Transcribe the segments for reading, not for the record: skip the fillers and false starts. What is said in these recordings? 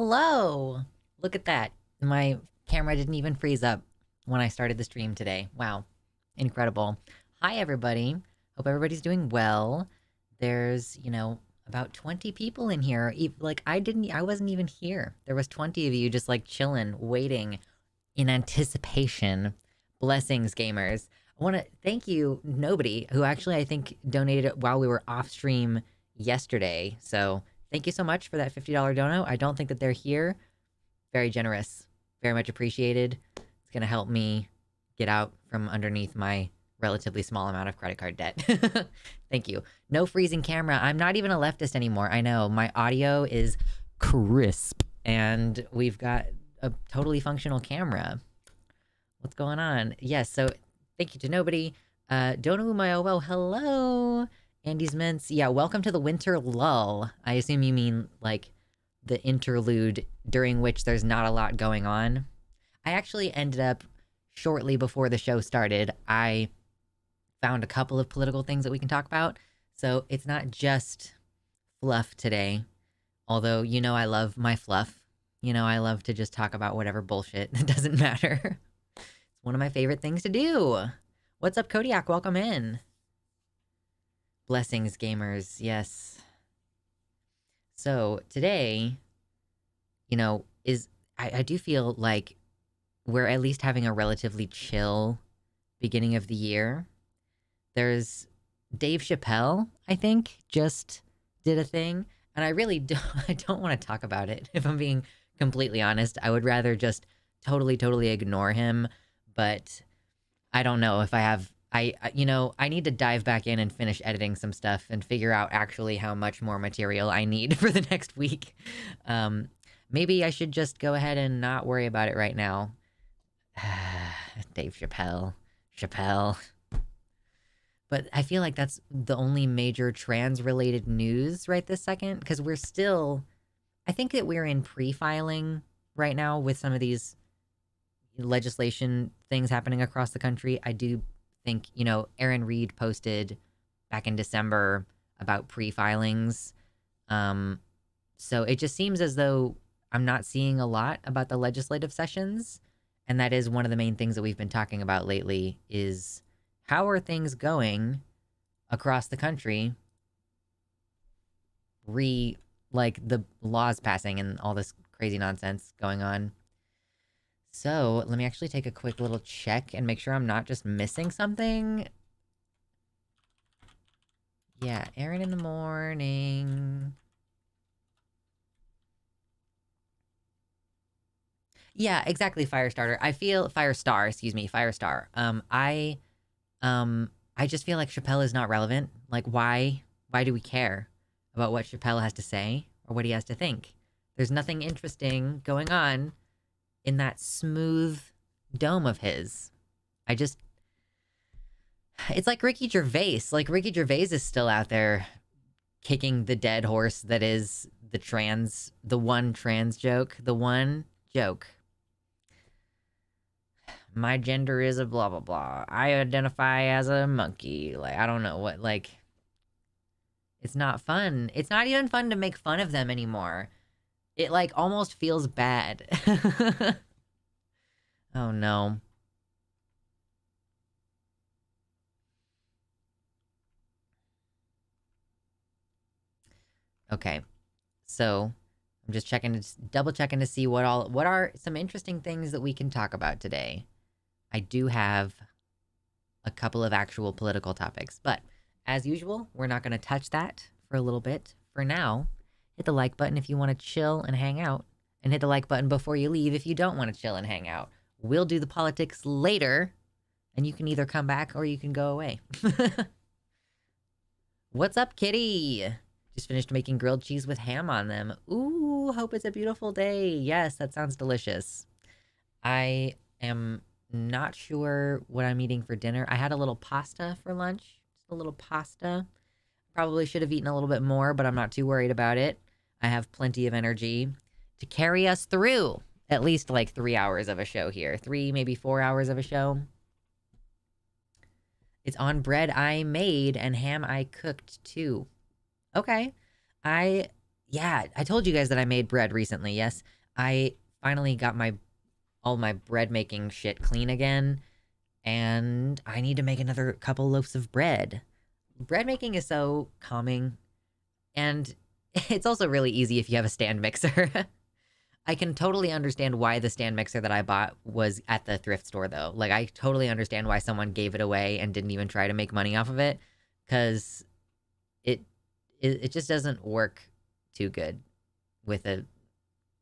Hello! Look at that. My camera didn't even freeze up when I started the stream today. Wow. Incredible. Hi, everybody. Hope everybody's doing well. There's, about 20 people in here. Like, I wasn't even here. There was 20 of you just like chilling, waiting in anticipation. Blessings, gamers. I want to thank you, nobody, who actually I think donated while we were off stream yesterday. So thank you so much for that $50 dono. I don't think that they're here. Very generous. Very much appreciated. It's going to help me get out from underneath my relatively small amount of credit card debt. Thank you. No freezing camera. I'm not even a leftist anymore. I know. My audio is crisp. And we've got a totally functional camera. What's going on? Yes, so thank you to nobody. Dono Umayowo, hello. Andy's Mints. Yeah, welcome to the winter lull. I assume you mean like the interlude during which there's not a lot going on. I actually ended up shortly before the show started. I found a couple of political things that we can talk about. So it's not just fluff today. Although, I love my fluff. I love to just talk about whatever bullshit. It doesn't matter. It's one of my favorite things to do. What's up, Kodiak? Welcome in. Blessings, gamers. Yes. So today, I do feel like we're at least having a relatively chill beginning of the year. There's Dave Chappelle, I think, just did a thing. And I really I don't want to talk about it, if I'm being completely honest. I would rather just totally ignore him. But I don't know if I have... I need to dive back in and finish editing some stuff and figure out actually how much more material I need for the next week. Maybe I should just go ahead and not worry about it right now. Dave Chappelle. But I feel like that's the only major trans-related news right this second, because we're still... I think that we're in pre-filing right now with some of these legislation things happening across the country. I do think, Aaron Reed posted back in December about pre-filings. So it just seems as though I'm not seeing a lot about the legislative sessions. And that is one of the main things that we've been talking about lately is how are things going across the country like the laws passing and all this crazy nonsense going on. So let me actually take a quick little check and make sure I'm not just missing something. Yeah, Aaron in the morning. Yeah, exactly, Firestarter. Firestar. I just feel like Chappelle is not relevant. Like, why do we care about what Chappelle has to say or what he has to think? There's nothing interesting going on in that smooth dome of his. It's like Ricky Gervais. Like, Ricky Gervais is still out there kicking the dead horse that is the one trans joke. The one joke. My gender is a blah, blah, blah. I identify as a monkey. Like, I don't know what, like... It's not fun. It's not even fun to make fun of them anymore. It, like, almost feels bad. Oh, no. Okay. So, I'm just double checking to see what are some interesting things that we can talk about today. I do have a couple of actual political topics, but as usual, we're not going to touch that for a little bit. For now, hit the like button if you want to chill and hang out, and hit the like button before you leave if you don't want to chill and hang out. We'll do the politics later, and you can either come back or you can go away. What's up, kitty? Just finished making grilled cheese with ham on them. Ooh, hope it's a beautiful day. Yes, that sounds delicious. I am not sure what I'm eating for dinner. I had a little pasta for lunch. Just a little pasta. Probably should have eaten a little bit more, but I'm not too worried about it. I have plenty of energy to carry us through at least like 3 hours of a show here. 3, maybe 4 hours of a show. It's on bread I made and ham I cooked too. Okay. yeah, I told you guys that I made bread recently. Yes, I finally got my all my bread making shit clean again, and I need to make another couple loaves of bread. Bread making is so calming, and it's also really easy if you have a stand mixer. I can totally understand why the stand mixer that I bought was at the thrift store, though. Like, I totally understand why someone gave it away and didn't even try to make money off of it, because it it just doesn't work too good with a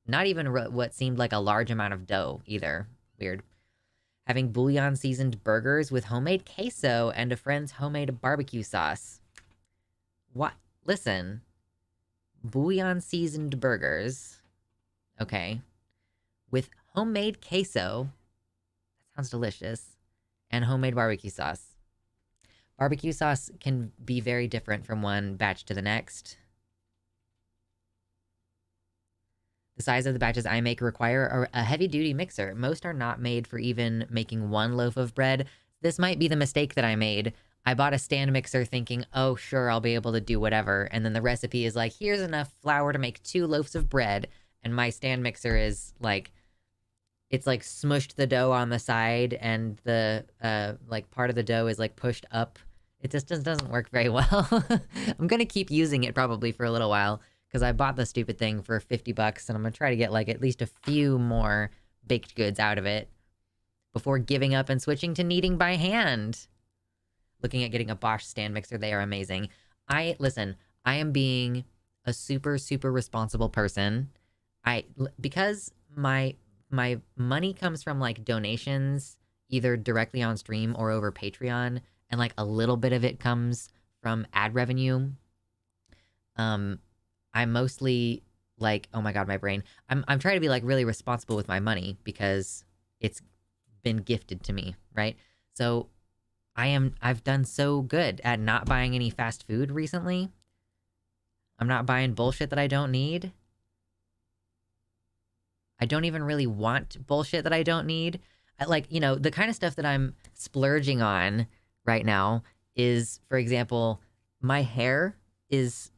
not even what seemed like a large amount of dough either. Weird. Having bouillon seasoned burgers with homemade queso and a friend's homemade barbecue sauce. What? Listen, bouillon seasoned burgers, okay, with homemade queso. That sounds delicious. And homemade barbecue sauce. Barbecue sauce can be very different from one batch to the next. The size of the batches I make require a heavy-duty mixer. Most are not made for even making one loaf of bread. This might be the mistake that I made. I bought a stand mixer thinking, oh, sure, I'll be able to do whatever. And then the recipe is like, here's enough flour to make 2 loaves of bread. And my stand mixer is like, it's like smushed the dough on the side, and the like part of the dough is like pushed up. It just doesn't work very well. I'm gonna keep using it probably for a little while, because I bought the stupid thing for $50, and I'm gonna try to get like at least a few more baked goods out of it before giving up and switching to kneading by hand. Looking at getting a Bosch stand mixer, they are amazing. Listen, I am being a super, super responsible person. Because my money comes from like donations, either directly on stream or over Patreon, and like a little bit of it comes from ad revenue. I'm mostly like, oh my god, my brain. I'm trying to be like really responsible with my money because it's been gifted to me, right? So I've done so good at not buying any fast food recently. I'm not buying bullshit that I don't need. I don't even really want bullshit that I don't need. Like, the kind of stuff that I'm splurging on right now is, for example, my hair is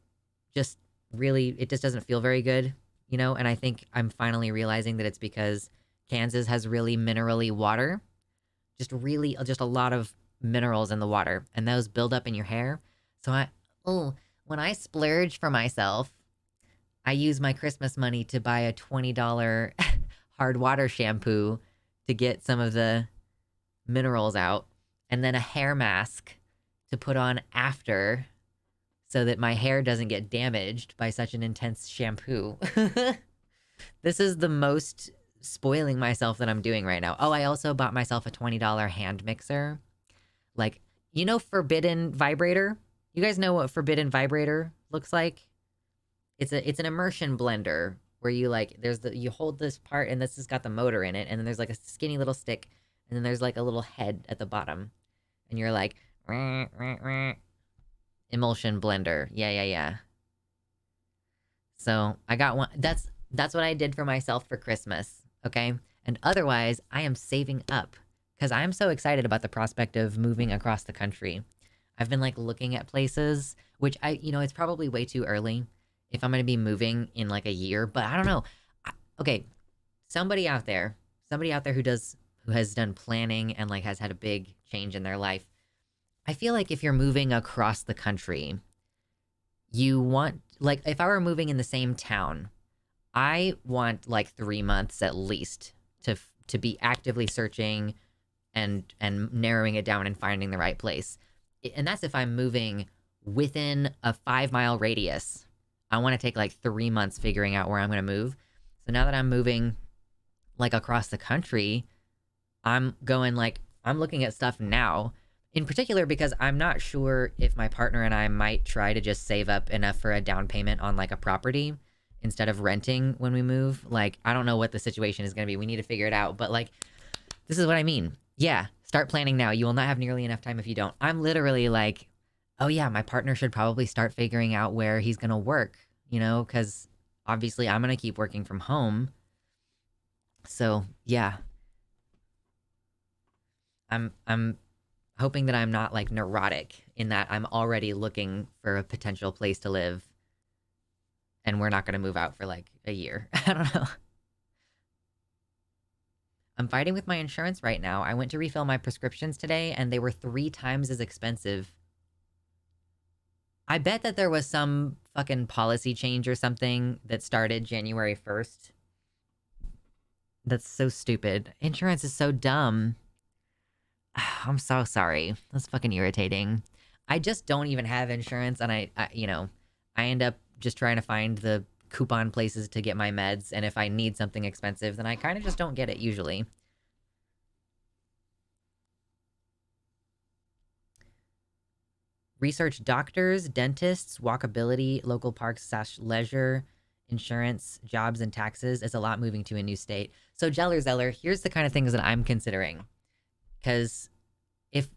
just really, it just doesn't feel very good, and I think I'm finally realizing that it's because Kansas has really minerally water, just a lot of minerals in the water, and those build up in your hair. So when I splurge for myself, I use my Christmas money to buy a $20 hard water shampoo to get some of the minerals out, and then a hair mask to put on after so that my hair doesn't get damaged by such an intense shampoo. This is the most spoiling myself that I'm doing right now. Oh, I also bought myself a $20 hand mixer. Like, forbidden vibrator? You guys know what forbidden vibrator looks like? It's an immersion blender where you you hold this part, and this has got the motor in it, and then there's like a skinny little stick, and then there's like a little head at the bottom, and you're like, "Rah, rah, rah." Emulsion blender. Yeah. So I got one. That's what I did for myself for Christmas. Okay. And otherwise, I am saving up because I'm so excited about the prospect of moving across the country. I've been like looking at places, which it's probably way too early if I'm going to be moving in like a year, but I don't know. Okay. Somebody out there who has done planning and like has had a big change in their life. I feel like if you're moving across the country, you want, like, if I were moving in the same town, I want like 3 months at least to be actively searching and narrowing it down and finding the right place. And that's if I'm moving within a 5-mile radius. I want to take like 3 months figuring out where I'm going to move. So now that I'm moving like across the country, I'm looking at stuff now, in particular because I'm not sure if my partner and I might try to just save up enough for a down payment on like a property instead of renting when we move. Like, I don't know what the situation is going to be. We need to figure it out. But like, this is what I mean. Yeah, start planning now. You will not have nearly enough time if you don't. I'm literally like, oh yeah, my partner should probably start figuring out where he's going to work, because obviously I'm going to keep working from home. So yeah, I'm hoping that I'm not like neurotic in that I'm already looking for a potential place to live. and we're not going to move out for like a year. I don't know. I'm fighting with my insurance right now. I went to refill my prescriptions today and they were 3 times as expensive. I bet that there was some fucking policy change or something that started January 1st. That's so stupid. Insurance is so dumb. I'm so sorry. That's fucking irritating. I just don't even have insurance, and I end up just trying to find the coupon places to get my meds, and if I need something expensive, then I kind of just don't get it usually. Research doctors, dentists, walkability, local parks / leisure, insurance, jobs, and taxes. It's a lot moving to a new state. So Zeller, here's the kind of things that I'm considering. Because if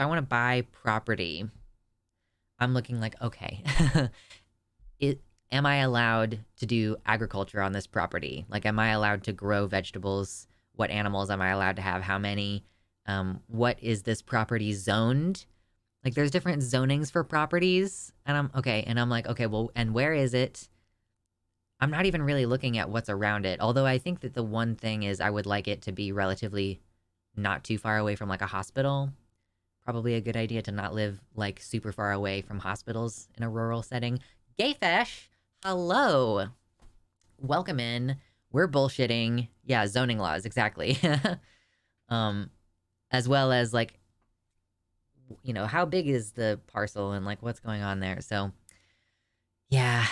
I want to buy property, I'm looking like, okay, am I allowed to do agriculture on this property? Like, am I allowed to grow vegetables? What animals am I allowed to have? How many? What is this property zoned? Like, there's different zonings for properties, and I'm like, okay, well, and where is it? I'm not even really looking at what's around it, although I think that the one thing is I would like it to be relatively not too far away from, like, a hospital. Probably a good idea to not live, like, super far away from hospitals in a rural setting. Gayfesh, hello! Welcome in. We're bullshitting. Yeah, zoning laws, exactly. As well as, like, how big is the parcel and like what's going on there. So yeah,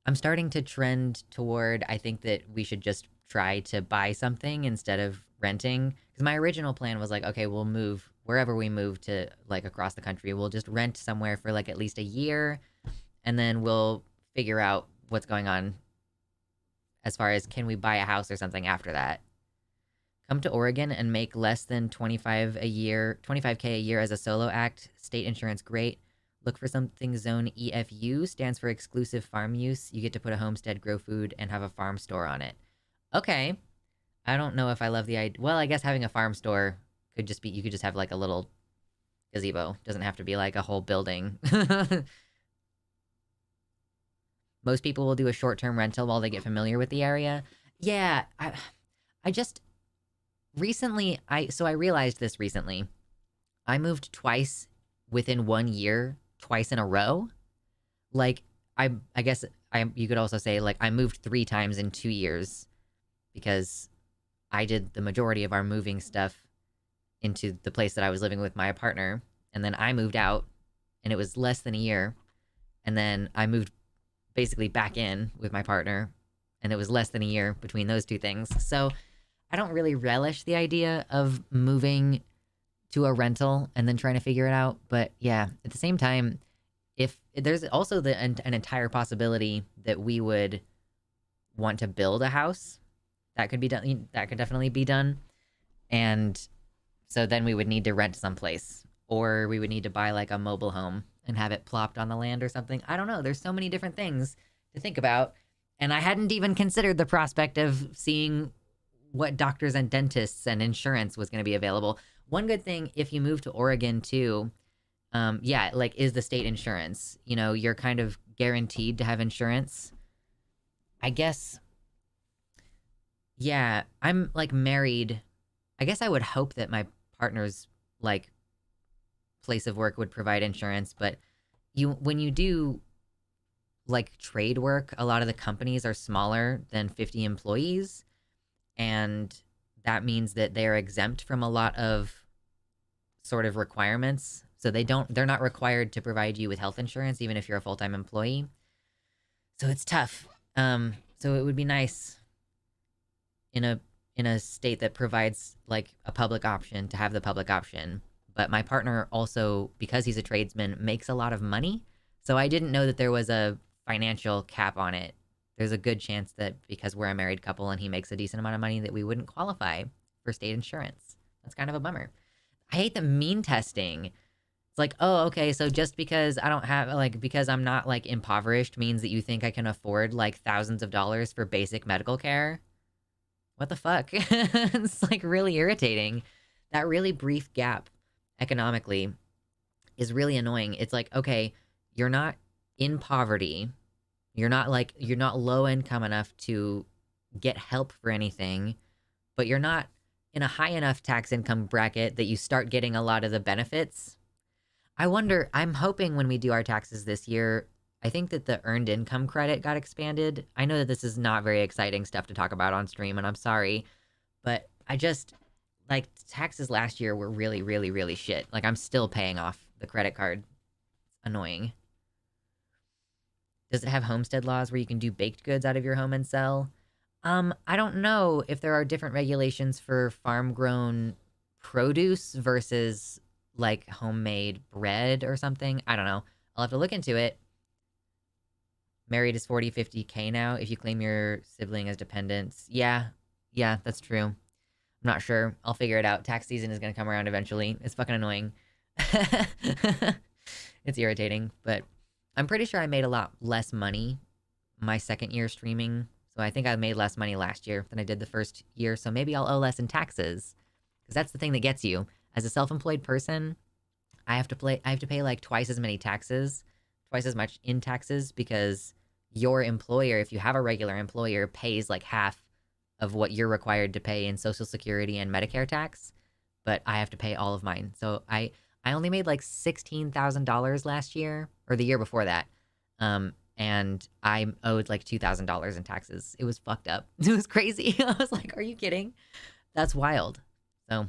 I'm starting to trend toward, I think that we should just try to buy something instead of renting. Because my original plan was like, okay, we'll move wherever we move to, like, across the country. We'll just rent somewhere for like at least a year, and then we'll figure out what's going on as far as can we buy a house or something after that. Come to Oregon and make less than 25K a year as a solo act. State insurance, great. Look for something zone EFU, stands for exclusive farm use. You get to put a homestead, grow food, and have a farm store on it. Okay. I don't know if I love the idea. Well, I guess having a farm store could just be, you could just have like a little gazebo. Doesn't have to be like a whole building. Most people will do a short-term rental while they get familiar with the area. Yeah, I just... Recently, I realized this recently. I moved twice within 1 year, twice in a row. Like, I guess you could also say, like, I moved 3 times in 2 years because I did the majority of our moving stuff into the place that I was living with my partner, and then I moved out, and it was less than a year, and then I moved basically back in with my partner, and it was less than a year between those 2 things. So I don't really relish the idea of moving to a rental and then trying to figure it out. But yeah, at the same time, if there's also an entire possibility that we would want to build a house, that could be done. That could definitely be done. And so then we would need to rent someplace, or we would need to buy like a mobile home and have it plopped on the land or something. I don't know. There's so many different things to think about. And I hadn't even considered the prospect of seeing what doctors and dentists and insurance was going to be available. One good thing, if you move to Oregon too, like, is the state insurance. You're kind of guaranteed to have insurance. I guess, yeah, I'm, like, married. I guess I would hope that my partner's, like, place of work would provide insurance, but when you do, like, trade work, a lot of the companies are smaller than 50 employees. And that means that they're exempt from a lot of sort of requirements. So they're not required to provide you with health insurance, even if you're a full-time employee. So it's tough. So it would be nice in a state that provides like a public option to have the public option. But my partner also, because he's a tradesman, makes a lot of money. So I didn't know that there was a financial cap on it. There's a good chance that because we're a married couple and he makes a decent amount of money that we wouldn't qualify for state insurance. That's kind of a bummer. I hate the mean testing. It's like, oh, okay, so just because I don't have, like, because I'm not, like, impoverished means that you think I can afford, like, thousands of dollars for basic medical care? What the fuck? It's, like, really irritating. That really brief gap economically is really annoying. It's like, okay, you're not in poverty, You're not low income enough to get help for anything, but you're not in a high enough tax income bracket that you start getting a lot of the benefits. I'm hoping when we do our taxes this year, I think that the earned income credit got expanded. I know that this is not very exciting stuff to talk about on stream, and I'm sorry, but I just, like, taxes last year were really, really, really shit. Like, I'm still paying off the credit card. It's annoying. Does it have homestead laws where you can do baked goods out of your home and sell? I don't know if there are different regulations for farm grown produce versus like homemade bread or something. I don't know. I'll have to look into it. Married is 40, 50K now if you claim your sibling as dependents. Yeah, that's true. I'm not sure. I'll figure it out. Tax season is going to come around eventually. It's fucking annoying. It's irritating, but I'm pretty sure I made a lot less money my second year streaming. So I think I made less money last year than I did the first year. So maybe I'll owe less in taxes. Because that's the thing that gets you. As a self-employed person, I have to pay like twice as many taxes, twice as much in taxes, because your employer, if you have a regular employer, pays like half of what you're required to pay in Social Security and Medicare tax, but I have to pay all of mine. So I only made like $16,000 last year, or the year before that. And I owed like $2,000 in taxes. It was fucked up. It was crazy. I was like, are you kidding? That's wild. So,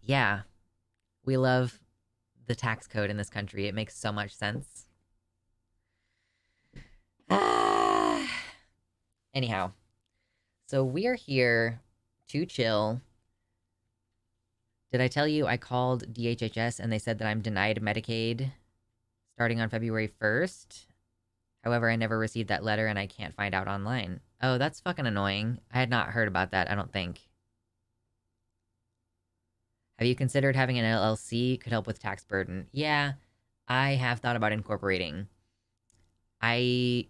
yeah, we love the tax code in this country. It makes so much sense. Anyhow, so we are here to chill. Did I tell you I called DHHS and they said that I'm denied Medicaid starting on February 1st? However, I never received that letter and I can't find out online. Oh, that's fucking annoying. I had not heard about that, I don't think. Have you considered having an LLC? Could help with tax burden. Yeah, I have thought about incorporating. I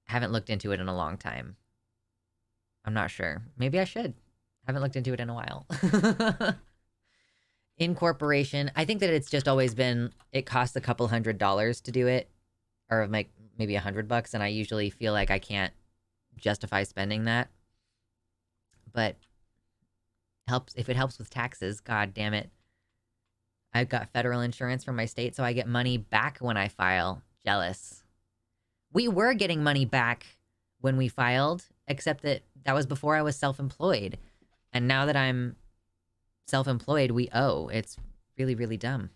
haven't looked into it in a long time. I'm not sure. Maybe I should. Haven't looked into it in a while. Incorporation. I think that it's just always been, it costs a couple $100s to do it. Or like maybe $100, and I usually feel like I can't justify spending that. But helps if it helps with taxes. God damn it! I've got federal insurance from my state, so I get money back when I file. Jealous. We were getting money back when we filed, except that was before I was self-employed, and now that I'm self-employed, we owe. It's really, really dumb.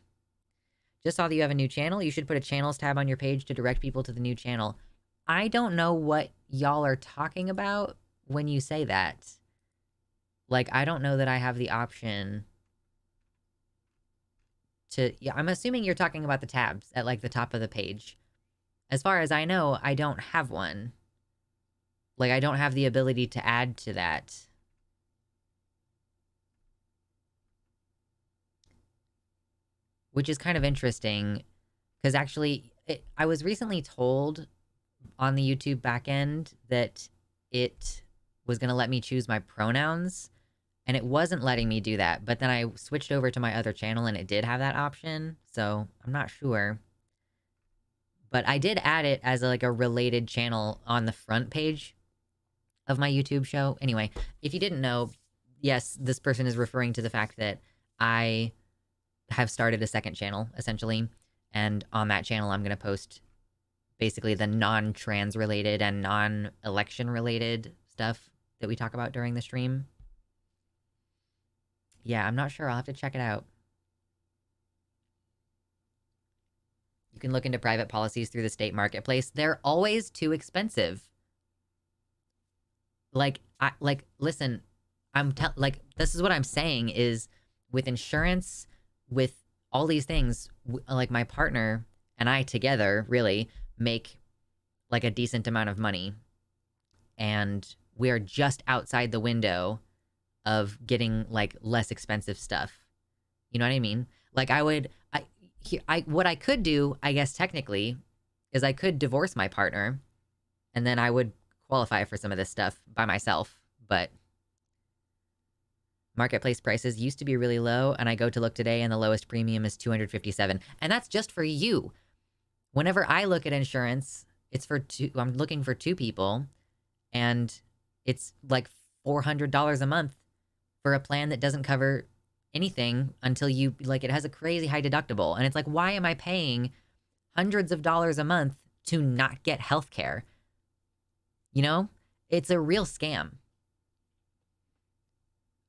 Just saw that you have a new channel. You should put a channels tab on your page to direct people to the new channel. I don't know what y'all are talking about when you say that. Like, I don't know that I have the option to... Yeah, I'm assuming you're talking about the tabs at, like, the top of the page. As far as I know, I don't have one. Like, I don't have the ability to add to that. Which is kind of interesting, because actually, I was recently told on the YouTube backend that it was going to let me choose my pronouns, and it wasn't letting me do that. But then I switched over to my other channel, and it did have that option, so I'm not sure. But I did add it as like a related channel on the front page of my YouTube show. Anyway, if you didn't know, yes, this person is referring to the fact that I have started a second channel, essentially. And on that channel, I'm going to post basically the non-trans related and non-election related stuff that we talk about during the stream. Yeah, I'm not sure. I'll have to check it out. You can look into private policies through the state marketplace. They're always too expensive. Listen, this is what I'm saying is with insurance, with all these things, like my partner and I together really make like a decent amount of money. And we are just outside the window of getting like less expensive stuff. You know what I mean? Like what I could do, I guess technically, is I could divorce my partner and then I would qualify for some of this stuff by myself, but marketplace prices used to be really low, and I go to look today and the lowest premium is $257. And that's just for you. Whenever I look at insurance, it's for two. I'm looking for two people, and it's like $400 a month for a plan that doesn't cover anything until you like it has a crazy high deductible. And it's like, why am I paying hundreds of dollars a month to not get health care? You know, it's a real scam.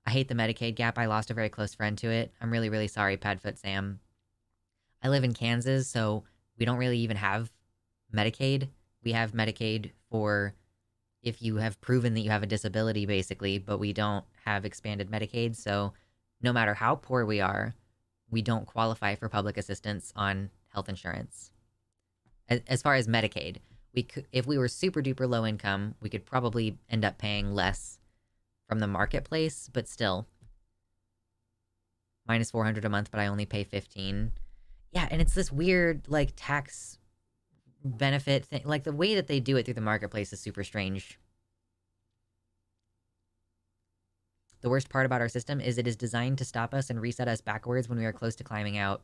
I hate the Medicaid gap. I lost a very close friend to it. I'm really, really sorry, Padfoot Sam. I live in Kansas, so we don't really even have Medicaid. We have Medicaid for if you have proven that you have a disability, basically, but we don't have expanded Medicaid. So no matter how poor we are, we don't qualify for public assistance on health insurance. As far as Medicaid, we could, if we were super duper low income, we could probably end up paying less from the marketplace, but still, minus $400 a month, but I only pay $15. Yeah, and it's this weird like tax benefit thing. Like the way that they do it through the marketplace is super strange. The worst part about our system is it is designed to stop us and reset us backwards when we are close to climbing out.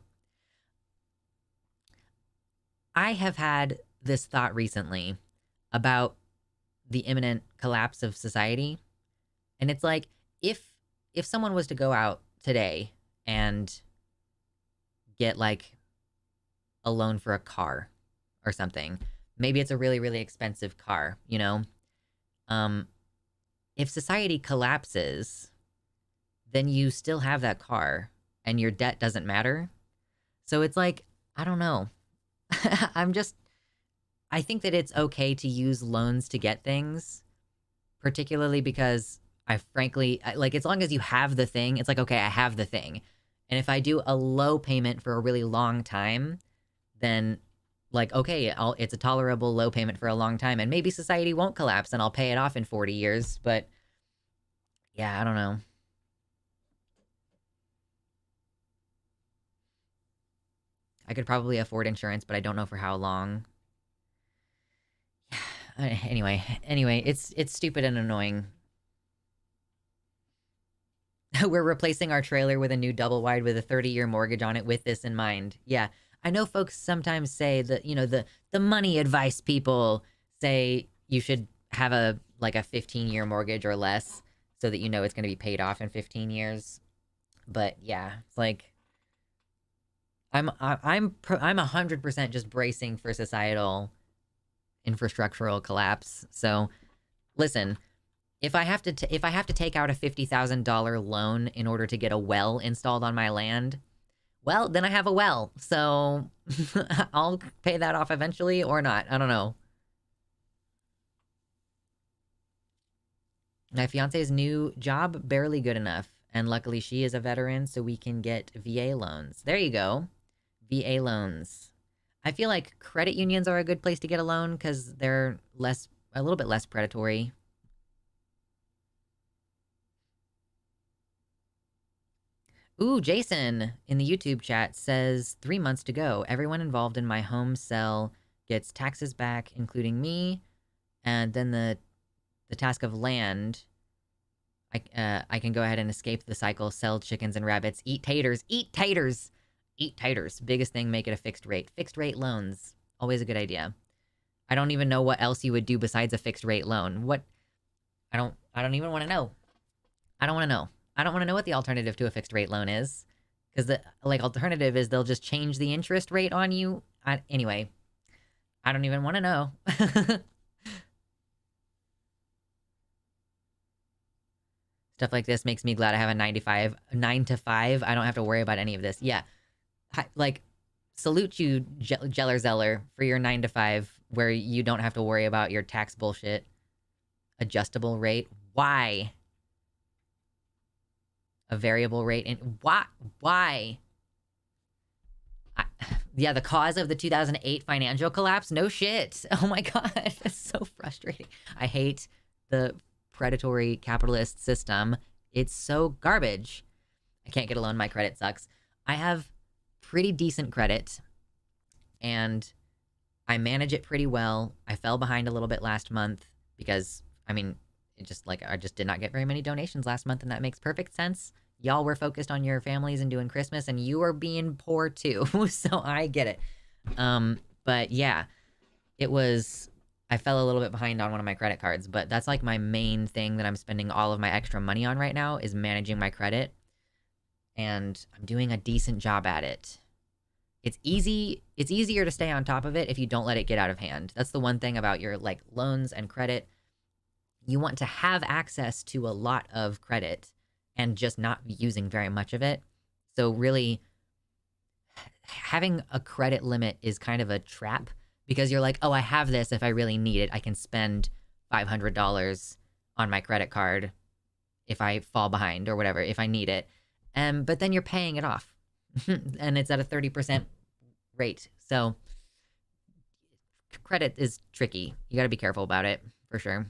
I have had this thought recently about the imminent collapse of society. And it's like, if someone was to go out today and get like a loan for a car or something, maybe it's a really, really expensive car, you know? If society collapses, then you still have that car and your debt doesn't matter. So it's like, I don't know. I think that it's okay to use loans to get things, particularly because like, as long as you have the thing, it's like, okay, I have the thing. And if I do a low payment for a really long time, then like, okay, it's a tolerable low payment for a long time. And maybe society won't collapse and I'll pay it off in 40 years. But yeah, I don't know. I could probably afford insurance, but I don't know for how long. Anyway, it's stupid and annoying. We're replacing our trailer with a new double wide with a 30-year mortgage on it with this in mind. Yeah. I know folks sometimes say that, you know, the money advice people say you should have a 15-year mortgage or less so that you know it's going to be paid off in 15 years. But yeah, it's like I'm 100% just bracing for societal infrastructural collapse. So listen, if I have to take out a $50,000 loan in order to get a well installed on my land, well, then I have a well. So I'll pay that off eventually or not. I don't know. My fiance's new job, barely good enough. And luckily she is a veteran, so we can get VA loans. There you go. VA loans. I feel like credit unions are a good place to get a loan because they're a little bit less predatory. Ooh, Jason in the YouTube chat says 3 months to go. Everyone involved in my home sell gets taxes back, including me. And then the task of land, I can go ahead and escape the cycle, sell chickens and rabbits, eat taters, eat taters, eat taters. Biggest thing, make it a fixed rate. Fixed rate loans, always a good idea. I don't even know what else you would do besides a fixed rate loan. What? I don't even want to know. I don't want to know. I don't want to know what the alternative to a fixed rate loan is. Because the alternative is they'll just change the interest rate on you. Anyway, I don't even want to know. Stuff like this makes me glad I have a 9 to 5. I don't have to worry about any of this. Yeah. Like, salute you, Jeller Zeller, for your 9 to 5, where you don't have to worry about your tax bullshit. Adjustable rate. Why? A variable rate. And why? Yeah, the cause of the 2008 financial collapse? No shit. Oh my God. That's so frustrating. I hate the predatory capitalist system. It's so garbage. I can't get a loan. My credit sucks. I have pretty decent credit and I manage it pretty well. I fell behind a little bit last month because, I mean, I just did not get very many donations last month, and that makes perfect sense. Y'all were focused on your families and doing Christmas, and you are being poor too. So I get it. But yeah, it was, I fell a little bit behind on one of my credit cards, but that's like my main thing that I'm spending all of my extra money on right now is managing my credit. And I'm doing a decent job at it. It's easier to stay on top of it if you don't let it get out of hand. That's the one thing about your like loans and credit. You want to have access to a lot of credit and just not using very much of it. So really having a credit limit is kind of a trap because you're like, oh, I have this. If I really need it, I can spend $500 on my credit card if I fall behind or whatever, if I need it. But then you're paying it off and it's at a 30% rate. So credit is tricky. You got to be careful about it for sure.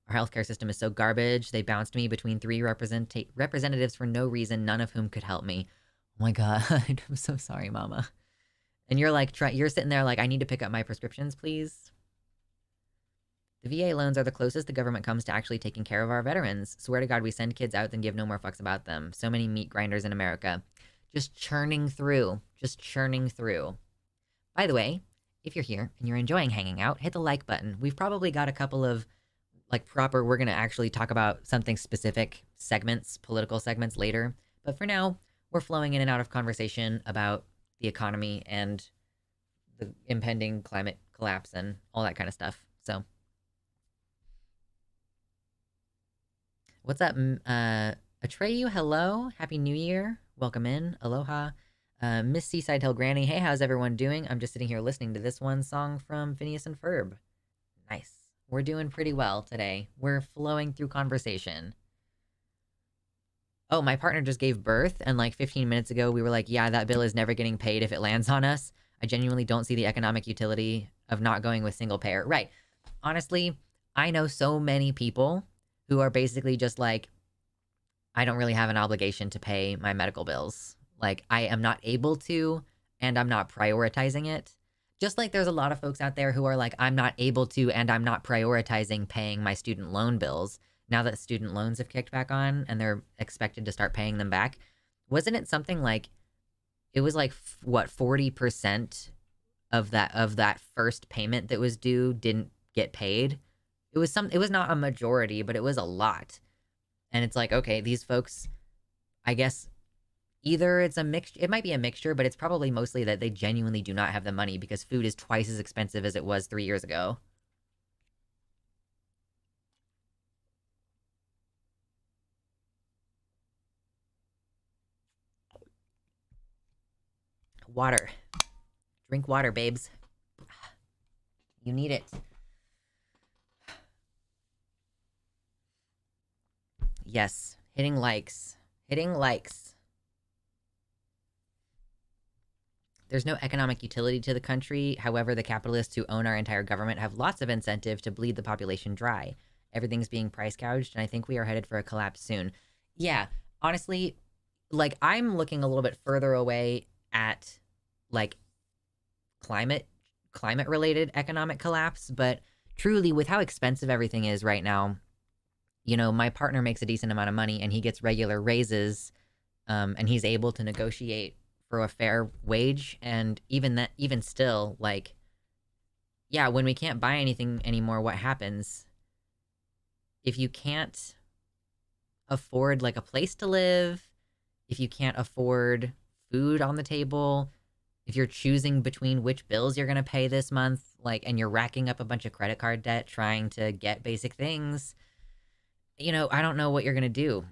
Our healthcare system is so garbage. They bounced me between three representatives for no reason, none of whom could help me. Oh my God, I'm so sorry, mama. And you're like, you're sitting there like, I need to pick up my prescriptions, please. The VA loans are the closest the government comes to actually taking care of our veterans. Swear to God, we send kids out, then give no more fucks about them. So many meat grinders in America. Just churning through. Just churning through. By the way, if you're here and you're enjoying hanging out, hit the like button. We've probably got a couple of like proper, we're going to actually talk about something specific segments, political segments later. But for now, we're flowing in and out of conversation about the economy and the impending climate collapse and all that kind of stuff. So what's up? Atreyu, hello. Happy New Year. Welcome in. Aloha. Miss Seaside Hill Granny, hey, how's everyone doing? I'm just sitting here listening to this one song from Phineas and Ferb. Nice. We're doing pretty well today. We're flowing through conversation. Oh, my partner just gave birth, and like 15 minutes ago, we were like, yeah, that bill is never getting paid if it lands on us. I genuinely don't see the economic utility of not going with single payer. Right. Honestly, I know so many people who are basically just like, I don't really have an obligation to pay my medical bills. Like, I am not able to, and I'm not prioritizing it. Just like there's a lot of folks out there who are like, I'm not able to, and I'm not prioritizing paying my student loan bills. Now that student loans have kicked back on and they're expected to start paying them back. Wasn't it something like, it was like, what, 40% of that first payment that was due didn't get paid? It was not a majority, but it was a lot. And it's like, okay, these folks, I guess, either it's a mixture, it might be a mixture, but it's probably mostly that they genuinely do not have the money because food is twice as expensive as it was 3 years ago. Water. Drink water, babes. You need it. Yes. Hitting likes. Hitting likes. There's no economic utility to the country. However, the capitalists who own our entire government have lots of incentive to bleed the population dry. Everything's being price gouged, and I think we are headed for a collapse soon. Yeah, honestly, like, I'm looking a little bit further away at, like, climate-related economic collapse, but truly, with how expensive everything is right now, you know, my partner makes a decent amount of money, and he gets regular raises, and he's able to negotiate for a fair wage, and even still, like, yeah, when we can't buy anything anymore, what happens? If you can't afford like a place to live, if you can't afford food on the table, if you're choosing between which bills you're gonna pay this month, like, and you're racking up a bunch of credit card debt trying to get basic things, you know, I don't know what you're gonna do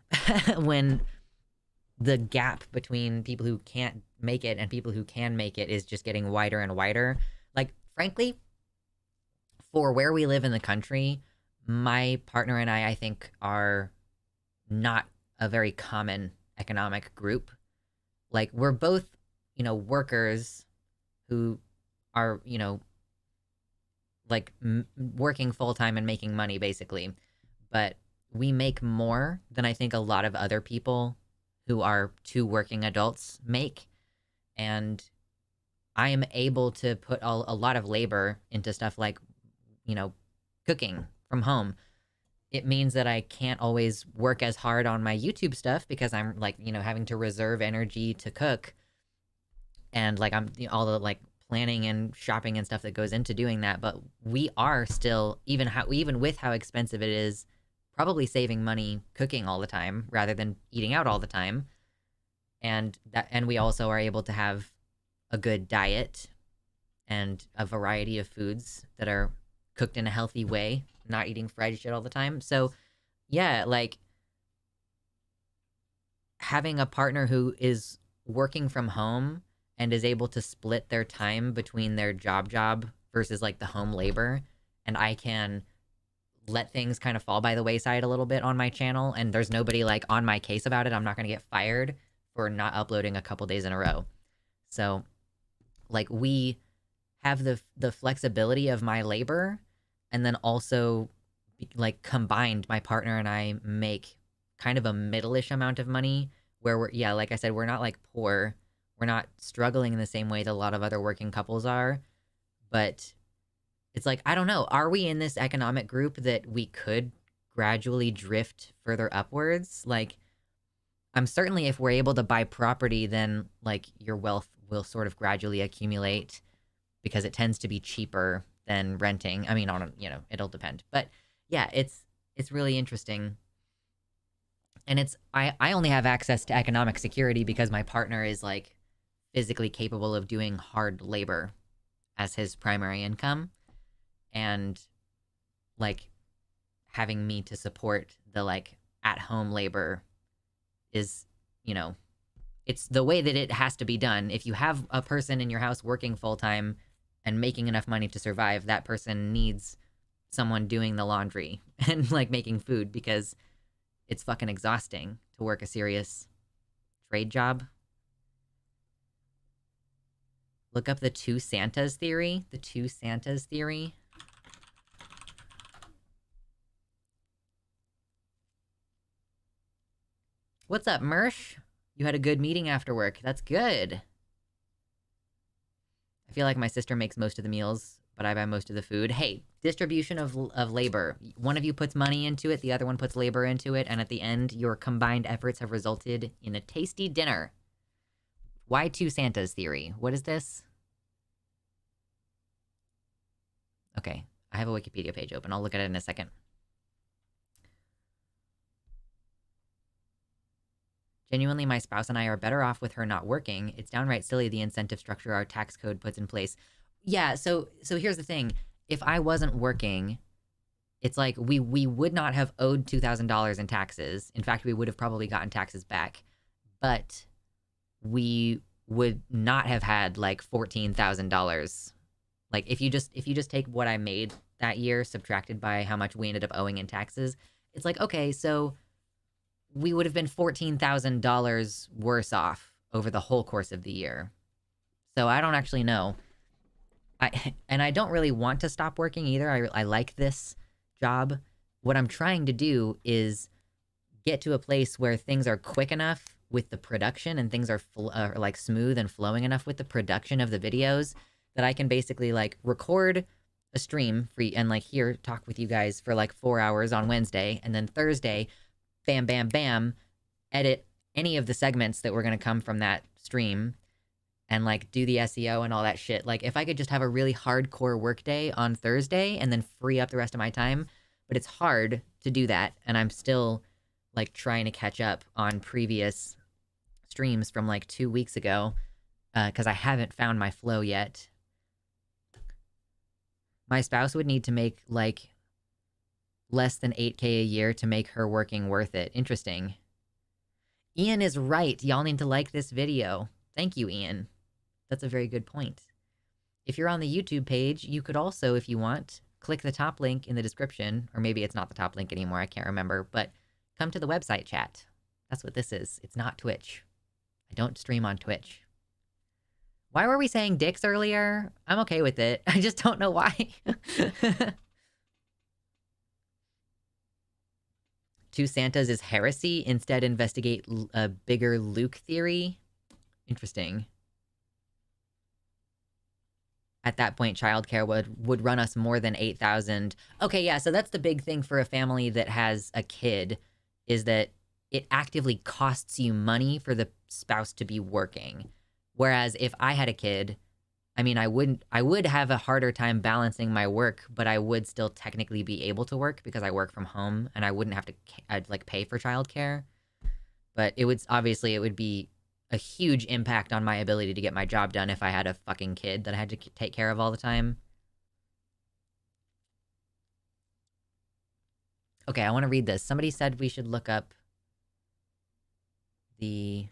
when the gap between people who can't make it and people who can make it is just getting wider and wider. Like, frankly, for where we live in the country, my partner and I think, are not a very common economic group. Like, we're both, you know, workers who are, you know, like working full-time and making money, basically. But we make more than I think a lot of other people who are two working adults make. And I am able to put a lot of labor into stuff like, you know, cooking from home. It means that I can't always work as hard on my YouTube stuff because I'm, like, you know, having to reserve energy to cook. and like all the like planning and shopping and stuff that goes into doing that. But we are still, even with how expensive it is, probably saving money cooking all the time rather than eating out all the time. And we also are able to have a good diet and a variety of foods that are cooked in a healthy way, not eating fried shit all the time. So yeah, like having a partner who is working from home and is able to split their time between their job versus like the home labor, and I can let things kind of fall by the wayside a little bit on my channel, and there's nobody like on my case about it. I'm not going to get fired for not uploading a couple days in a row. So like we have the flexibility of my labor, and then also like combined, my partner and I make kind of a middle-ish amount of money where we're, yeah, like I said, we're not like poor. We're not struggling in the same way that a lot of other working couples are. But it's like, I don't know, are we in this economic group that we could gradually drift further upwards? Like, I'm certainly, if we're able to buy property, then like your wealth will sort of gradually accumulate because it tends to be cheaper than renting. I mean, it'll depend. But yeah, it's really interesting. And I only have access to economic security because my partner is like physically capable of doing hard labor as his primary income, and like having me to support the like at-home labor is, it's the way that it has to be done. If you have a person in your house working full-time and making enough money to survive, that person needs someone doing the laundry and like making food, because it's fucking exhausting to work a serious trade job. Look up the two Santas theory. The two Santas theory. What's up, Mersh? You had a good meeting after work. That's good. I feel like my sister makes most of the meals, but I buy most of the food. Hey, distribution of labor. One of you puts money into it, the other one puts labor into it, and at the end, your combined efforts have resulted in a tasty dinner. Why two Santas theory? What is this? Okay, I have a Wikipedia page open. I'll look at it in a second. Genuinely, my spouse and I are better off with her not working. It's downright silly, the incentive structure our tax code puts in place. Yeah, so here's the thing. If I wasn't working, it's like we would not have owed $2,000 in taxes. In fact, we would have probably gotten taxes back. But we would not have had like $14,000. Like if you just take what I made that year subtracted by how much we ended up owing in taxes, it's like, okay, so we would have been $14,000 worse off over the whole course of the year. So I don't actually know. I don't really want to stop working either. I like this job. What I'm trying to do is get to a place where things are quick enough with the production, and things are like smooth and flowing enough with the production of the videos, that I can basically like record a stream free and like here talk with you guys for like 4 hours on Wednesday, and then Thursday, bam, bam, bam, edit any of the segments that were going to come from that stream and like do the SEO and all that shit. Like if I could just have a really hardcore work day on Thursday and then free up the rest of my time, but it's hard to do that. And I'm still like trying to catch up on previous streams from like 2 weeks ago because I haven't found my flow yet. My spouse would need to make like less than 8K a year to make her working worth it. Interesting. Ian is right. Y'all need to like this video. Thank you, Ian. That's a very good point. If you're on the YouTube page, you could also, if you want, click the top link in the description, or maybe it's not the top link anymore, I can't remember, but come to the website chat. That's what this is. It's not Twitch. I don't stream on Twitch. Why were we saying dicks earlier? I'm okay with it. I just don't know why. Two Santas is heresy. Instead, investigate a bigger Luke theory. Interesting. At that point, childcare would run us more than $8,000. Okay, yeah, so that's the big thing for a family that has a kid, is that it actively costs you money for the spouse to be working. Whereas if I had a kid, I mean, I would have a harder time balancing my work, but I would still technically be able to work because I work from home and I wouldn't have to, I'd like pay for childcare. But it would be a huge impact on my ability to get my job done if I had a fucking kid that I had to take care of all the time. Okay, I want to read this. Somebody said we should look up the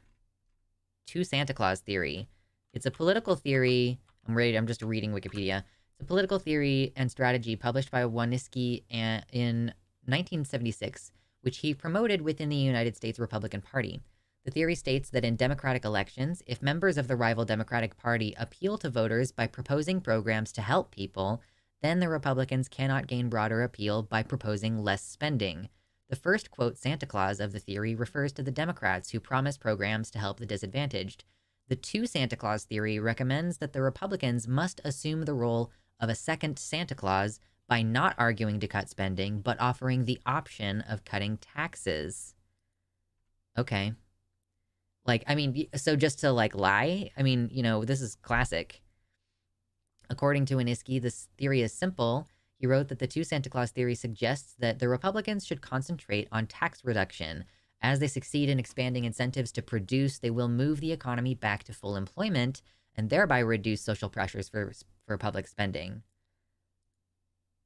two Santa Claus theory. It's a political theory. I'm just reading Wikipedia. It's a political theory and strategy published by Winiski in 1976, which he promoted within the United States Republican Party. The theory states that in democratic elections, if members of the rival Democratic Party appeal to voters by proposing programs to help people, then the Republicans cannot gain broader appeal by proposing less spending. The first quote Santa Claus of the theory refers to the Democrats who promise programs to help the disadvantaged. The two Santa Claus theory recommends that the Republicans must assume the role of a second Santa Claus by not arguing to cut spending, but offering the option of cutting taxes. Okay. Like, I mean, so just to like lie? I mean, you know, this is classic. According to Winiski, this theory is simple. He wrote that the two Santa Claus theory suggests that the Republicans should concentrate on tax reduction. As they succeed in expanding incentives to produce, they will move the economy back to full employment and thereby reduce social pressures for public spending.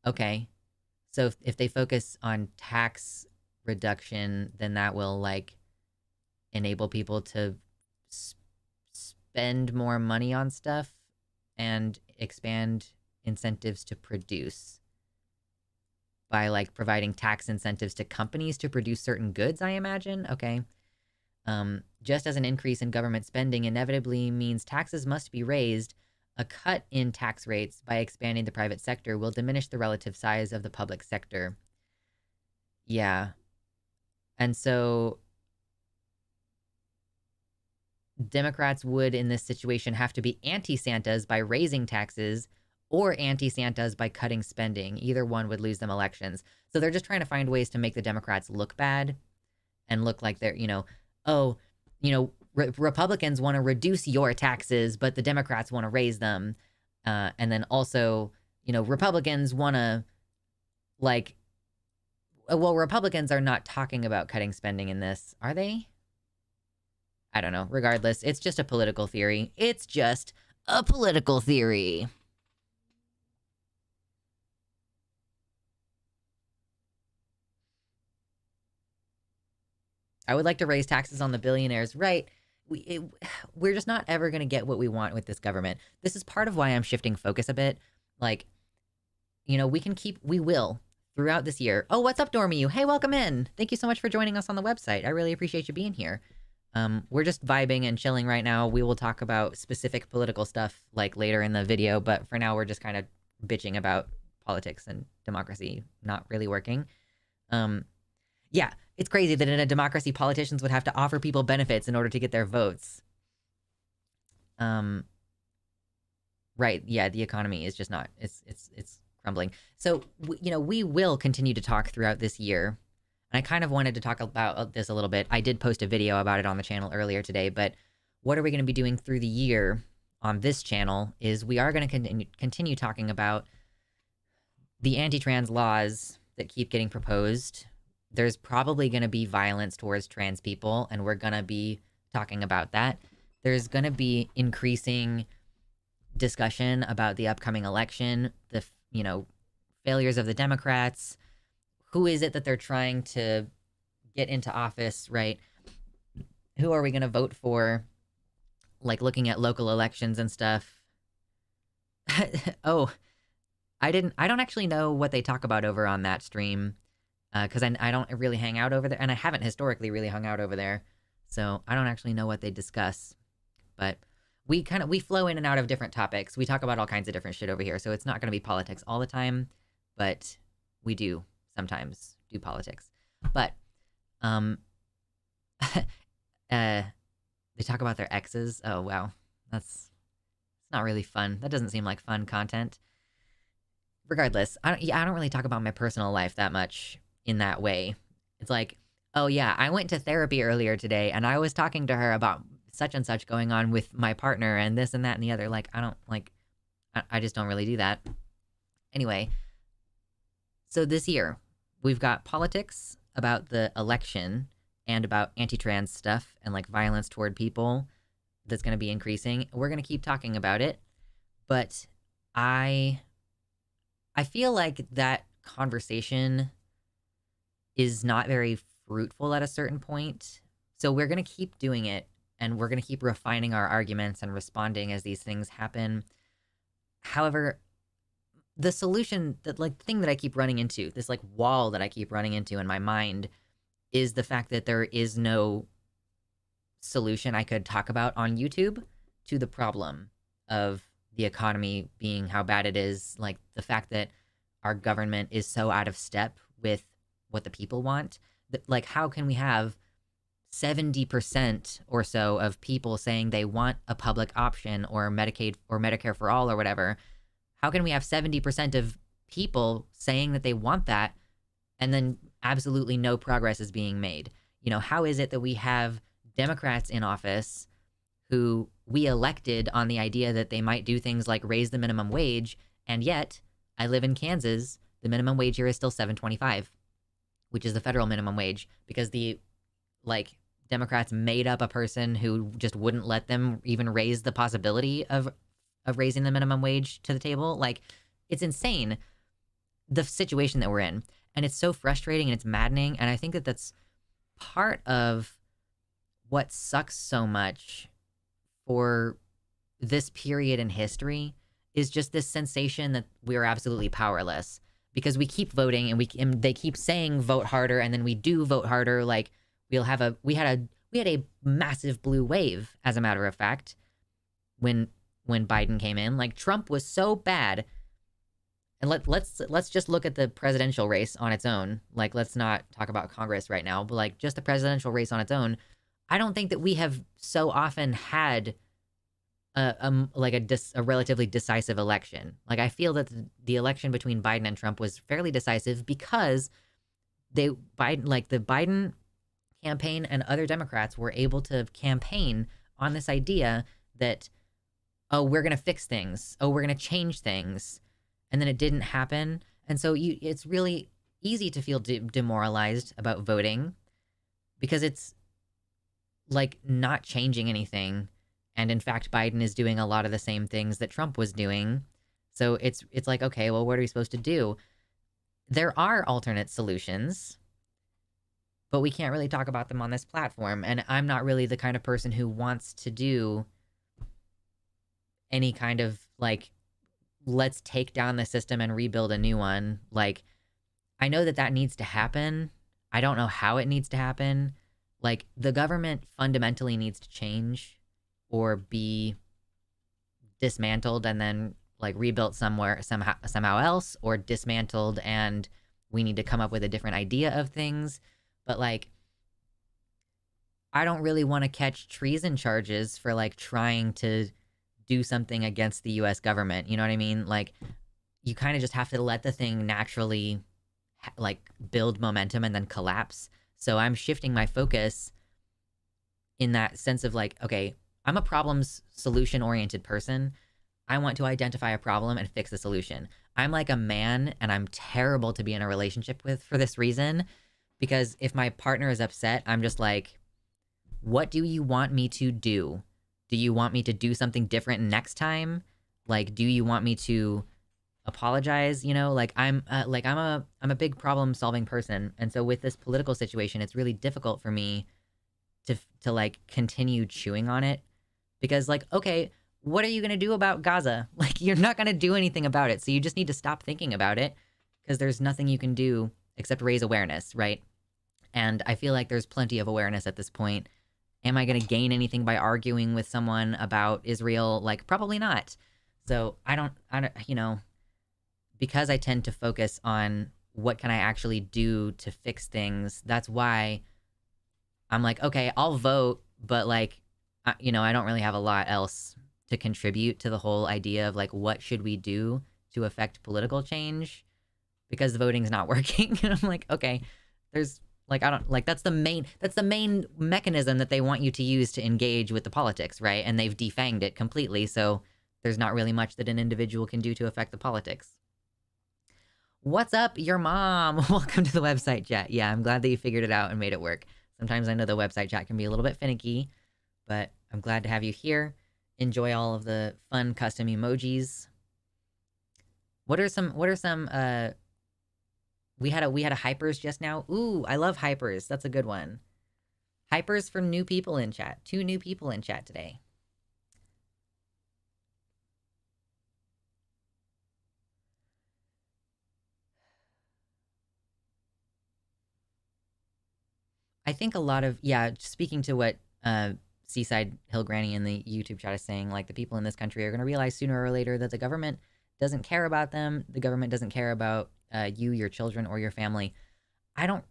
Okay. So if they focus on tax reduction, then that will like enable people to spend more money on stuff and expand incentives to produce by like providing tax incentives to companies to produce certain goods, I imagine. Okay. Just as an increase in government spending inevitably means taxes must be raised, a cut in tax rates by expanding the private sector will diminish the relative size of the public sector. Yeah. And so Democrats would, in this situation, have to be anti-Santas by raising taxes or anti-Santas by cutting spending. Either one would lose them elections. So they're just trying to find ways to make the Democrats look bad and look like they're, Republicans want to reduce your taxes, but the Democrats want to raise them. And then also, Republicans want to, Republicans are not talking about cutting spending in this, are they? I don't know. Regardless, it's just a political theory. It's just a political theory. I would like to raise taxes on the billionaires. Right. We're just not ever going to get what we want with this government. This is part of why I'm shifting focus a bit. We will throughout this year. Oh, what's up, Dormy? Hey, welcome in. Thank you so much for joining us on the website. I really appreciate you being here. We're just vibing and chilling right now. We will talk about specific political stuff later in the video, but for now we're just kind of bitching about politics and democracy not really working. Yeah, it's crazy that in a democracy, politicians would have to offer people benefits in order to get their votes. Right, yeah, the economy is just not, it's crumbling. So, we will continue to talk throughout this year. And I kind of wanted to talk about this a little bit. I did post a video about it on the channel earlier today, but what are we going to be doing through the year on this channel is we are going to continue talking about the anti-trans laws that keep getting proposed. There's probably going to be violence towards trans people, and we're going to be talking about that. There's going to be increasing discussion about the upcoming election, the, failures of the Democrats. Who is it that they're trying to get into office, right? Who are we going to vote for? Looking at local elections and stuff. Oh, I don't actually know what they talk about over on that stream. Because I don't really hang out over there, and I haven't historically really hung out over there. So I don't actually know what they discuss. But we flow in and out of different topics. We talk about all kinds of different shit over here. So it's not going to be politics all the time, but we do sometimes do politics. But they talk about their exes. Oh wow, it's not really fun. That doesn't seem like fun content. Regardless, I don't really talk about my personal life that much in that way. It's like, oh yeah, I went to therapy earlier today and I was talking to her about such and such going on with my partner and this and that and the other. Like, I just don't really do that. Anyway, so this year, we've got politics about the election and about anti-trans stuff and like violence toward people that's going to be increasing. We're going to keep talking about it, but I feel like that conversation is not very fruitful at a certain point. So we're going to keep doing it, and we're going to keep refining our arguments and responding as these things happen. However, the solution, that like thing that I keep running into, this like wall that I keep running into in my mind, is the fact that there is no solution I could talk about on YouTube to the problem of the economy being how bad it is. Like the fact that our government is so out of step with what the people want. That, like, how can we have 70% or so of people saying they want a public option or Medicaid or Medicare for all or whatever? How can we have 70% of people saying that they want that and then absolutely no progress is being made? You know, how is it that we have Democrats in office who we elected on the idea that they might do things like raise the minimum wage, and yet I live in Kansas, the minimum wage here is still $7.25, which is the federal minimum wage, because the like Democrats made up a person who just wouldn't let them even raise the possibility of raising the minimum wage to the table. Like, it's insane, the situation that we're in. And it's so frustrating and it's maddening. And I think that that's part of what sucks so much for this period in history, is just this sensation that we're absolutely powerless because we keep voting and they keep saying vote harder, and then we do vote harder. Like, we had a massive blue wave, as a matter of fact, when Biden came in. Like, Trump was so bad. And let's just look at the presidential race on its own. Like, let's not talk about Congress right now, but like just the presidential race on its own. I don't think that we have so often had a relatively decisive election. Like, I feel that the election between Biden and Trump was fairly decisive because the Biden campaign and other Democrats were able to campaign on this idea that, oh, we're going to fix things. Oh, we're going to change things. And then it didn't happen. And so it's really easy to feel demoralized about voting because it's like not changing anything. And in fact, Biden is doing a lot of the same things that Trump was doing. So it's like, okay, well, what are we supposed to do? There are alternate solutions, but we can't really talk about them on this platform. And I'm not really the kind of person who wants to do any kind of like, let's take down the system and rebuild a new one. Like, I know that needs to happen. I don't know how it needs to happen. Like, the government fundamentally needs to change or be dismantled and then like rebuilt somehow else, or dismantled and we need to come up with a different idea of things. But like, I don't really want to catch treason charges for like trying to do something against the US government. You know what I mean? Like, you kind of just have to let the thing naturally like build momentum and then collapse. So I'm shifting my focus in that sense of like, okay, I'm a problems solution oriented person. I want to identify a problem and fix the solution. I'm like a man, and I'm terrible to be in a relationship with for this reason, because if my partner is upset, I'm just like, what do you want me to do? Do you want me to do something different next time? Like, do you want me to apologize? You know, like I'm a big problem solving person. And so with this political situation, it's really difficult for me to like continue chewing on it, because like, okay, what are you going to do about Gaza? Like, you're not going to do anything about it. So you just need to stop thinking about it, because there's nothing you can do except raise awareness, right? And I feel like there's plenty of awareness at this point. Am I going to gain anything by arguing with someone about Israel? Like, probably not. So I don't, you know, because I tend to focus on what can I actually do to fix things. That's why I'm like, okay, I'll vote, but like, you know, I don't really have a lot else to contribute to the whole idea of like, what should we do to affect political change? Because the voting's not working. And I'm like, okay, there's Like, I don't like that's the main mechanism that they want you to use to engage with the politics, right? And they've defanged it completely, so there's not really much that an individual can do to affect the politics. What's up, your mom? Welcome to the website chat. Yeah, I'm glad that you figured it out and made it work. Sometimes I know the website chat can be a little bit finicky, but I'm glad to have you here. Enjoy all of the fun custom emojis. What are some we had a hypers just now. Ooh, I love hypers. That's a good one. Hypers from new people in chat. 2 new people in chat today. I think a lot of, yeah, speaking to what Seaside Hill Granny in the YouTube chat is saying, like, the people in this country are going to realize sooner or later that the government doesn't care about them. The government doesn't care about you, your children, or your family. I don't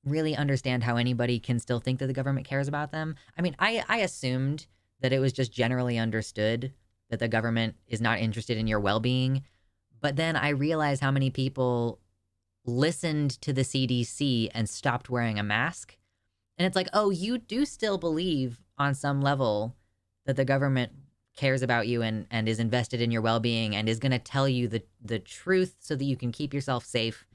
really understand how anybody can still think that the government cares about them. I mean, I assumed that it was just generally understood that the government is not interested in your well-being. But then I realized how many people listened to the CDC and stopped wearing a mask. And it's like, oh, you do still believe on some level that the government cares about you and is invested in your well-being and is going to tell you the truth so that you can keep yourself safe.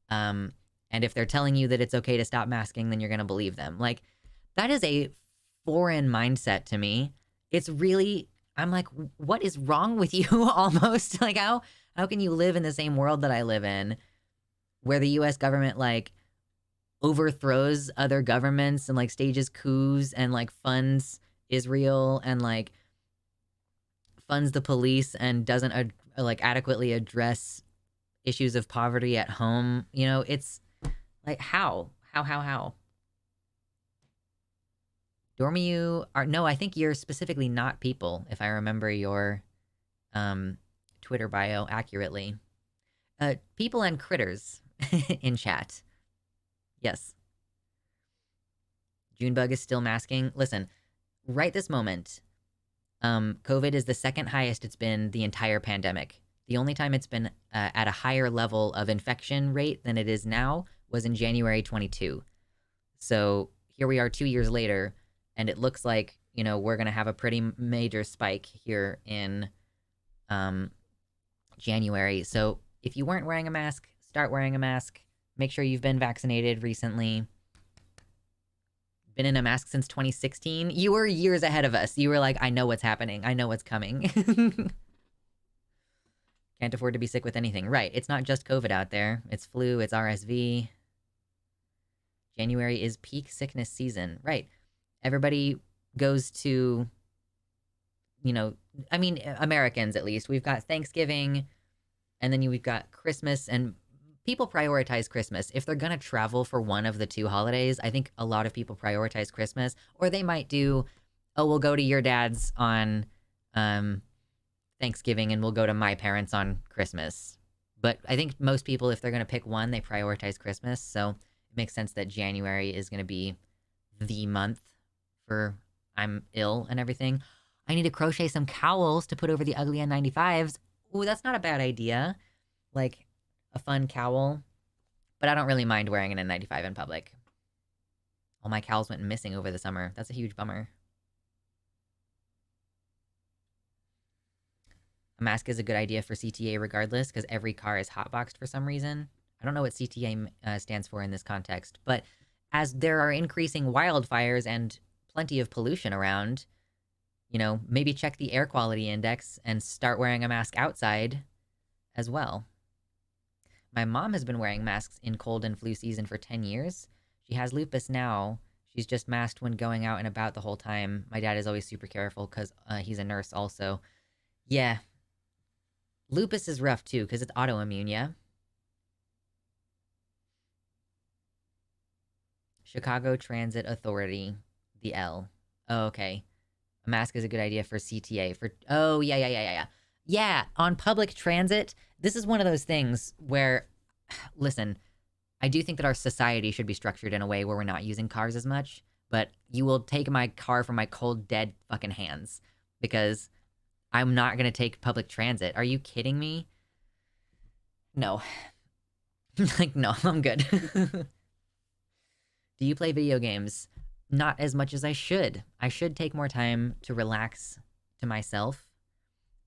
And if they're telling you that it's okay to stop masking, then you're going to believe them. Like, that is a foreign mindset to me. It's really, I'm like, what is wrong with you almost? Like, how can you live in the same world that I live in where the US government, like, overthrows other governments and, like, stages coups and, like, funds Israel and, like, funds the police and doesn't, like, adequately address issues of poverty at home? You know, it's like, how? Dormiu are, no, I think you're specifically not people, if I remember your Twitter bio accurately. People and critters in chat. Yes. Junebug is still masking. Listen, right this moment, COVID is the second highest it's been the entire pandemic. The only time it's been at a higher level of infection rate than it is now was in January 22. So here we are 2 years later, and it looks like, you know, we're going to have a pretty major spike here in January. So if you weren't wearing a mask, start wearing a mask. Make sure you've been vaccinated recently. Been in a mask since 2016. You were years ahead of us. You were like, I know what's happening. I know what's coming. Can't afford to be sick with anything. Right. It's not just COVID out there. It's flu. It's RSV. January is peak sickness season. Right. Everybody goes to, you know, I mean, Americans at least. We've got Thanksgiving, and then we've got Christmas, and people prioritize Christmas. If they're going to travel for one of the 2 holidays, I think a lot of people prioritize Christmas. Or they might do, oh, we'll go to your dad's on Thanksgiving and we'll go to my parents on Christmas. But I think most people, if they're going to pick one, they prioritize Christmas. So it makes sense that January is going to be the month for I'm ill and everything. I need to crochet some cowls to put over the ugly N95s. Ooh, that's not a bad idea. Like, a fun cowl. But I don't really mind wearing an N95 in public. All my cowls went missing over the summer. That's a huge bummer. A mask is a good idea for CTA regardless, because every car is hotboxed for some reason. I don't know what CTA stands for in this context, but as there are increasing wildfires and plenty of pollution around, you know, maybe check the air quality index and start wearing a mask outside as well. My mom has been wearing masks in cold and flu season for 10 years. She has lupus now. She's just masked when going out and about the whole time. My dad is always super careful because he's a nurse also. Yeah. Lupus is rough too because it's autoimmune, yeah? Chicago Transit Authority, the L. Oh, okay. A mask is a good idea for CTA. Oh, yeah. Yeah, on public transit, this is one of those things where, listen, I do think that our society should be structured in a way where we're not using cars as much, but you will take my car from my cold, dead fucking hands because I'm not going to take public transit. Are you kidding me? No. Like, no, I'm good. Do you play video games? Not as much as I should. I should take more time to relax to myself,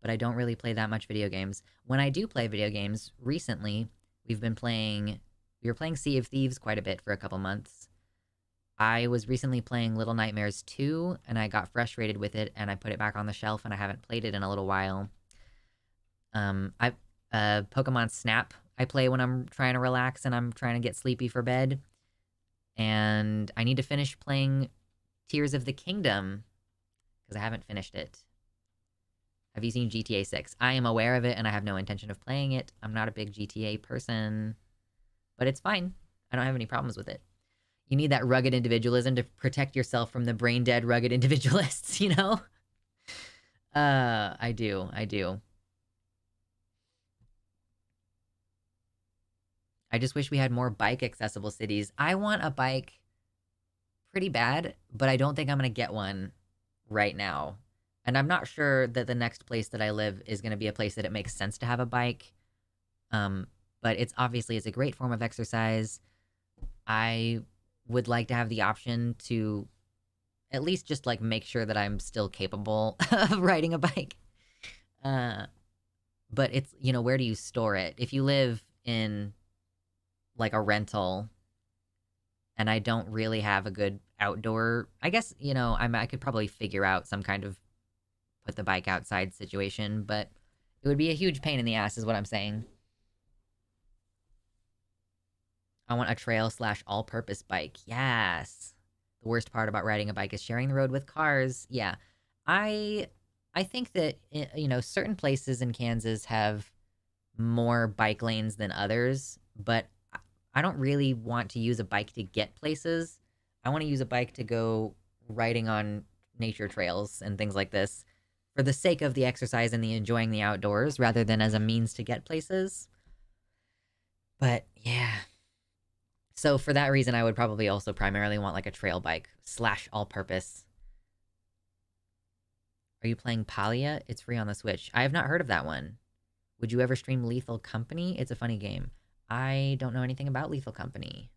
but I don't really play that much video games. When I do play video games, recently, we were playing Sea of Thieves quite a bit for a couple months. I was recently playing Little Nightmares 2, and I got frustrated with it, and I put it back on the shelf, and I haven't played it in a little while. Pokemon Snap, I play when I'm trying to relax and I'm trying to get sleepy for bed. And I need to finish playing Tears of the Kingdom, because I haven't finished it. Have you seen GTA 6? I am aware of it, and I have no intention of playing it. I'm not a big GTA person, but it's fine. I don't have any problems with it. You need that rugged individualism to protect yourself from the brain-dead rugged individualists, you know? I do. I just wish we had more bike-accessible cities. I want a bike pretty bad, but I don't think I'm going to get one right now. And I'm not sure that the next place that I live is going to be a place that it makes sense to have a bike. But it's a great form of exercise. I would like to have the option to at least just like make sure that I'm still capable of riding a bike. But it's, where do you store it? If you live in like a rental and I don't really have a good outdoor, I guess, I could probably figure out some kind of put the bike outside situation, but it would be a huge pain in the ass is what I'm saying. I want a trail/all-purpose bike. Yes. The worst part about riding a bike is sharing the road with cars. Yeah. I think that, certain places in Kansas have more bike lanes than others, but I don't really want to use a bike to get places. I want to use a bike to go riding on nature trails and things like this for the sake of the exercise and the enjoying the outdoors rather than as a means to get places. But yeah. So for that reason, I would probably also primarily want like a trail bike /all-purpose. Are you playing Palia? It's free on the Switch. I have not heard of that one. Would you ever stream Lethal Company? It's a funny game. I don't know anything about Lethal Company.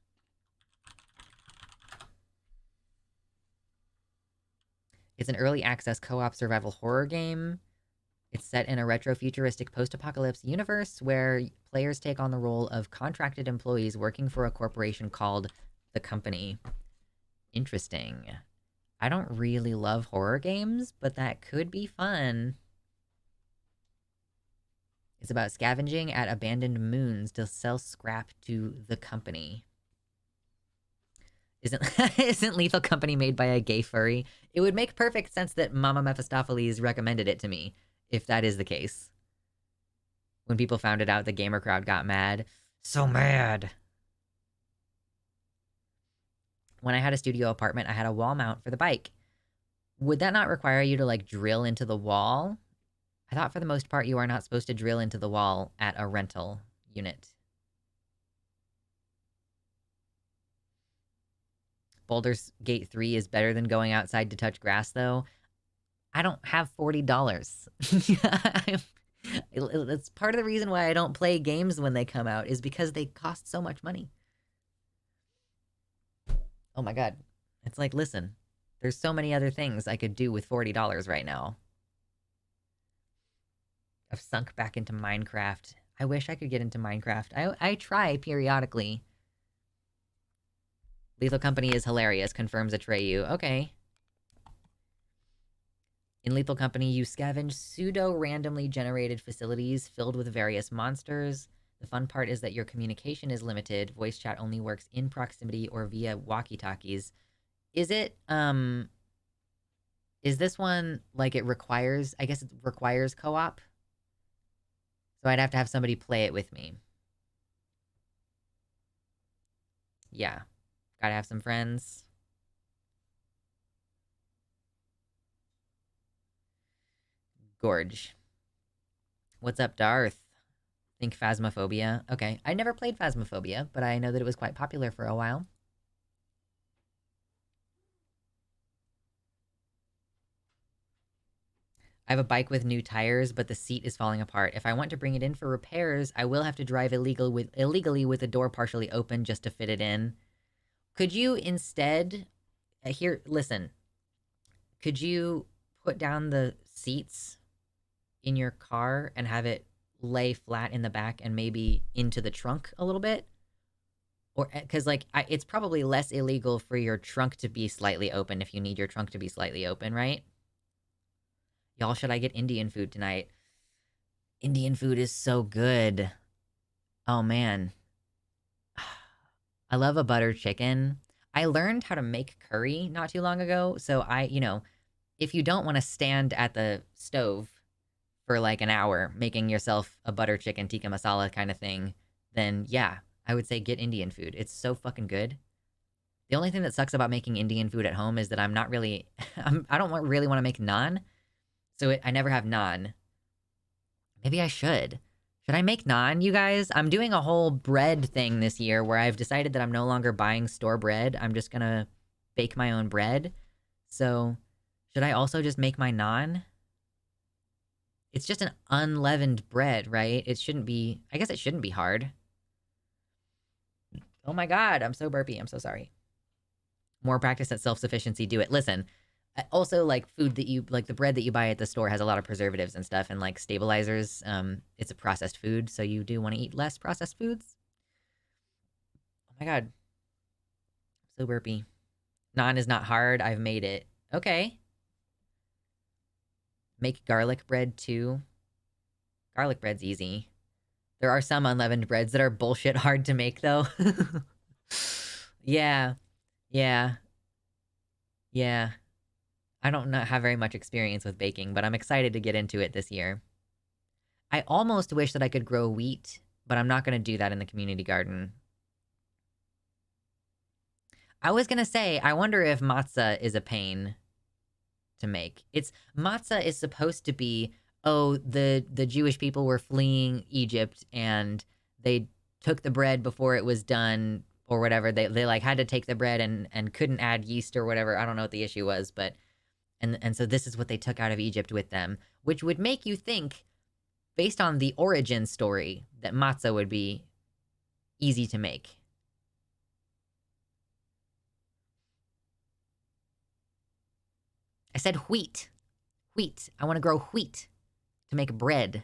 It's an early access co-op survival horror game. It's set in a retro-futuristic post-apocalypse universe where players take on the role of contracted employees working for a corporation called The Company. Interesting. I don't really love horror games, but that could be fun. It's about scavenging at abandoned moons to sell scrap to The Company. Isn't Lethal Company made by a gay furry? It would make perfect sense that Mama Mephistopheles recommended it to me, if that is the case. When people found it out, the gamer crowd got mad. So mad! When I had a studio apartment, I had a wall mount for the bike. Would that not require you to, like, drill into the wall? I thought for the most part you are not supposed to drill into the wall at a rental unit. Baldur's Gate 3 is better than going outside to touch grass, though. I don't have $40. It's part of the reason why I don't play games when they come out, is because they cost so much money. Oh my god. It's like, listen, there's so many other things I could do with $40 right now. I've sunk back into Minecraft. I wish I could get into Minecraft. I try periodically. Lethal Company is hilarious, confirms Atreyu. Okay. In Lethal Company, you scavenge pseudo-randomly generated facilities filled with various monsters. The fun part is that your communication is limited. Voice chat only works in proximity or via walkie-talkies. Is it, is this one, like, it requires, I guess it requires co-op? So I'd have to have somebody play it with me. Yeah. Gotta have some friends. Gorge. What's up, Darth? Think Phasmophobia. Okay. I never played Phasmophobia, but I know that it was quite popular for a while. I have a bike with new tires, but the seat is falling apart. If I want to bring it in for repairs, I will have to drive illegally with the door partially open just to fit it in. Could you instead, here, listen, could you put down the seats in your car and have it lay flat in the back and maybe into the trunk a little bit? Or because like it's probably less illegal for your trunk to be slightly open if you need your trunk to be slightly open, right? Y'all, should I get Indian food tonight? Indian food is so good. Oh man, I love a butter chicken. I learned how to make curry not too long ago, so if you don't want to stand at the stove for like an hour making yourself a butter chicken tikka masala kind of thing, then yeah, I would say get Indian food. It's so fucking good. The only thing that sucks about making Indian food at home is that I'm not really, I don't really want to make naan, so I never have naan. Maybe I should. Should I make naan, you guys? I'm doing a whole bread thing this year where I've decided that I'm no longer buying store bread. I'm just gonna bake my own bread. So, should I also just make my naan? It's just an unleavened bread, right? It shouldn't be, I guess it shouldn't be hard. Oh my god, I'm so burpy. I'm so sorry. More practice at self-sufficiency, do it. Listen, also like food that you like, the bread that you buy at the store has a lot of preservatives and stuff and like stabilizers. It's a processed food, so you do want to eat less processed foods. Oh my god, I'm so burpy. Naan is not hard. I've made it. Okay. Make garlic bread too. Garlic bread's easy. There are some unleavened breads that are bullshit hard to make though. Yeah. Yeah. Yeah. I don't not have very much experience with baking, but I'm excited to get into it this year. I almost wish that I could grow wheat, but I'm not going to do that in the community garden. I was going to say, I wonder if matzah is a pain to make. It's matzah is supposed to be, oh, the Jewish people were fleeing Egypt and they took the bread before it was done or whatever. They like had to take the bread and couldn't add yeast or whatever. I don't know what the issue was, but and so this is what they took out of Egypt with them, which would make you think, based on the origin story, that matzah would be easy to make. I said wheat. Wheat. I want to grow wheat to make bread.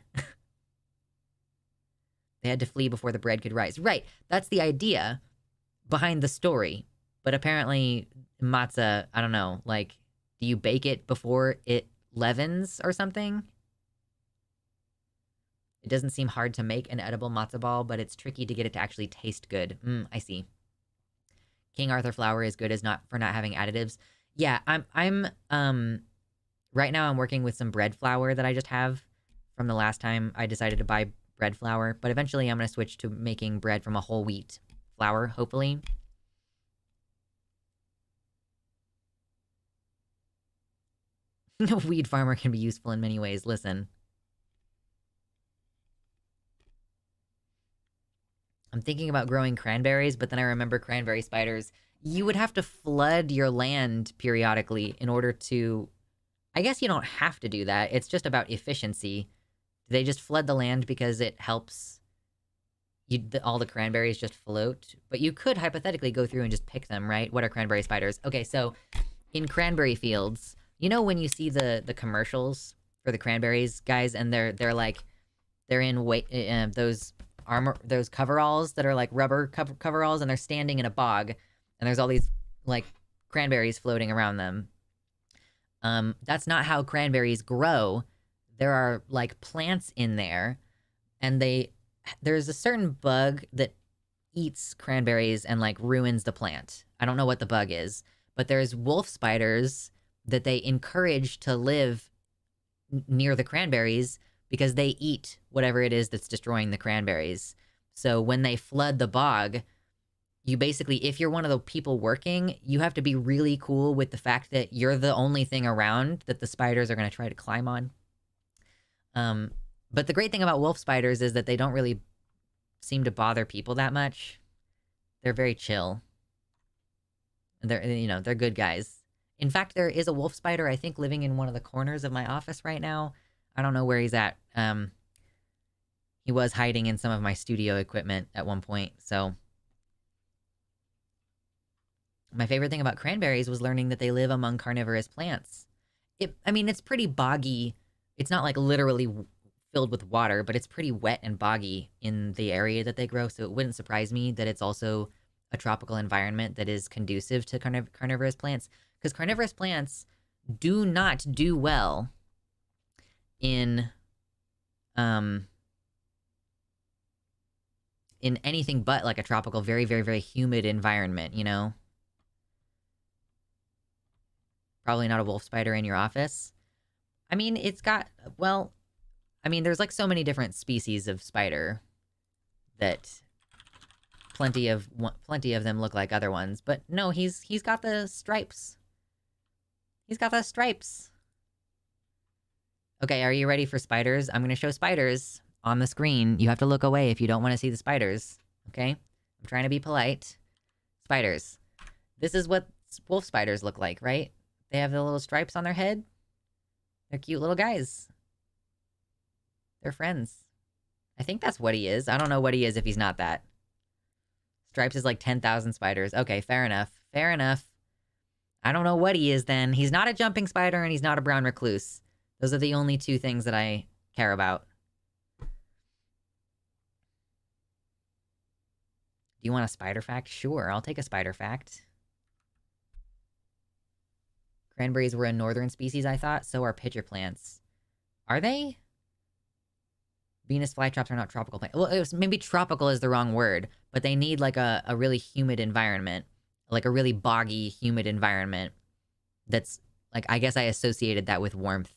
They had to flee before the bread could rise. Right. That's the idea behind the story. But apparently, matzah, I don't know, like, do you bake it before it leavens or something? It doesn't seem hard to make an edible matzah ball, but it's tricky to get it to actually taste good. I see. King Arthur flour is good as not for not having additives. Yeah, I'm right now I'm working with some bread flour that I just have from the last time I decided to buy bread flour, but eventually I'm going to switch to making bread from a whole wheat flour, hopefully. A weed farmer can be useful in many ways. Listen. I'm thinking about growing cranberries, but then I remember cranberry spiders. You would have to flood your land periodically in order to... I guess you don't have to do that. It's just about efficiency. They just flood the land because it helps all the cranberries just float. But you could hypothetically go through and just pick them, right? What are cranberry spiders? Okay, so in cranberry fields, you know when you see the commercials for the cranberries, guys, and they're in those those coveralls that are like rubber coveralls, and they're standing in a bog, and there's all these like cranberries floating around them. That's not how cranberries grow. There are like plants in there, and there's a certain bug that eats cranberries and like ruins the plant. I don't know what the bug is, but there's wolf spiders that they encourage to live near the cranberries because they eat whatever it is that's destroying the cranberries. So when they flood the bog, you basically, if you're one of the people working, you have to be really cool with the fact that you're the only thing around that the spiders are going to try to climb on. But the great thing about wolf spiders is that they don't really seem to bother people that much. They're very chill. They're good guys. In fact, there is a wolf spider, I think, living in one of the corners of my office right now. I don't know where he's at. He was hiding in some of my studio equipment at one point, so... My favorite thing about cranberries was learning that they live among carnivorous plants. I mean, it's pretty boggy. It's not like literally filled with water, but it's pretty wet and boggy in the area that they grow. So it wouldn't surprise me that it's also a tropical environment that is conducive to carnivorous plants. Because carnivorous plants do not do well in anything but like a tropical, very, very, very humid environment, you know? Probably not a wolf spider in your office. I mean, it's got, well, I mean, there's like so many different species of spider that plenty of them look like other ones, but no, he's got the stripes. He's got the stripes. Okay, are you ready for spiders? I'm going to show spiders on the screen. You have to look away if you don't want to see the spiders, okay? I'm trying to be polite. Spiders. This is what wolf spiders look like, right? They have the little stripes on their head. They're cute little guys. They're friends. I think that's what he is. I don't know what he is if he's not that. Stripes is like 10,000 spiders. Okay, fair enough. Fair enough. I don't know what he is then. He's not a jumping spider and he's not a brown recluse. Those are the only two things that I care about. Do you want a spider fact? Sure, I'll take a spider fact. Cranberries were a northern species, I thought. So are pitcher plants. Are they? Venus flytraps are not tropical plants. Well, maybe tropical is the wrong word, but they need like a really humid environment. Like a really boggy, humid environment. That's, like, I guess I associated that with warmth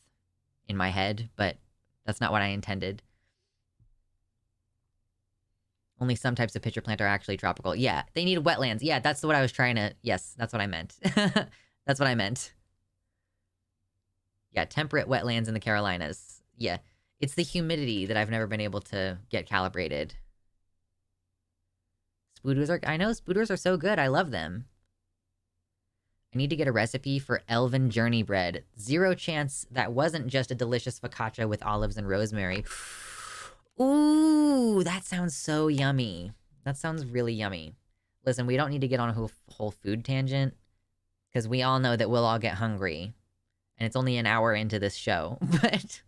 in my head, but that's not what I intended. Only some types of pitcher plant are actually tropical. Yeah, they need wetlands. Yeah, that's what I was trying to... Yes, that's what I meant. That's what I meant. Yeah, temperate wetlands in the Carolinas. Yeah, it's the humidity that I've never been able to get calibrated. Spooders are... I know, spooders are so good. I love them. I need to get a recipe for elven journey bread. Zero chance that wasn't just a delicious focaccia with olives and rosemary. Ooh, that sounds so yummy. That sounds really yummy. Listen, we don't need to get on a whole food tangent, because we all know that we'll all get hungry. And it's only an hour into this show, but...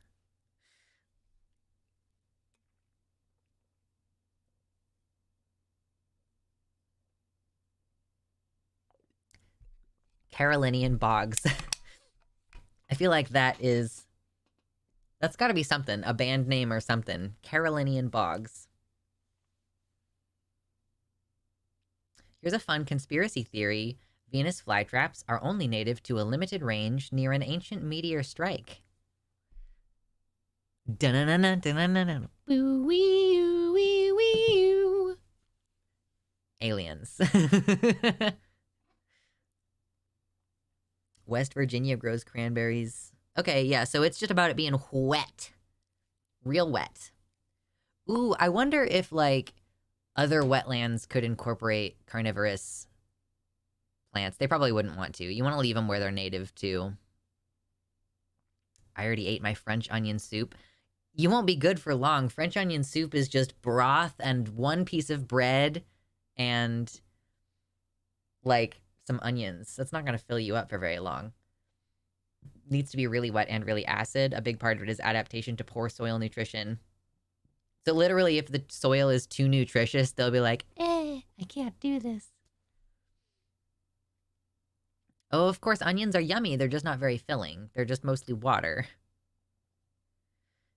Carolinian bogs. I feel like that's gotta be something. A band name or something. Carolinian bogs. Here's a fun conspiracy theory. Venus flytraps are only native to a limited range near an ancient meteor strike. Aliens. West Virginia grows cranberries. Okay, yeah, so it's just about it being wet. Real wet. Ooh, I wonder if, like, other wetlands could incorporate carnivorous plants. They probably wouldn't want to. You want to leave them where they're native to. I already ate my French onion soup. You won't be good for long. French onion soup is just broth and one piece of bread and, like, some onions. That's not going to fill you up for very long. Needs to be really wet and really acid. A big part of it is adaptation to poor soil nutrition. So literally, if the soil is too nutritious, they'll be like, I can't do this. Oh, of course, onions are yummy. They're just not very filling. They're just mostly water.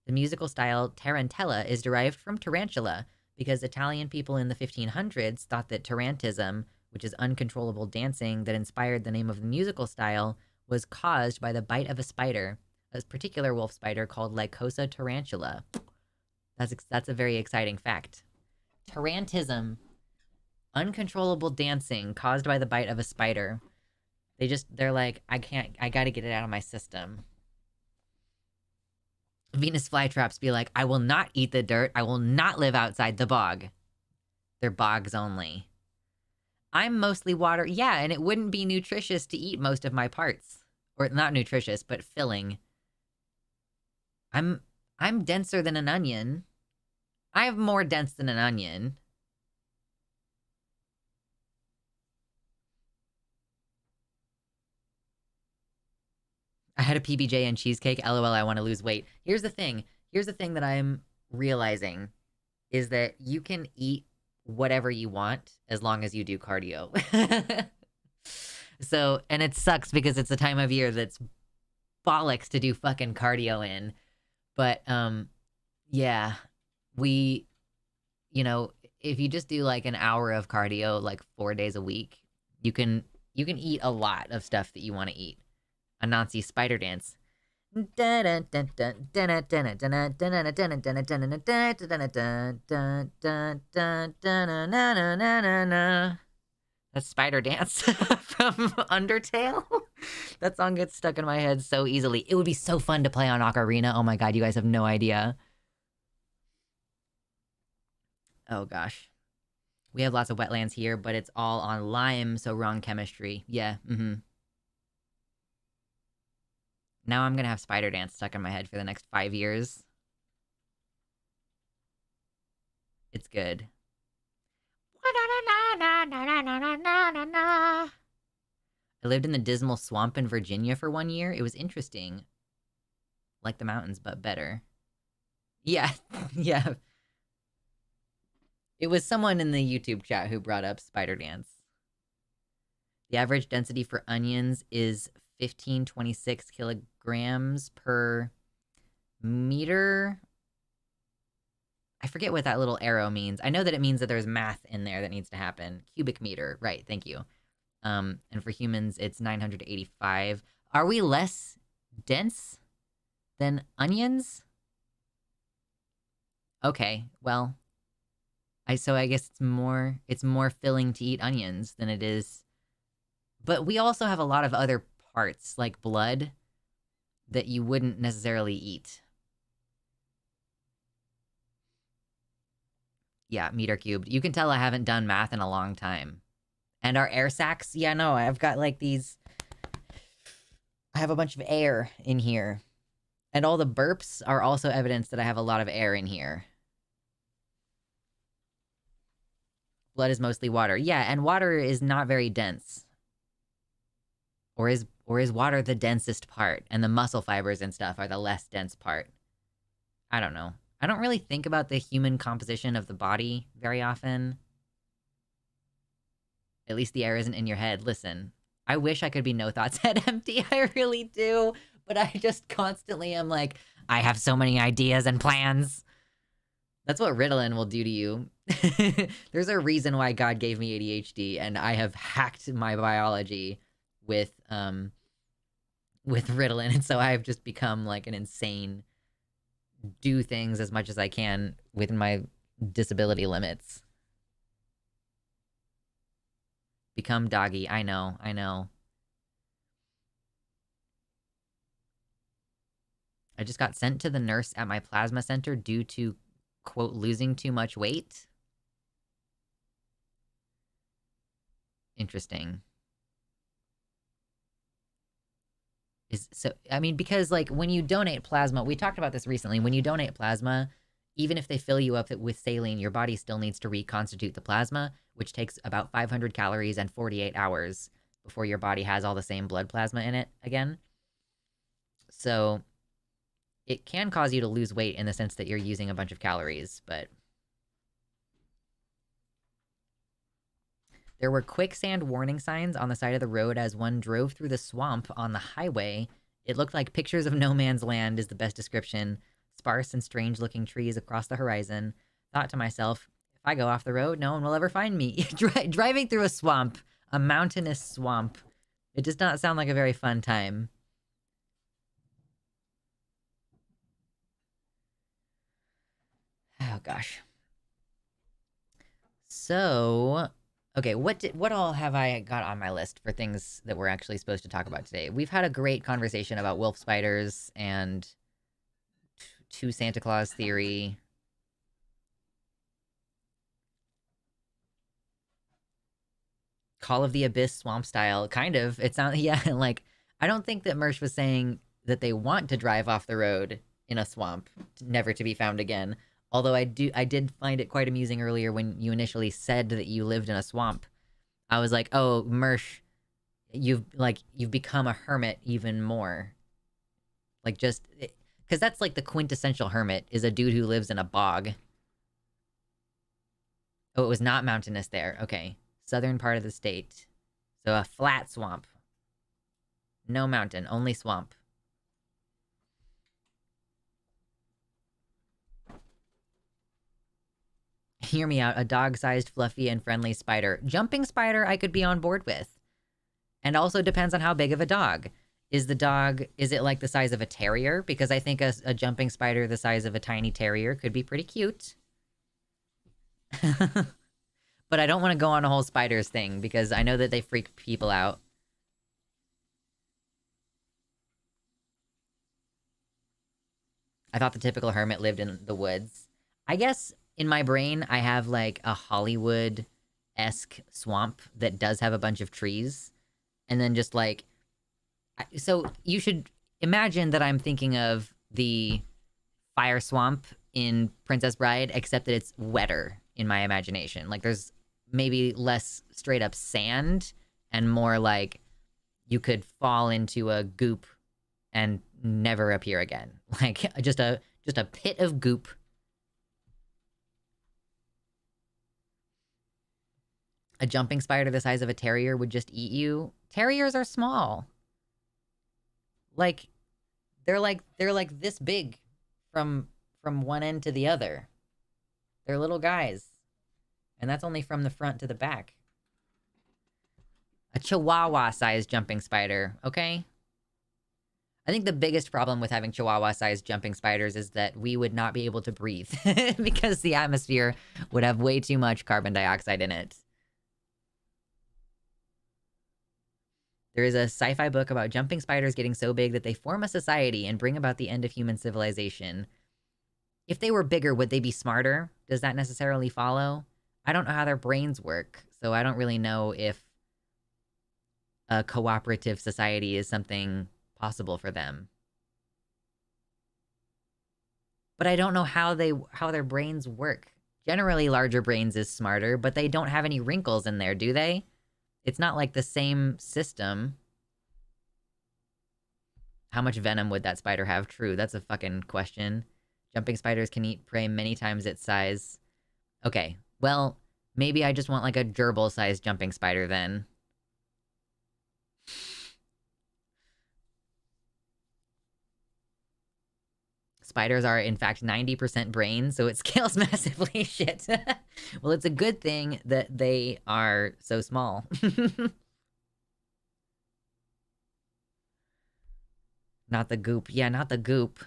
The musical style tarantella is derived from tarantula because Italian people in the 1500s thought that tarantism, which is uncontrollable dancing that inspired the name of the musical style, was caused by the bite of a spider, a particular wolf spider called Lycosa tarantula. That's a very exciting fact. Tarantism, uncontrollable dancing caused by the bite of a spider. They're like, I gotta get it out of my system. Venus flytraps be like, I will not eat the dirt. I will not live outside the bog. They're bogs only. I'm mostly water. Yeah, and it wouldn't be nutritious to eat most of my parts. Or not nutritious, but filling. I'm denser than an onion. I'm more dense than an onion. I had a PBJ and cheesecake. LOL, I want to lose weight. Here's the thing. Here's the thing that I'm realizing is that you can eat whatever you want as long as you do cardio. So, and it sucks because it's the time of year that's bollocks to do fucking cardio in. But yeah, we, you know, if you just do like an hour of cardio like 4 days a week, you can eat a lot of stuff that you want to eat. Anansi spider dance. That's Spider Dance from Undertale. That song gets stuck in my head so easily. It would be so fun to play on Ocarina. Oh my god, you guys have no idea. Oh gosh. We have lots of wetlands here, but it's all on lime, so wrong chemistry. Yeah, Now I'm gonna have Spider Dance stuck in my head for the next 5 years. It's good. I lived in the dismal swamp in Virginia for 1 year. It was interesting. Like the mountains, but better. Yeah, yeah. It was someone in the YouTube chat who brought up Spider Dance. The average density for onions is 1526 kilograms per meter. I forget what that little arrow means. I know that it means that there's math in there that needs to happen. Cubic meter. Right, thank you. And for humans, it's 985. Are we less dense than onions? Okay, well, so I guess it's more filling to eat onions than it is. But we also have a lot of other parts, like blood, that you wouldn't necessarily eat. Yeah, meter cubed. You can tell I haven't done math in a long time. And our air sacs, yeah, no, I've got like these. I have a bunch of air in here. And all the burps are also evidence that I have a lot of air in here. Blood is mostly water. Yeah, and water is not very dense. Or is water the densest part? And the muscle fibers and stuff are the less dense part? I don't know. I don't really think about the human composition of the body very often. At least the air isn't in your head. Listen, I wish I could be no thoughts head empty. I really do. But I just constantly am like, I have so many ideas and plans. That's what Ritalin will do to you. There's a reason why God gave me ADHD, and I have hacked my biology with Ritalin, and so I've just become like an insane, do things as much as I can within my disability limits. Become doggy. I know. I just got sent to the nurse at my plasma center due to, quote, losing too much weight. Interesting. I mean, because like when you donate plasma, we talked about this recently, when you donate plasma, even if they fill you up with saline, your body still needs to reconstitute the plasma, which takes about 500 calories and 48 hours before your body has all the same blood plasma in it again. So it can cause you to lose weight in the sense that you're using a bunch of calories, but there were quicksand warning signs on the side of the road as one drove through the swamp on the highway. It looked like pictures of no man's land is the best description. Sparse and strange-looking trees across the horizon. Thought to myself, if I go off the road, no one will ever find me. Driving through a swamp, a mountainous swamp. It does not sound like a very fun time. Oh, gosh. So, okay, what all have I got on my list for things that we're actually supposed to talk about today? We've had a great conversation about wolf spiders and two Santa Claus theory. Call of the Abyss swamp style, kind of. It sounds, yeah, like, I don't think that Mersh was saying that they want to drive off the road in a swamp, never to be found again. Although I did find it quite amusing earlier when you initially said that you lived in a swamp. I was like, oh, Mersh, you've become a hermit even more. Like, just... Because that's like the quintessential hermit, is a dude who lives in a bog. Oh, it was not mountainous there. Okay. Southern part of the state. So a flat swamp. No mountain, only swamp. Hear me out. A dog-sized, fluffy, and friendly spider. Jumping spider I could be on board with. And also depends on how big of a dog. Is it like the size of a terrier? Because I think a jumping spider the size of a tiny terrier could be pretty cute. But I don't want to go on a whole spiders thing because I know that they freak people out. I thought the typical hermit lived in the woods. I guess in my brain, I have like a Hollywood-esque swamp that does have a bunch of trees. And then just like... So you should imagine that I'm thinking of the fire swamp in Princess Bride, except that it's wetter in my imagination. Like there's maybe less straight up sand and more like you could fall into a goop and never appear again. Like just a pit of goop. A jumping spider the size of a terrier would just eat you. Terriers are small. Like they're like this big from one end to the other. They're little guys. And that's only from the front to the back. A chihuahua-sized jumping spider, okay? I think the biggest problem with having chihuahua-sized jumping spiders is that we would not be able to breathe because the atmosphere would have way too much carbon dioxide in it. There is a sci-fi book about jumping spiders getting so big that they form a society and bring about the end of human civilization. If they were bigger, would they be smarter? Does that necessarily follow? I don't know how their brains work, so I don't really know if a cooperative society is something possible for them. But I don't know how their brains work. Generally, larger brains is smarter, but they don't have any wrinkles in there, do they? It's not like the same system. How much venom would that spider have? True, that's a fucking question. Jumping spiders can eat prey many times its size. Okay, well, maybe I just want like a gerbil-sized jumping spider then. Spiders are, in fact, 90% brain, so it scales massively. Shit. Well, it's a good thing that they are so small. Not the goop. Yeah, not the goop.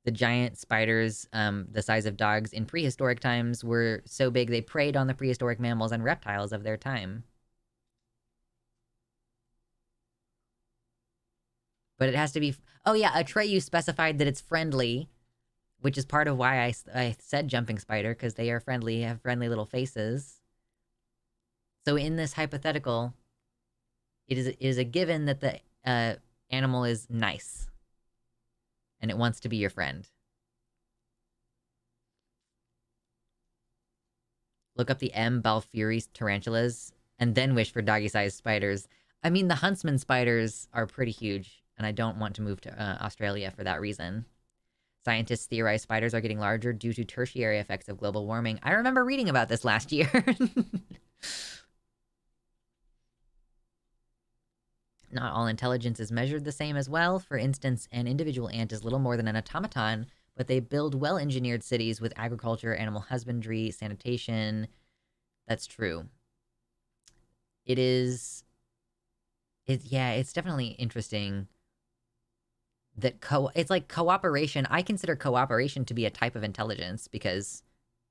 The giant spiders, the size of dogs in prehistoric times, were so big they preyed on the prehistoric mammals and reptiles of their time. But it has to be... Oh yeah, Atreyu specified that it's friendly, which is part of why I said jumping spider, because they are friendly, have friendly little faces. So in this hypothetical, it is a given that the animal is nice. And it wants to be your friend. Look up the M. balfouri tarantulas, and then wish for doggy-sized spiders. I mean, the huntsman spiders are pretty huge, and I don't want to move to Australia for that reason. Scientists theorize spiders are getting larger due to tertiary effects of global warming. I remember reading about this last year. Not all intelligence is measured the same as well. For instance, an individual ant is little more than an automaton, but they build well-engineered cities with agriculture, animal husbandry, sanitation. That's true. It's definitely interesting that it's like cooperation. I consider cooperation to be a type of intelligence because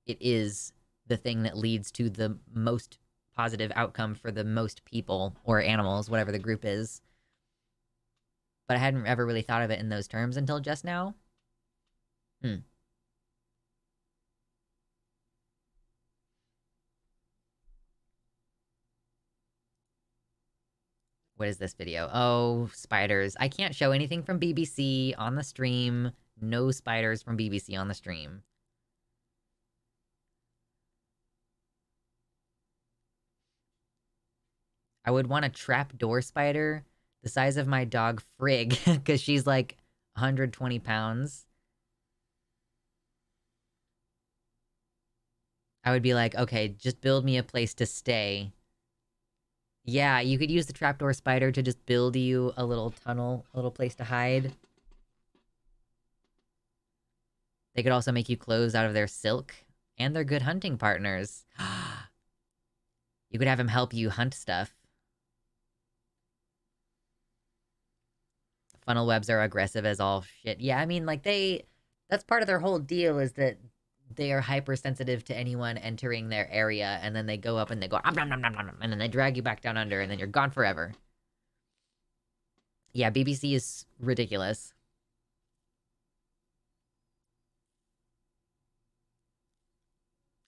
it is the thing that leads to the most positive outcome for the most people or animals, whatever the group is. But I hadn't ever really thought of it in those terms until just now. What is this video? Oh, spiders. I can't show anything from BBC on the stream. No spiders from BBC on the stream. I would want a trapdoor spider the size of my dog Frig, because she's like 120 pounds, I would be like, okay, just build me a place to stay. Yeah, you could use the trapdoor spider to just build you a little tunnel, a little place to hide. They could also make you clothes out of their silk, and they're good hunting partners. You could have him help you hunt stuff. Funnel webs are aggressive as all shit. Yeah, I mean, like, that's part of their whole deal, is that they are hypersensitive to anyone entering their area, and then they go up and they go, nom, nom, nom, nom, nom, and then they drag you back down under, and then you're gone forever. Yeah, BBC is ridiculous.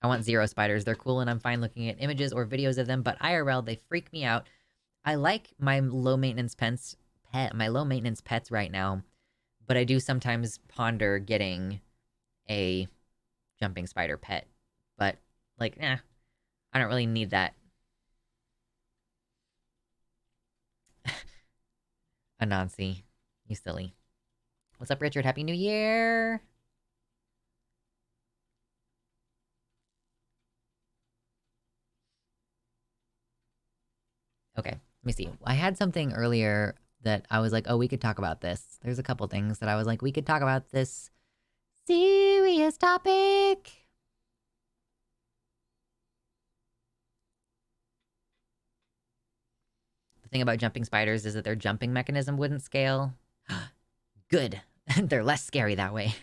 I want zero spiders. They're cool, and I'm fine looking at images or videos of them, but IRL, they freak me out. I like my low-maintenance pets right now, but I do sometimes ponder getting a jumping spider pet. But, like, I don't really need that. Anansi. You silly. What's up, Richard? Happy New Year! Okay, let me see. I had something earlier that I was like, oh, we could talk about this. There's a couple things that I was like, we could talk about this serious topic. The thing about jumping spiders is that their jumping mechanism wouldn't scale. Good. They're less scary that way.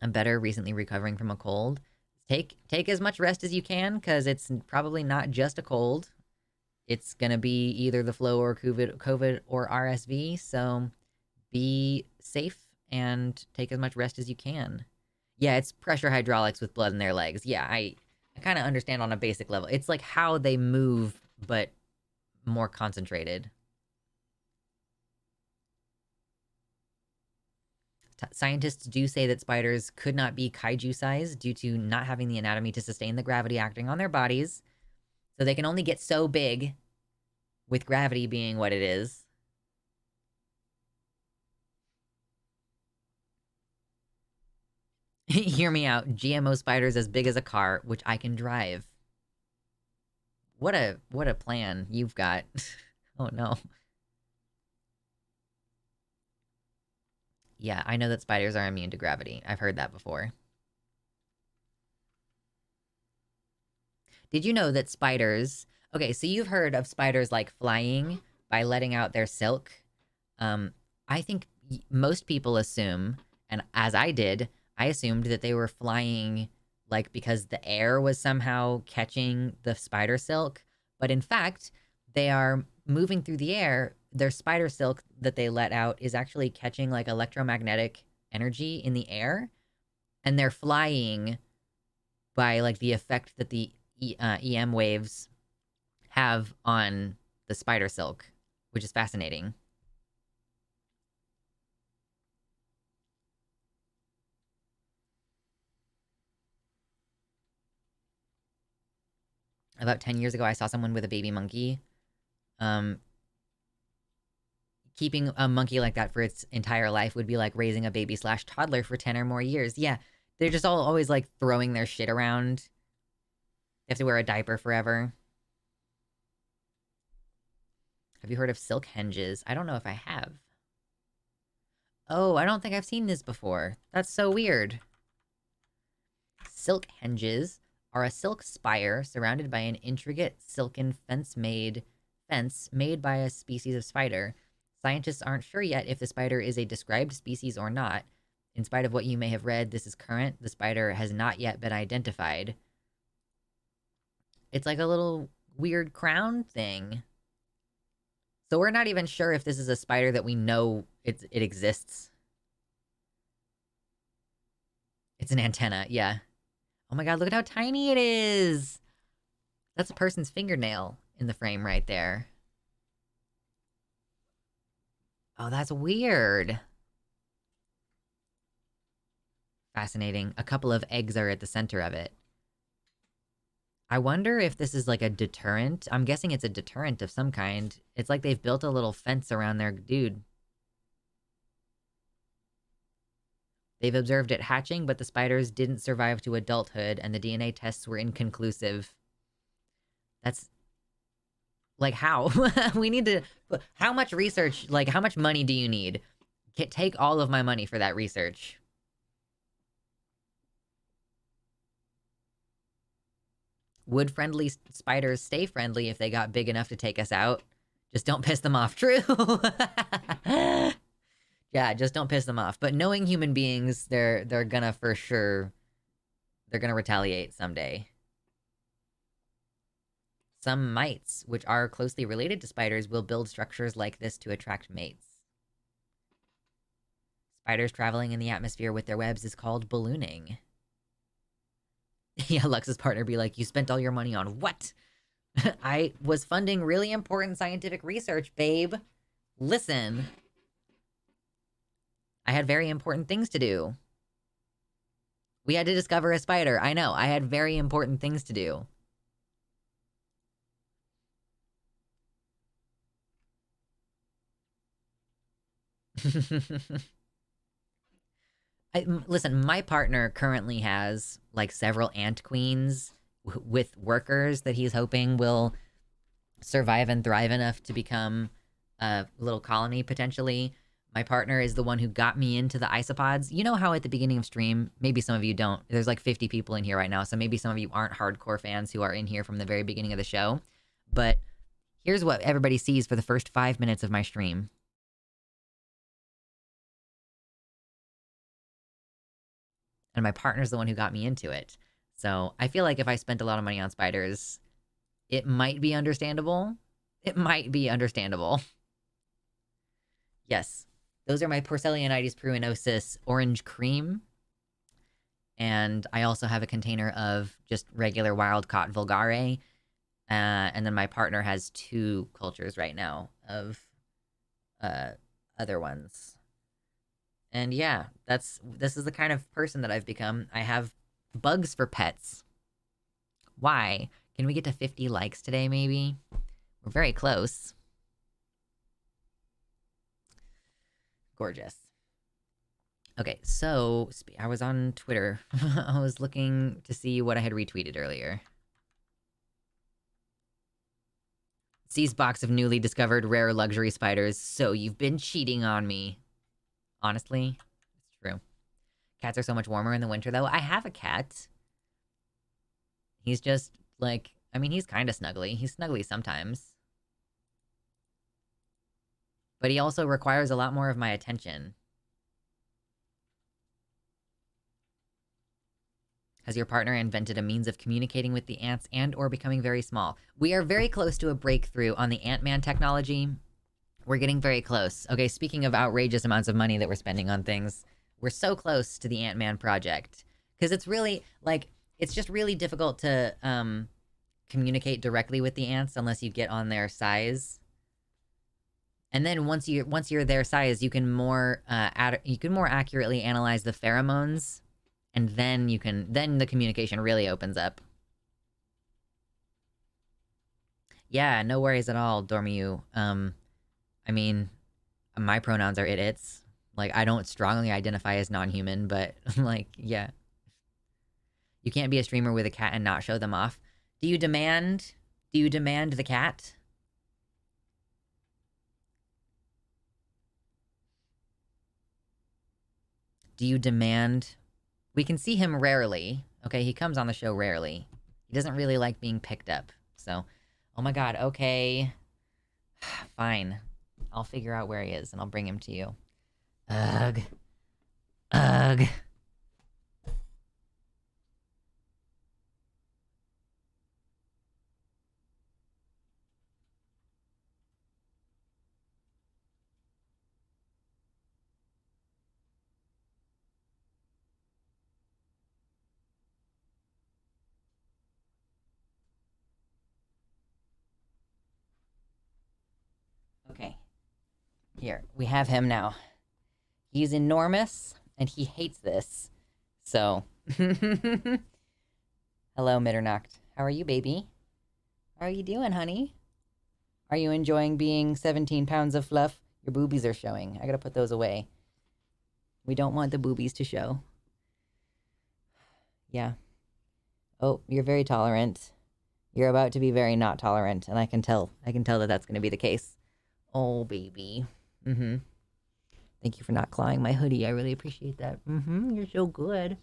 I'm better, recently recovering from a cold. Take as much rest as you can, because it's probably not just a cold. It's gonna be either the flu or COVID or RSV, so be safe and take as much rest as you can. Yeah, it's pressure hydraulics with blood in their legs. Yeah, I kind of understand on a basic level. It's like how they move, but more concentrated. Scientists do say that spiders could not be kaiju sized due to not having the anatomy to sustain the gravity acting on their bodies. So they can only get so big, with gravity being what it is. Hear me out. GMO spiders as big as a car, which I can drive. What a plan you've got. Oh no. Yeah, I know that spiders are immune to gravity. I've heard that before. Did you know that spiders... Okay, so you've heard of spiders, like, flying by letting out their silk. I think most people assume, and as I did, I assumed that they were flying, like, because the air was somehow catching the spider silk. But in fact, they are moving through the air. Their spider silk that they let out is actually catching, like, electromagnetic energy in the air. And they're flying by, like, the effect that the EM waves have on the spider silk, which is fascinating. About 10 years ago, I saw someone with a baby monkey. Keeping a monkey like that for its entire life would be like raising a baby slash toddler for 10 or more years. Yeah, they're just always like throwing their shit around. They have to wear a diaper forever. Have you heard of silk henges? I don't know if I have. Oh, I don't think I've seen this before. That's so weird. Silk henges are a silk spire surrounded by an intricate silken fence made by a species of spider. Scientists aren't sure yet if the spider is a described species or not. In spite of what you may have read, this is current. The spider has not yet been identified. It's like a little weird crown thing. So we're not even sure if this is a spider that we know it exists. It's an antenna, yeah. Oh my god, look at how tiny it is! That's a person's fingernail in the frame right there. Oh, that's weird. Fascinating. A couple of eggs are at the center of it. I wonder if this is like a deterrent. I'm guessing it's a deterrent of some kind. It's like they've built a little fence around their dude. They've observed it hatching, but the spiders didn't survive to adulthood, and the DNA tests were inconclusive. That's... like, how? We need to... how much research, like, how much money do you need? Take all of my money for that research. Would friendly spiders stay friendly if they got big enough to take us out? Just don't piss them off. True. Yeah, just don't piss them off. But knowing human beings, they're gonna for sure... they're gonna retaliate someday. Some mites, which are closely related to spiders, will build structures like this to attract mates. Spiders traveling in the atmosphere with their webs is called ballooning. Yeah, Lux's partner be like, you spent all your money on what? I was funding really important scientific research, babe. Listen. I had very important things to do. We had to discover a spider. I know, I had very important things to do. Listen, my partner currently has, like, several ant queens with workers that he's hoping will survive and thrive enough to become a little colony, potentially. My partner is the one who got me into the isopods. You know how at the beginning of stream, maybe some of you don't, there's like 50 people in here right now, so maybe some of you aren't hardcore fans who are in here from the very beginning of the show. But here's what everybody sees for the first 5 minutes of my stream. And my partner's the one who got me into it. So I feel like if I spent a lot of money on spiders, it might be understandable. It might be understandable. Yes. Those are my Porcellanites pruinosis orange cream. And I also have a container of just regular wild-caught vulgare. And then my partner has 2 cultures right now of other ones. And yeah, this is the kind of person that I've become. I have bugs for pets. Why? Can we get to 50 likes today, maybe? We're very close. Gorgeous. Okay, so I was on Twitter. I was looking to see what I had retweeted earlier. Seized box of newly discovered rare luxury spiders. So you've been cheating on me. Honestly, it's true. Cats are so much warmer in the winter, though. I have a cat. He's just, like... I mean, he's kind of snuggly. He's snuggly sometimes. But he also requires a lot more of my attention. Has your partner invented a means of communicating with the ants and or becoming very small? We are very close to a breakthrough on the Ant-Man technology. We're getting very close. Okay, speaking of outrageous amounts of money that we're spending on things, we're so close to the Ant-Man project. Because it's really, like, it's just really difficult to communicate directly with the ants unless you get on their size. And then once you're their size, you can more accurately analyze the pheromones, and then the communication really opens up. Yeah, no worries at all, Dormiu. I mean, my pronouns are it/its. Like, I don't strongly identify as non-human, but, like, yeah. You can't be a streamer with a cat and not show them off. Do you demand the cat? Do you demand... We can see him rarely. Okay, he comes on the show rarely. He doesn't really like being picked up. So, oh my god, okay. Fine. I'll figure out where he is, and I'll bring him to you. Ugh. Ugh. Okay. Here, we have him now. He's enormous, and he hates this. So, hello, Mitternacht. How are you, baby? How are you doing, honey? Are you enjoying being 17 pounds of fluff? Your boobies are showing. I gotta put those away. We don't want the boobies to show. Yeah. Oh, you're very tolerant. You're about to be very not tolerant, and I can tell. I can tell that that's gonna be the case. Oh, baby. Mm-hmm. Thank you for not clawing my hoodie. I really appreciate that. Mm-hmm. You're so good.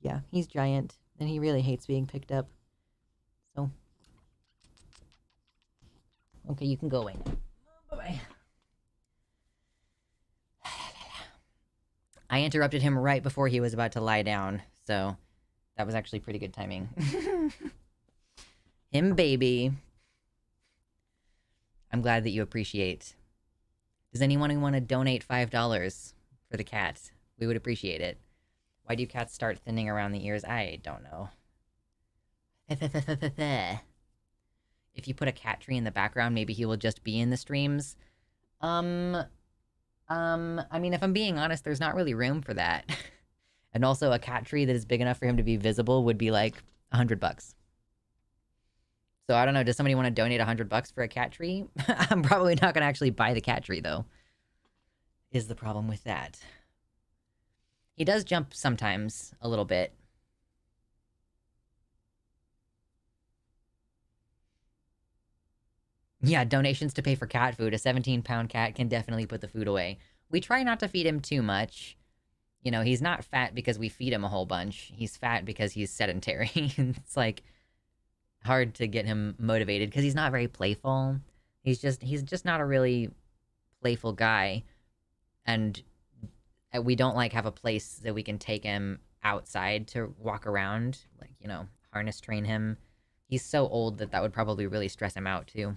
Yeah, he's giant, and he really hates being picked up. So, okay, you can go away now. Bye-bye. I interrupted him right before he was about to lie down, so that was actually pretty good timing. Him, baby. I'm glad that you appreciate. Does anyone want to donate $5 for the cat? We would appreciate it. Why do cats start thinning around the ears? I don't know. If you put a cat tree in the background, maybe he will just be in the streams. I mean, if I'm being honest, there's not really room for that. And also a cat tree that is big enough for him to be visible would be like $100. So I don't know, does somebody want to donate $100 for a cat tree? I'm probably not going to actually buy the cat tree, though. Is the problem with that. He does jump sometimes, a little bit. Yeah, donations to pay for cat food. A 17-pound cat can definitely put the food away. We try not to feed him too much. You know, he's not fat because we feed him a whole bunch. He's fat because he's sedentary. It's like hard to get him motivated because he's not very playful. He's just not a really playful guy. And we don't like have a place that we can take him outside to walk around, like, you know, harness train him. He's so old that that would probably really stress him out too.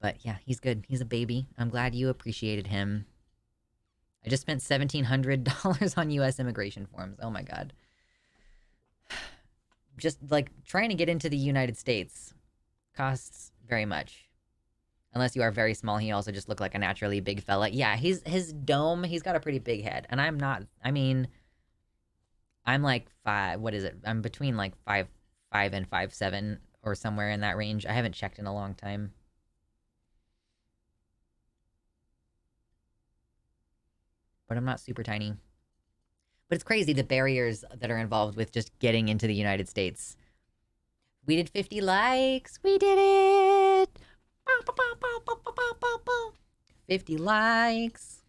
But yeah, he's good. He's a baby. I'm glad you appreciated him. I just spent $1,700 on US immigration forms. Oh my god. Just like trying to get into the United States costs very much. Unless you are very small, he also just looked like a naturally big fella. Yeah, his dome, he's got a pretty big head. And I'm not, I mean, I'm like what is it? I'm between like 5'5" and 5'7" or somewhere in that range. I haven't checked in a long time. But I'm not super tiny. But it's crazy the barriers that are involved with just getting into the United States. We did 50 likes. We did it. 50 likes.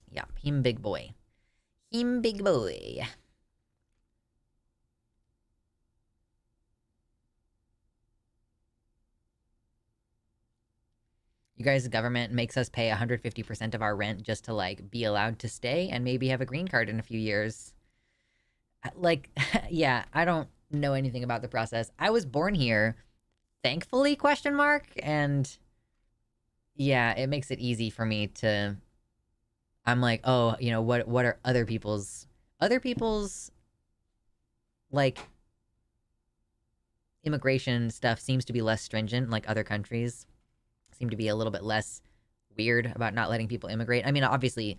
Yeah, him big boy. Him big boy. You guys, the government makes us pay 150% of our rent just to, like, be allowed to stay and maybe have a green card in a few years. Like, yeah, I don't know anything about the process. I was born here, thankfully, question mark, and yeah, it makes it easy for me to, I'm like, oh, you know, what are other people's, like, immigration stuff seems to be less stringent, like other countries seem to be a little bit less weird about not letting people immigrate. I mean, obviously,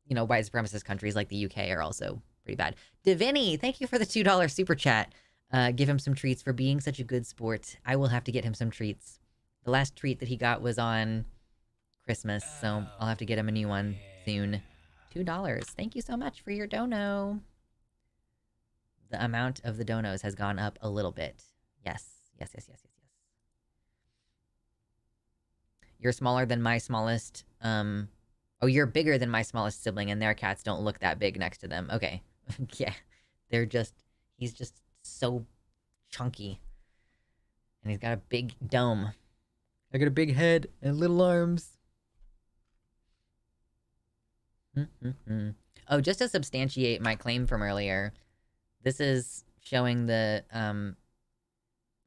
you know, white supremacist countries like the UK are also pretty bad. Divinny, thank you for the $2 super chat. Give him some treats for being such a good sport. I will have to get him some treats. The last treat that he got was on Christmas, so I'll have to get him a new one soon. $2. Thank you so much for your dono. The amount of the donos has gone up a little bit. Yes. You're smaller than my smallest, oh, you're bigger than my smallest sibling, and their cats don't look that big next to them. Okay. Yeah. He's just so chunky. And he's got a big dome. I got a big head and little arms. Oh, just to substantiate my claim from earlier, this is showing the,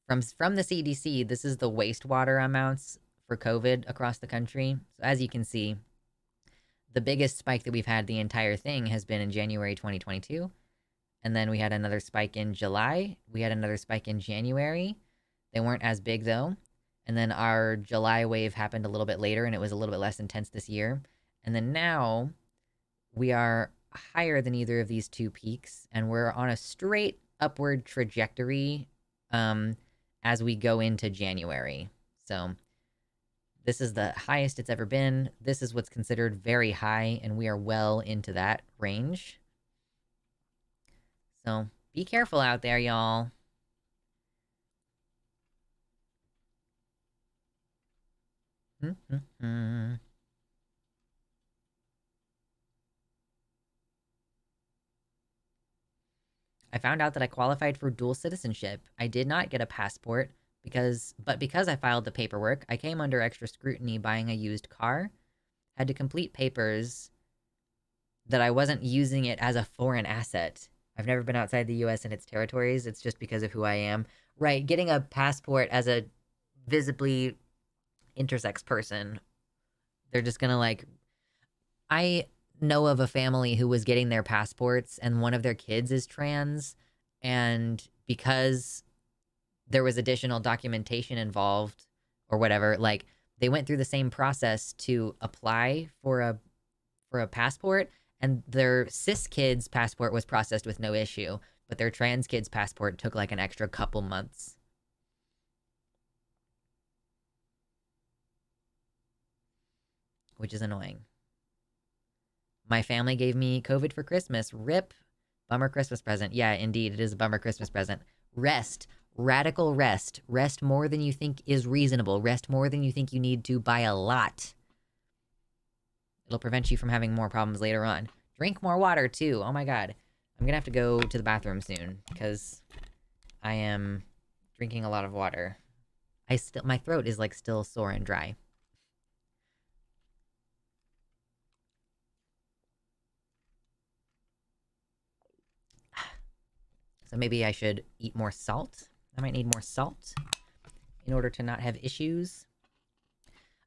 from the CDC, this is the wastewater amounts for COVID across the country. So as you can see, the biggest spike that we've had the entire thing has been in January 2022. And then we had another spike in July. We had another spike in January. They weren't as big though. And then our July wave happened a little bit later and it was a little bit less intense this year. And then now we are higher than either of these two peaks and we're on a straight upward trajectory as we go into January. So this is the highest it's ever been. This is what's considered very high, and we are well into that range. So be careful out there, y'all. I found out that I qualified for dual citizenship. I did not get a passport because I filed the paperwork, I came under extra scrutiny buying a used car. Had to complete papers that I wasn't using it as a foreign asset. I've never been outside the US and its territories. It's just because of who I am. Right, getting a passport as a visibly intersex person, they're just gonna like... I know of a family who was getting their passports and one of their kids is trans, and because there was additional documentation involved or whatever, like they went through the same process to apply for a passport, and their cis kid's passport was processed with no issue, but their trans kid's passport took like an extra couple months. Which is annoying. My family gave me COVID for Christmas. RIP. Bummer Christmas present. Yeah, indeed, it is a bummer Christmas present. Rest. Radical rest. Rest more than you think is reasonable. Rest more than you think you need to by a lot. It'll prevent you from having more problems later on. Drink more water, too. Oh my god. I'm gonna have to go to the bathroom soon, because I am drinking a lot of water. My throat is, like, still sore and dry. So maybe I should eat more salt. I might need more salt in order to not have issues.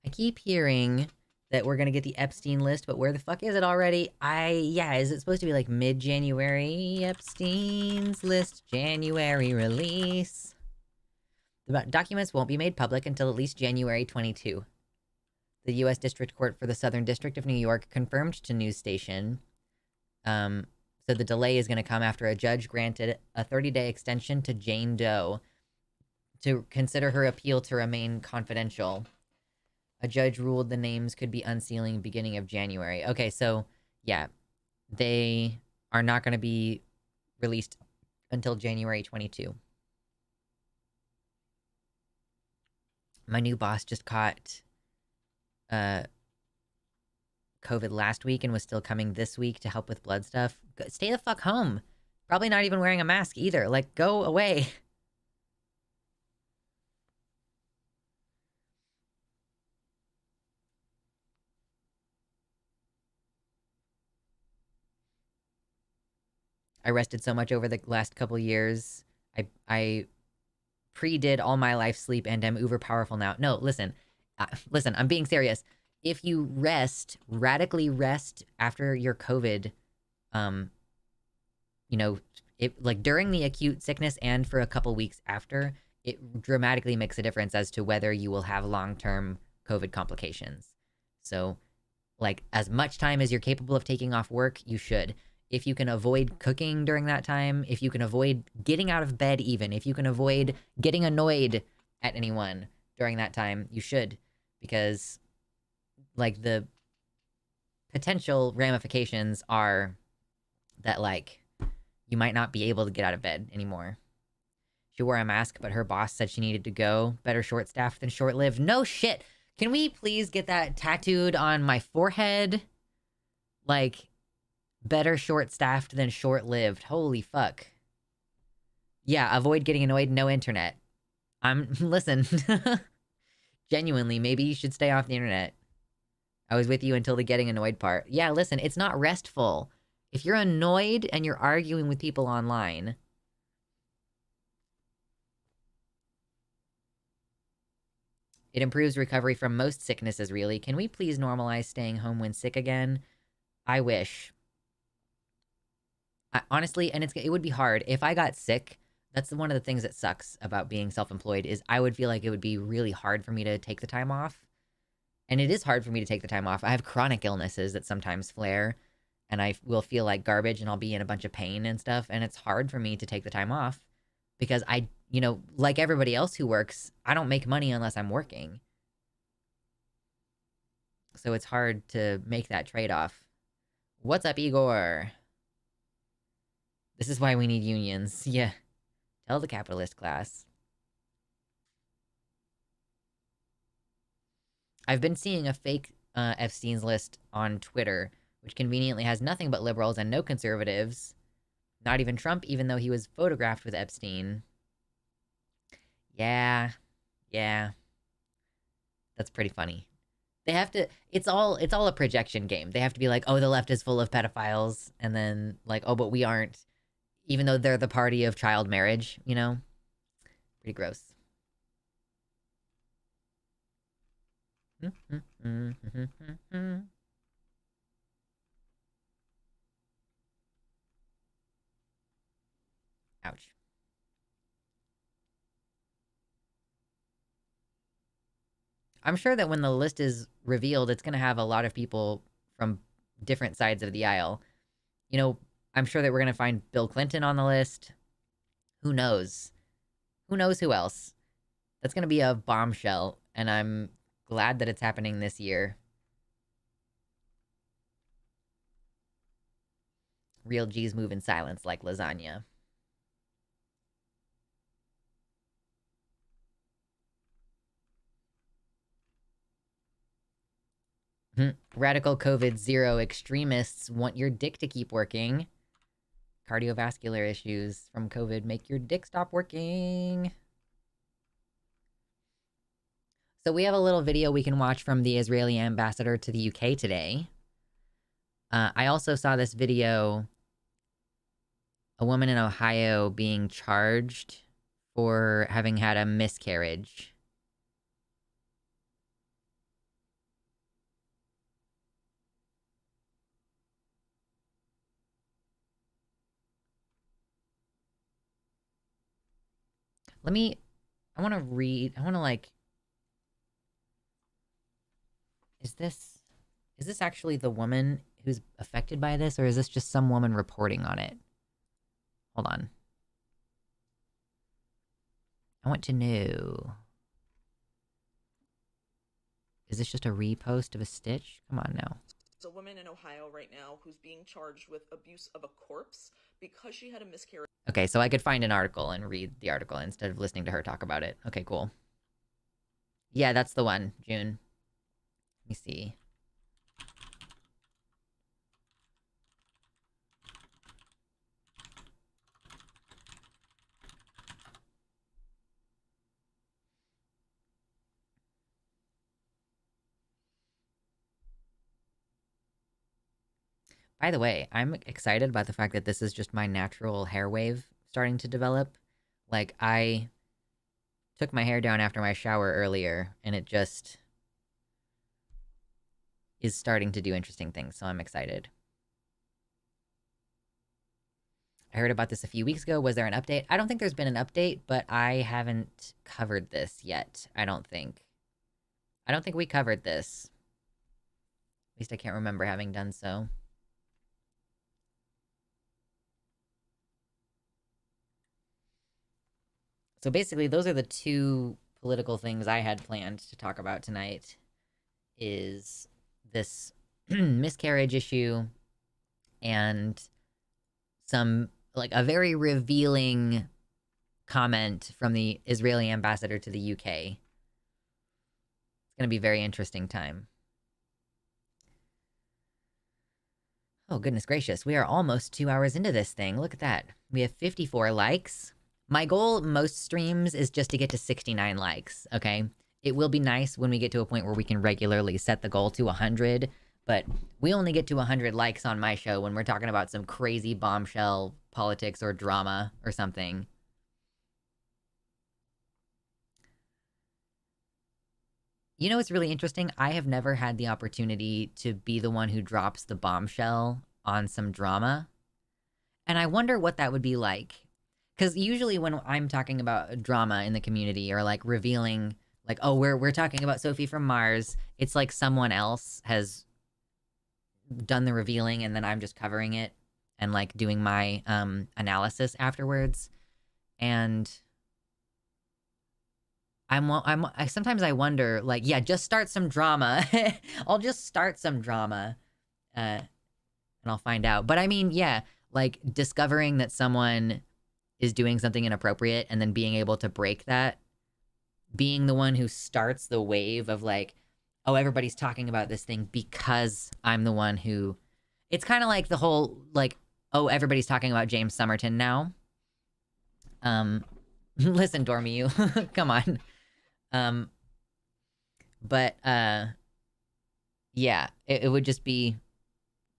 I keep hearing that we're gonna get the Epstein list, but where the fuck is it already? Yeah, is it supposed to be like mid-January? Epstein's list, January release. The documents won't be made public until at least January 22. The U.S. District Court for the Southern District of New York confirmed to News Station. So the delay is going to come after a judge granted a 30-day extension to Jane Doe to consider her appeal to remain confidential. A judge ruled the names could be unsealing beginning of January. Okay, so, yeah. They are not going to be released until January 22. My new boss just caught COVID last week and was still coming this week to help with blood stuff. Stay the fuck home. Probably not even wearing a mask either. Like, go away. I rested so much over the last couple years. I pre-did all my life sleep and am uber powerful now. No, listen. Listen, I'm being serious. If you radically rest after your COVID, like during the acute sickness and for a couple weeks after, it dramatically makes a difference as to whether you will have long-term COVID complications. So, like, as much time as you're capable of taking off work, you should. If you can avoid cooking during that time, if you can avoid getting out of bed even, if you can avoid getting annoyed at anyone during that time, you should. Because, like, the potential ramifications are that, like, you might not be able to get out of bed anymore. She wore a mask, but her boss said she needed to go. Better short-staffed than short-lived. No shit! Can we please get that tattooed on my forehead? Like, better short-staffed than short-lived. Holy fuck. Yeah, avoid getting annoyed, no internet. Listen. Genuinely, maybe you should stay off the internet. I was with you until the getting annoyed part. Yeah, listen, it's not restful. If you're annoyed and you're arguing with people online... It improves recovery from most sicknesses, really. Can we please normalize staying home when sick again? I wish. Honestly, and it would be hard. If I got sick, That's one of the things that sucks about being self-employed is I would feel like it would be really hard for me to take the time off. And it is hard for me to take the time off. I have chronic illnesses that sometimes flare and I will feel like garbage and I'll be in a bunch of pain and stuff. And it's hard for me to take the time off because like everybody else who works, I don't make money unless I'm working. So it's hard to make that trade-off. What's up, Igor? This is why we need unions. Yeah. Tell the capitalist class. I've been seeing a fake Epstein's list on Twitter, which conveniently has nothing but liberals and no conservatives. Not even Trump, even though he was photographed with Epstein. Yeah. Yeah. That's pretty funny. They have to, it's all a projection game. They have to be like, oh, the left is full of pedophiles, and then like, oh, but we aren't, even though they're the party of child marriage, you know? Pretty gross. Ouch. I'm sure that when the list is revealed, it's going to have a lot of people from different sides of the aisle. You know, I'm sure that we're going to find Bill Clinton on the list. Who knows? Who knows who else? That's going to be a bombshell, and I'm glad that it's happening this year. Real G's move in silence like lasagna. Radical COVID zero extremists want your dick to keep working. Cardiovascular issues from COVID make your dick stop working. So we have a little video we can watch from the Israeli ambassador to the UK today. I also saw this video, a woman in Ohio being charged for having had a miscarriage. I want to read, is this actually the woman who's affected by this, or is this just some woman reporting on it? Hold on. I want to know. Is this just a repost of a stitch? Come on now. There's a woman in Ohio right now who's being charged with abuse of a corpse because she had a miscarriage. Okay, so I could find an article and read the article instead of listening to her talk about it. Okay, cool. Yeah, that's the one, June. Let me see. By the way, I'm excited about the fact that this is just my natural hair wave starting to develop. Like, I took my hair down after my shower earlier, and it just is starting to do interesting things, so I'm excited. I heard about this a few weeks ago. Was there an update? I don't think there's been an update, but I haven't covered this yet, I don't think. I don't think we covered this. At least I can't remember having done so. So basically, those are the two political things I had planned to talk about tonight. Is this miscarriage issue and some, like, a very revealing comment from the Israeli ambassador to the UK. It's going to be a very interesting time. Oh, goodness gracious. We are almost 2 hours into this thing. Look at that. We have 54 likes. My goal most streams is just to get to 69 likes, okay? It will be nice when we get to a point where we can regularly set the goal to 100, but we only get to 100 likes on my show when we're talking about some crazy bombshell politics or drama or something. You know what's really interesting? I have never had the opportunity to be the one who drops the bombshell on some drama. And I wonder what that would be like. because usually when I'm talking about drama in the community or like revealing, like, oh, we're talking about Sophie from Mars, it's like someone else has done the revealing and then I'm just covering it and like doing my analysis afterwards. And sometimes I wonder, like, yeah, just start some drama. I'll just start some drama, and I'll find out. But I mean, yeah, like discovering that someone is doing something inappropriate and then being able to break that, being the one who starts the wave of like, oh, everybody's talking about this thing because I'm the one who. It's kind of like the whole like, oh, everybody's talking about James Somerton now. Listen, Dormy, you come on. Um, but yeah, it would just be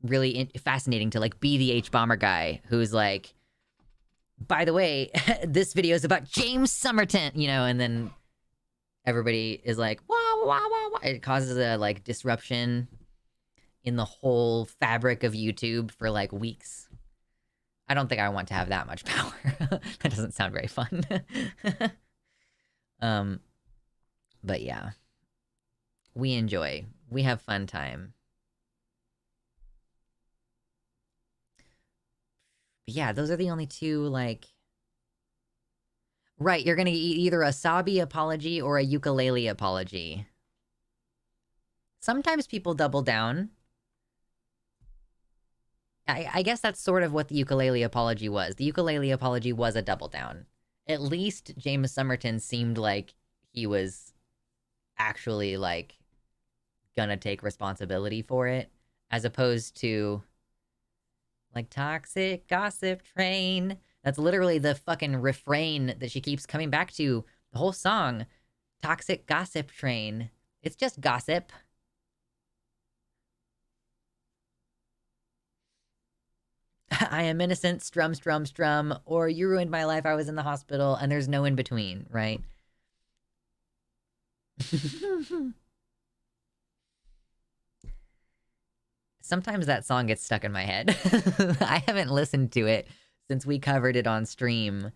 really fascinating to like be the H bomber guy who's like, by the way, this video is about James Somerton, you know, and then everybody is like, wah, wah, wah, wah. It causes a like disruption in the whole fabric of YouTube for like weeks. I don't think I want to have that much power. That doesn't sound very fun. But yeah, we enjoy. We have fun time. But yeah, those are the only two, like... Right, you're gonna get either a Sabi apology or a ukulele apology. Sometimes people double down. I guess that's sort of what the ukulele apology was. The ukulele apology was a double down. At least James Somerton seemed like he was actually, like, gonna take responsibility for it, as opposed to, like, toxic gossip train. That's literally the fucking refrain that she keeps coming back to the whole song. Toxic gossip train. It's just gossip. I am innocent, strum, strum, strum, or you ruined my life, I was in the hospital, and there's no in between, right? Sometimes that song gets stuck in my head. I haven't listened to it since we covered it on stream.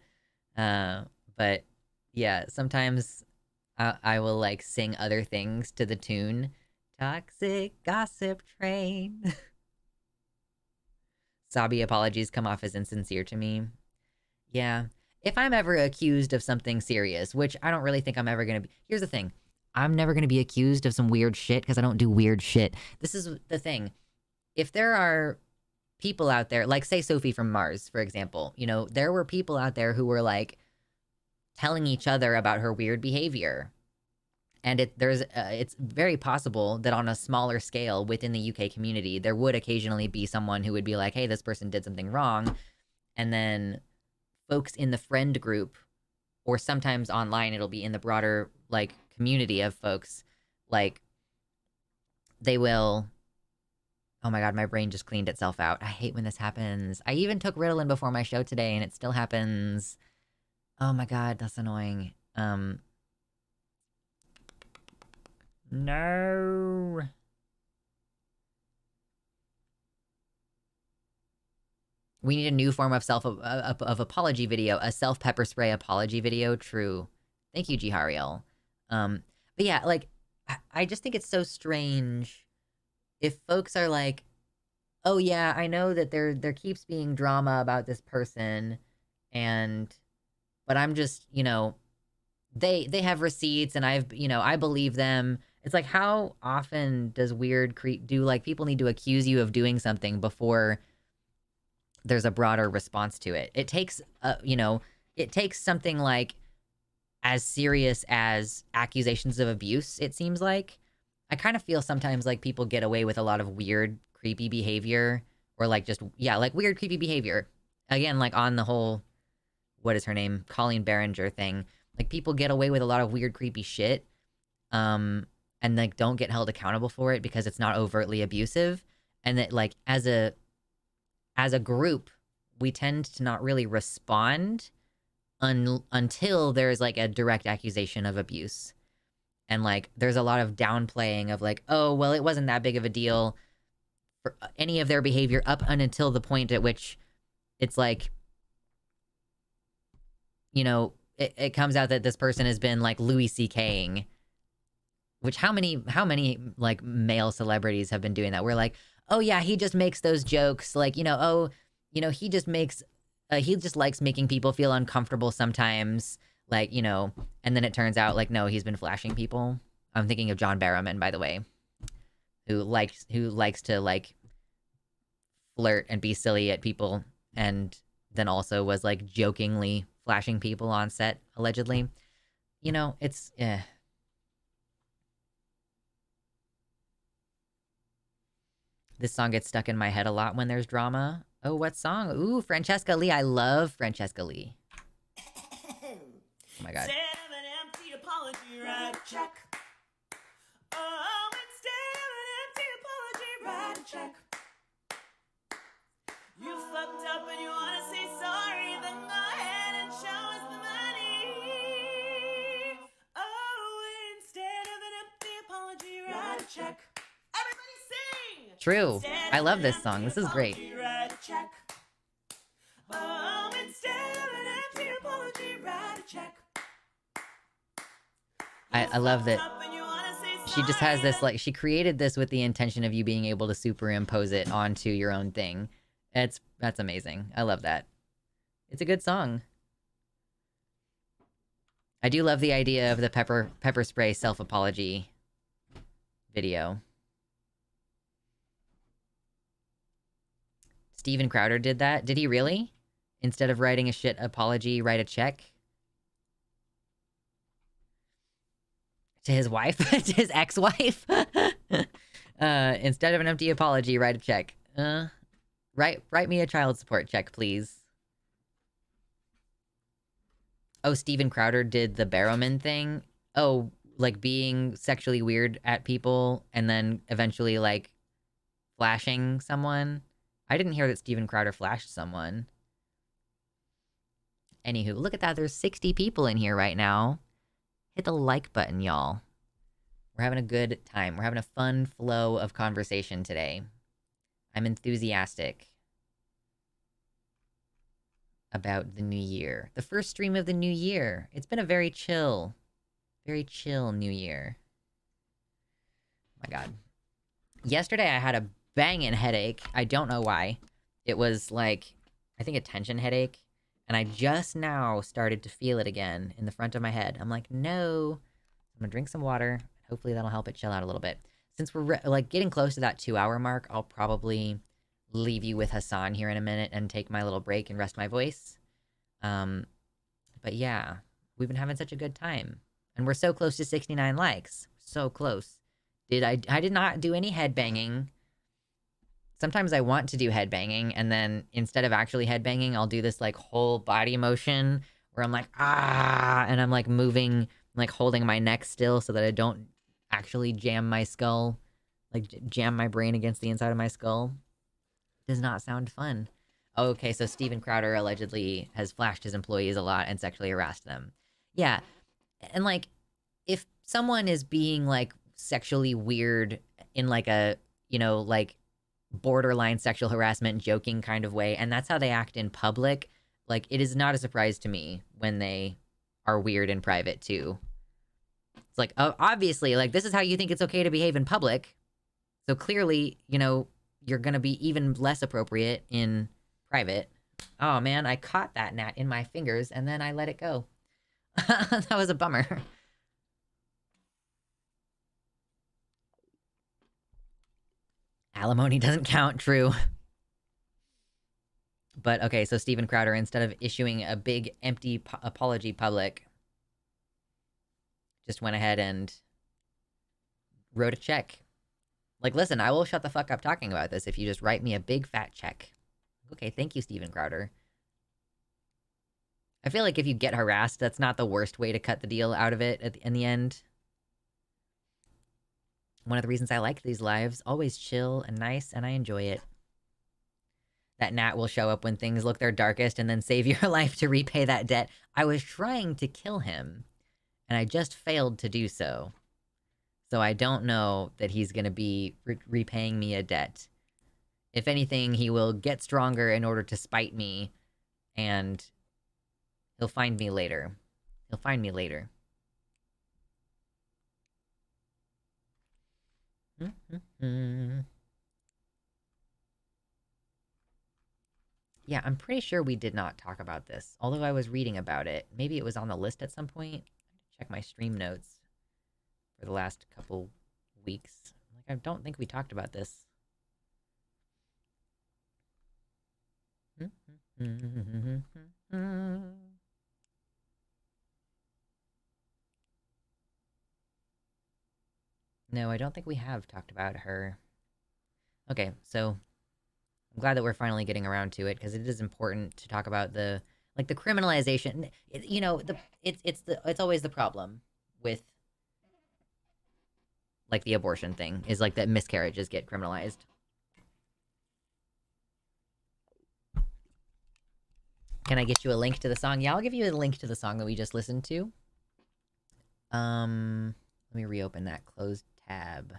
But yeah, sometimes I will like sing other things to the tune. Toxic gossip train. Sabi apologies come off as insincere to me. Yeah. If I'm ever accused of something serious, which I don't really think I'm ever gonna be. Here's the thing. I'm never gonna be accused of some weird shit because I don't do weird shit. This is the thing. If there are people out there, like say Sophie from Mars, for example, you know, there were people out there who were like telling each other about her weird behavior. And it's very possible that on a smaller scale within the UK community, there would occasionally be someone who would be like, hey, this person did something wrong. And then folks in the friend group, or sometimes online, it'll be in the broader like community of folks, like they will... Oh my god, my brain just cleaned itself out. I hate when this happens. I even took Ritalin before my show today and it still happens. Oh my god, that's annoying. No. We need a new form of of apology video, a self pepper spray apology video. True. Thank you, Jihariel. But yeah, like I just think it's so strange if folks are like, oh yeah, I know that there keeps being drama about this person, but I'm just, you know, they have receipts and I believe them. It's like, how often does like people need to accuse you of doing something before there's a broader response to it? It takes, it takes something like as serious as accusations of abuse, it seems like. I kind of feel sometimes like people get away with a lot of weird, creepy behavior, or like just, yeah, like weird, creepy behavior. Again, like on the whole, what is her name? Colleen Berenger thing. Like people get away with a lot of weird, creepy shit. And like don't get held accountable for it because it's not overtly abusive. And that like as a group, we tend to not really respond until there's like a direct accusation of abuse. And like there's a lot of downplaying of like, oh, well, it wasn't that big of a deal for any of their behavior up until the point at which it's like you know, it comes out that this person has been like Louis C.K.ing, which how many like male celebrities have been doing that? We're like, oh yeah, he just makes those jokes, like, oh, he just makes, he just likes making people feel uncomfortable sometimes, like, and then it turns out like, no, he's been flashing people. I'm thinking of John Barrowman, by the way, who likes to like flirt and be silly at people, and then also was like jokingly flashing people on set, allegedly. It's This song gets stuck in my head a lot when there's drama. Oh, what song? Ooh, Francesca Lee. I love Francesca Lee. Oh my god. Instead of an empty apology, write a check. Oh, instead of an empty apology, write a check. You fucked up and you wanna say sorry, then go ahead and show us the money. Oh, instead of an empty apology, write a check. Everybody sing! True. I love this song. This is great. Write a check. Oh, instead of an empty apology, write a check. I love that she just has this, like, she created this with the intention of you being able to superimpose it onto your own thing. That's amazing. I love that. It's a good song. I do love the idea of the pepper spray self-apology video. Steven Crowder did that. Did he really? Instead of writing a shit apology, write a check? To his wife? To his ex-wife? Instead of an empty apology, write a check. Write me a child support check, please. Oh, Steven Crowder did the Barrowman thing? Oh, like being sexually weird at people and then eventually, like, flashing someone? I didn't hear that Steven Crowder flashed someone. Anywho, look at that. There's 60 people in here right now. Hit the like button, y'all. We're having a good time. We're having a fun flow of conversation today. I'm enthusiastic about the new year. The first stream of the new year. It's been a very chill new year. Oh my god. Yesterday I had a banging headache. I don't know why. It was like, I think a tension headache. And I just now started to feel it again in the front of my head. I'm like, no. I'm gonna drink some water. Hopefully that'll help it chill out a little bit. Since we're like getting close to that 2-hour mark, I'll probably leave you with Hassan here in a minute and take my little break and rest my voice. But yeah, we've been having such a good time. And we're so close to 69 likes. So close. I did not do any headbanging. Sometimes I want to do headbanging, and then instead of actually headbanging, I'll do this like whole body motion where I'm like, ah, and I'm like moving, like holding my neck still so that I don't actually jam my skull, like jam my brain against the inside of my skull. Does not sound fun. Oh, okay, so Steven Crowder allegedly has flashed his employees a lot and sexually harassed them. Yeah, and like, if someone is being like sexually weird in like a, like borderline sexual harassment, joking kind of way, and that's how they act in public, like, it is not a surprise to me when they are weird in private too. It's like, obviously, like, this is how you think it's okay to behave in public, so clearly, you're gonna be even less appropriate in private. Oh man, I caught that gnat in my fingers and then I let it go. That was a bummer. Alimony doesn't count, true. But okay, so Steven Crowder, instead of issuing a big empty apology public, just went ahead and wrote a check. Like, listen, I will shut the fuck up talking about this if you just write me a big fat check. Okay, thank you, Steven Crowder. I feel like if you get harassed, that's not the worst way to cut the deal out of it in the end. One of the reasons I like these lives, always chill and nice, and I enjoy it. That gnat will show up when things look their darkest and then save your life to repay that debt. I was trying to kill him, and I just failed to do so. So I don't know that he's going to be repaying me a debt. If anything, he will get stronger in order to spite me and He'll find me later. He'll find me later. Yeah, I'm pretty sure we did not talk about this. Although I was reading about it. Maybe it was on the list at some point. Check my stream notes for the last couple weeks. Like, I don't think we talked about this. No, I don't think we have talked about her. Okay, so I'm glad that we're finally getting around to it, because it is important to talk about the criminalization. It's always the problem with like the abortion thing, is like that miscarriages get criminalized. Can I get you a link to the song? Yeah, I'll give you a link to the song that we just listened to. Let me reopen that closed tab.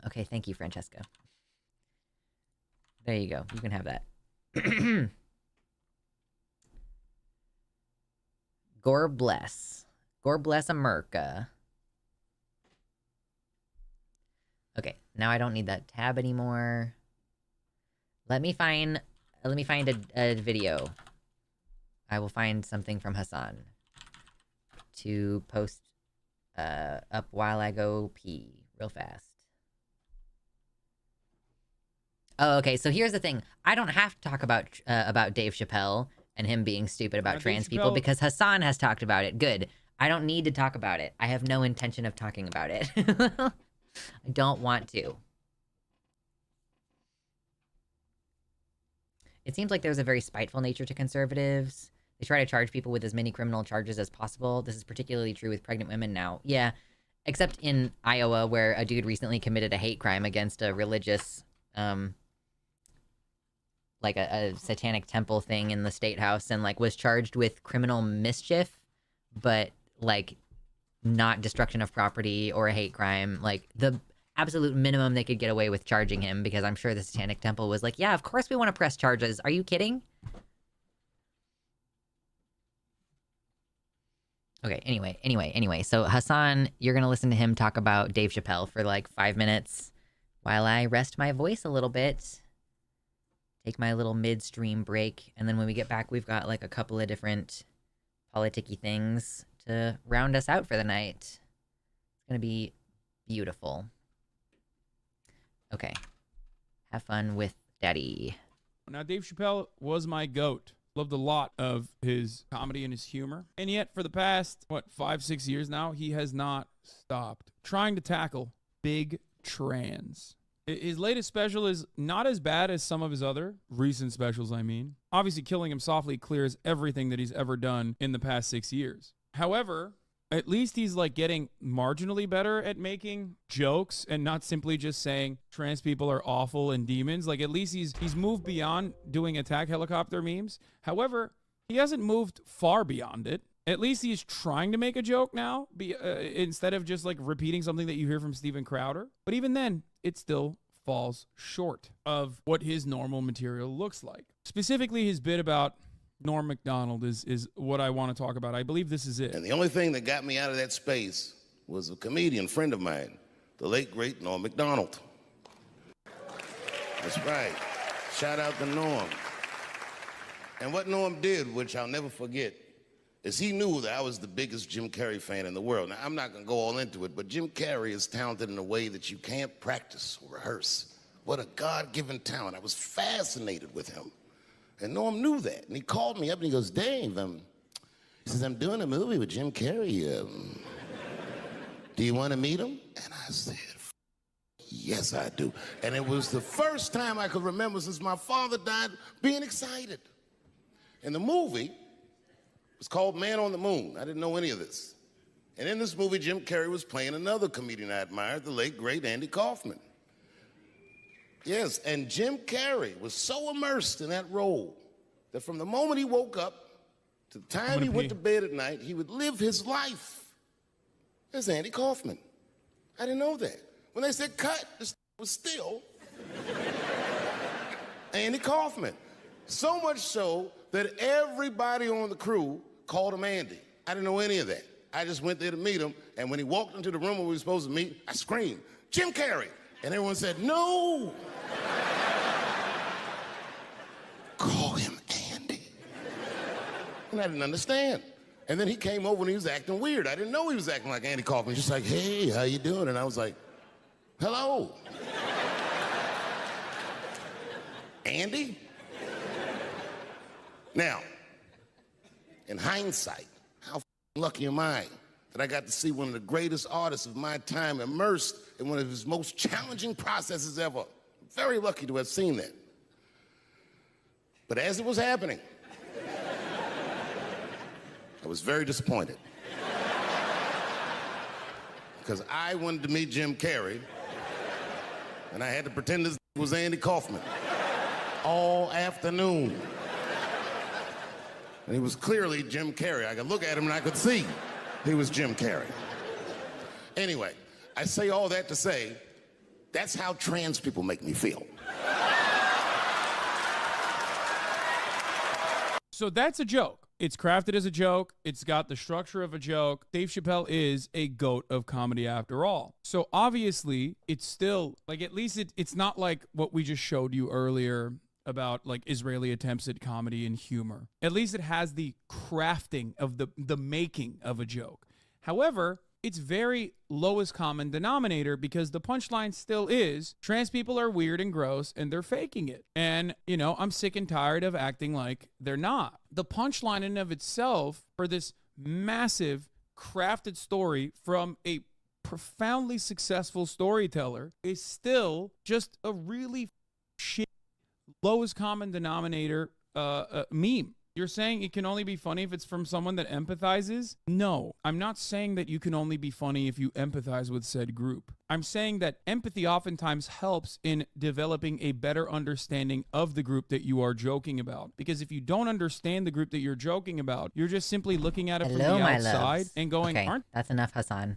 Okay, thank you, Francesca. There you go. You can have that. Gore bless. Gore bless America. Okay, now I don't need that tab anymore. Let me find a video. I will find something from Hassan to post up while I go pee real fast. Oh, okay, so here's the thing. I don't have to talk about Dave Chappelle and him being stupid about trans people because Hassan has talked about it. Good. I don't need to talk about it. I have no intention of talking about it. I don't want to. It seems like there's a very spiteful nature to conservatives. They try to charge people with as many criminal charges as possible. This is particularly true with pregnant women now. Yeah, except in Iowa, where a dude recently committed a hate crime against a religious, like a satanic temple thing in the state house, and like was charged with criminal mischief, but like not destruction of property or a hate crime. Like the absolute minimum they could get away with charging him, because I'm sure the satanic temple was like, yeah, of course we want to press charges. Are you kidding? Okay, anyway. So Hassan, you're going to listen to him talk about Dave Chappelle for like 5 minutes while I rest my voice a little bit. Take my little midstream break. And then when we get back, we've got like a couple of different politicky things to round us out for the night. It's going to be beautiful. Okay. Have fun with Daddy. Now, Dave Chappelle was my GOAT. Loved a lot of his comedy and his humor. And yet, for the past, 5-6 years now, he has not stopped trying to tackle big trans. His latest special is not as bad as some of his other recent specials, I mean. Obviously, Killing Him Softly clears everything that he's ever done in the past 6 years. However, at least he's like getting marginally better at making jokes and not simply just saying trans people are awful and demons. Like, at least he's moved beyond doing attack helicopter memes. However, he hasn't moved far beyond it. At least he's trying to make a joke now, instead of just like repeating something that you hear from Steven Crowder. But even then, it still falls short of what his normal material looks like. Specifically, his bit about Norm Macdonald is what I want to talk about. I believe this is it. And the only thing that got me out of that space was a comedian friend of mine, the late, great Norm Macdonald. That's right. Shout out to Norm. And what Norm did, which I'll never forget, is he knew that I was the biggest Jim Carrey fan in the world. Now, I'm not going to go all into it, but Jim Carrey is talented in a way that you can't practice or rehearse. What a God-given talent. I was fascinated with him. And Norm knew that. And he called me up and he goes, Dave, he says, I'm doing a movie with Jim Carrey. Do you want to meet him? And I said, yes, I do. And it was the first time I could remember since my father died being excited. And the movie was called Man on the Moon. I didn't know any of this. And in this movie, Jim Carrey was playing another comedian I admired, the late, great Andy Kaufman. Yes, and Jim Carrey was so immersed in that role that from the moment he woke up to the time he went to bed at night, he would live his life as Andy Kaufman. I didn't know that. When they said cut, this was still Andy Kaufman. So much so that everybody on the crew called him Andy. I didn't know any of that. I just went there to meet him, and when he walked into the room where we were supposed to meet, I screamed, "Jim Carrey!" And everyone said, "No!" Call him Andy. And I didn't understand. And then he came over and he was acting weird. I didn't know he was acting like Andy Kaufman. Just like, "Hey, how you doing?" And I was like, "Hello." Andy? Now, in hindsight, how lucky am I that I got to see one of the greatest artists of my time immersed in one of his most challenging processes ever. Very lucky to have seen that. But as it was happening, I was very disappointed. Because I wanted to meet Jim Carrey, and I had to pretend this was Andy Kaufman all afternoon. And he was clearly Jim Carrey. I could look at him and I could see he was Jim Carrey. Anyway, I say all that to say, that's how trans people make me feel. So that's a joke. It's crafted as a joke. It's got the structure of a joke. Dave Chappelle is a goat of comedy after all. So obviously, it's still, like, at least it's not like what we just showed you earlier about, like, Israeli attempts at comedy and humor. At least it has the crafting of the making of a joke. However, it's very lowest common denominator because the punchline still is trans people are weird and gross and they're faking it. And, you know, I'm sick and tired of acting like they're not. The punchline in and of itself for this massive crafted story from a profoundly successful storyteller is still just a really shit lowest common denominator meme. You're saying it can only be funny if it's from someone that empathizes? No, I'm not saying that you can only be funny if you empathize with said group. I'm saying that empathy oftentimes helps in developing a better understanding of the group that you are joking about. Because if you don't understand the group that you're joking about, you're just simply looking at it from the outside and going, okay, that's enough, Hassan.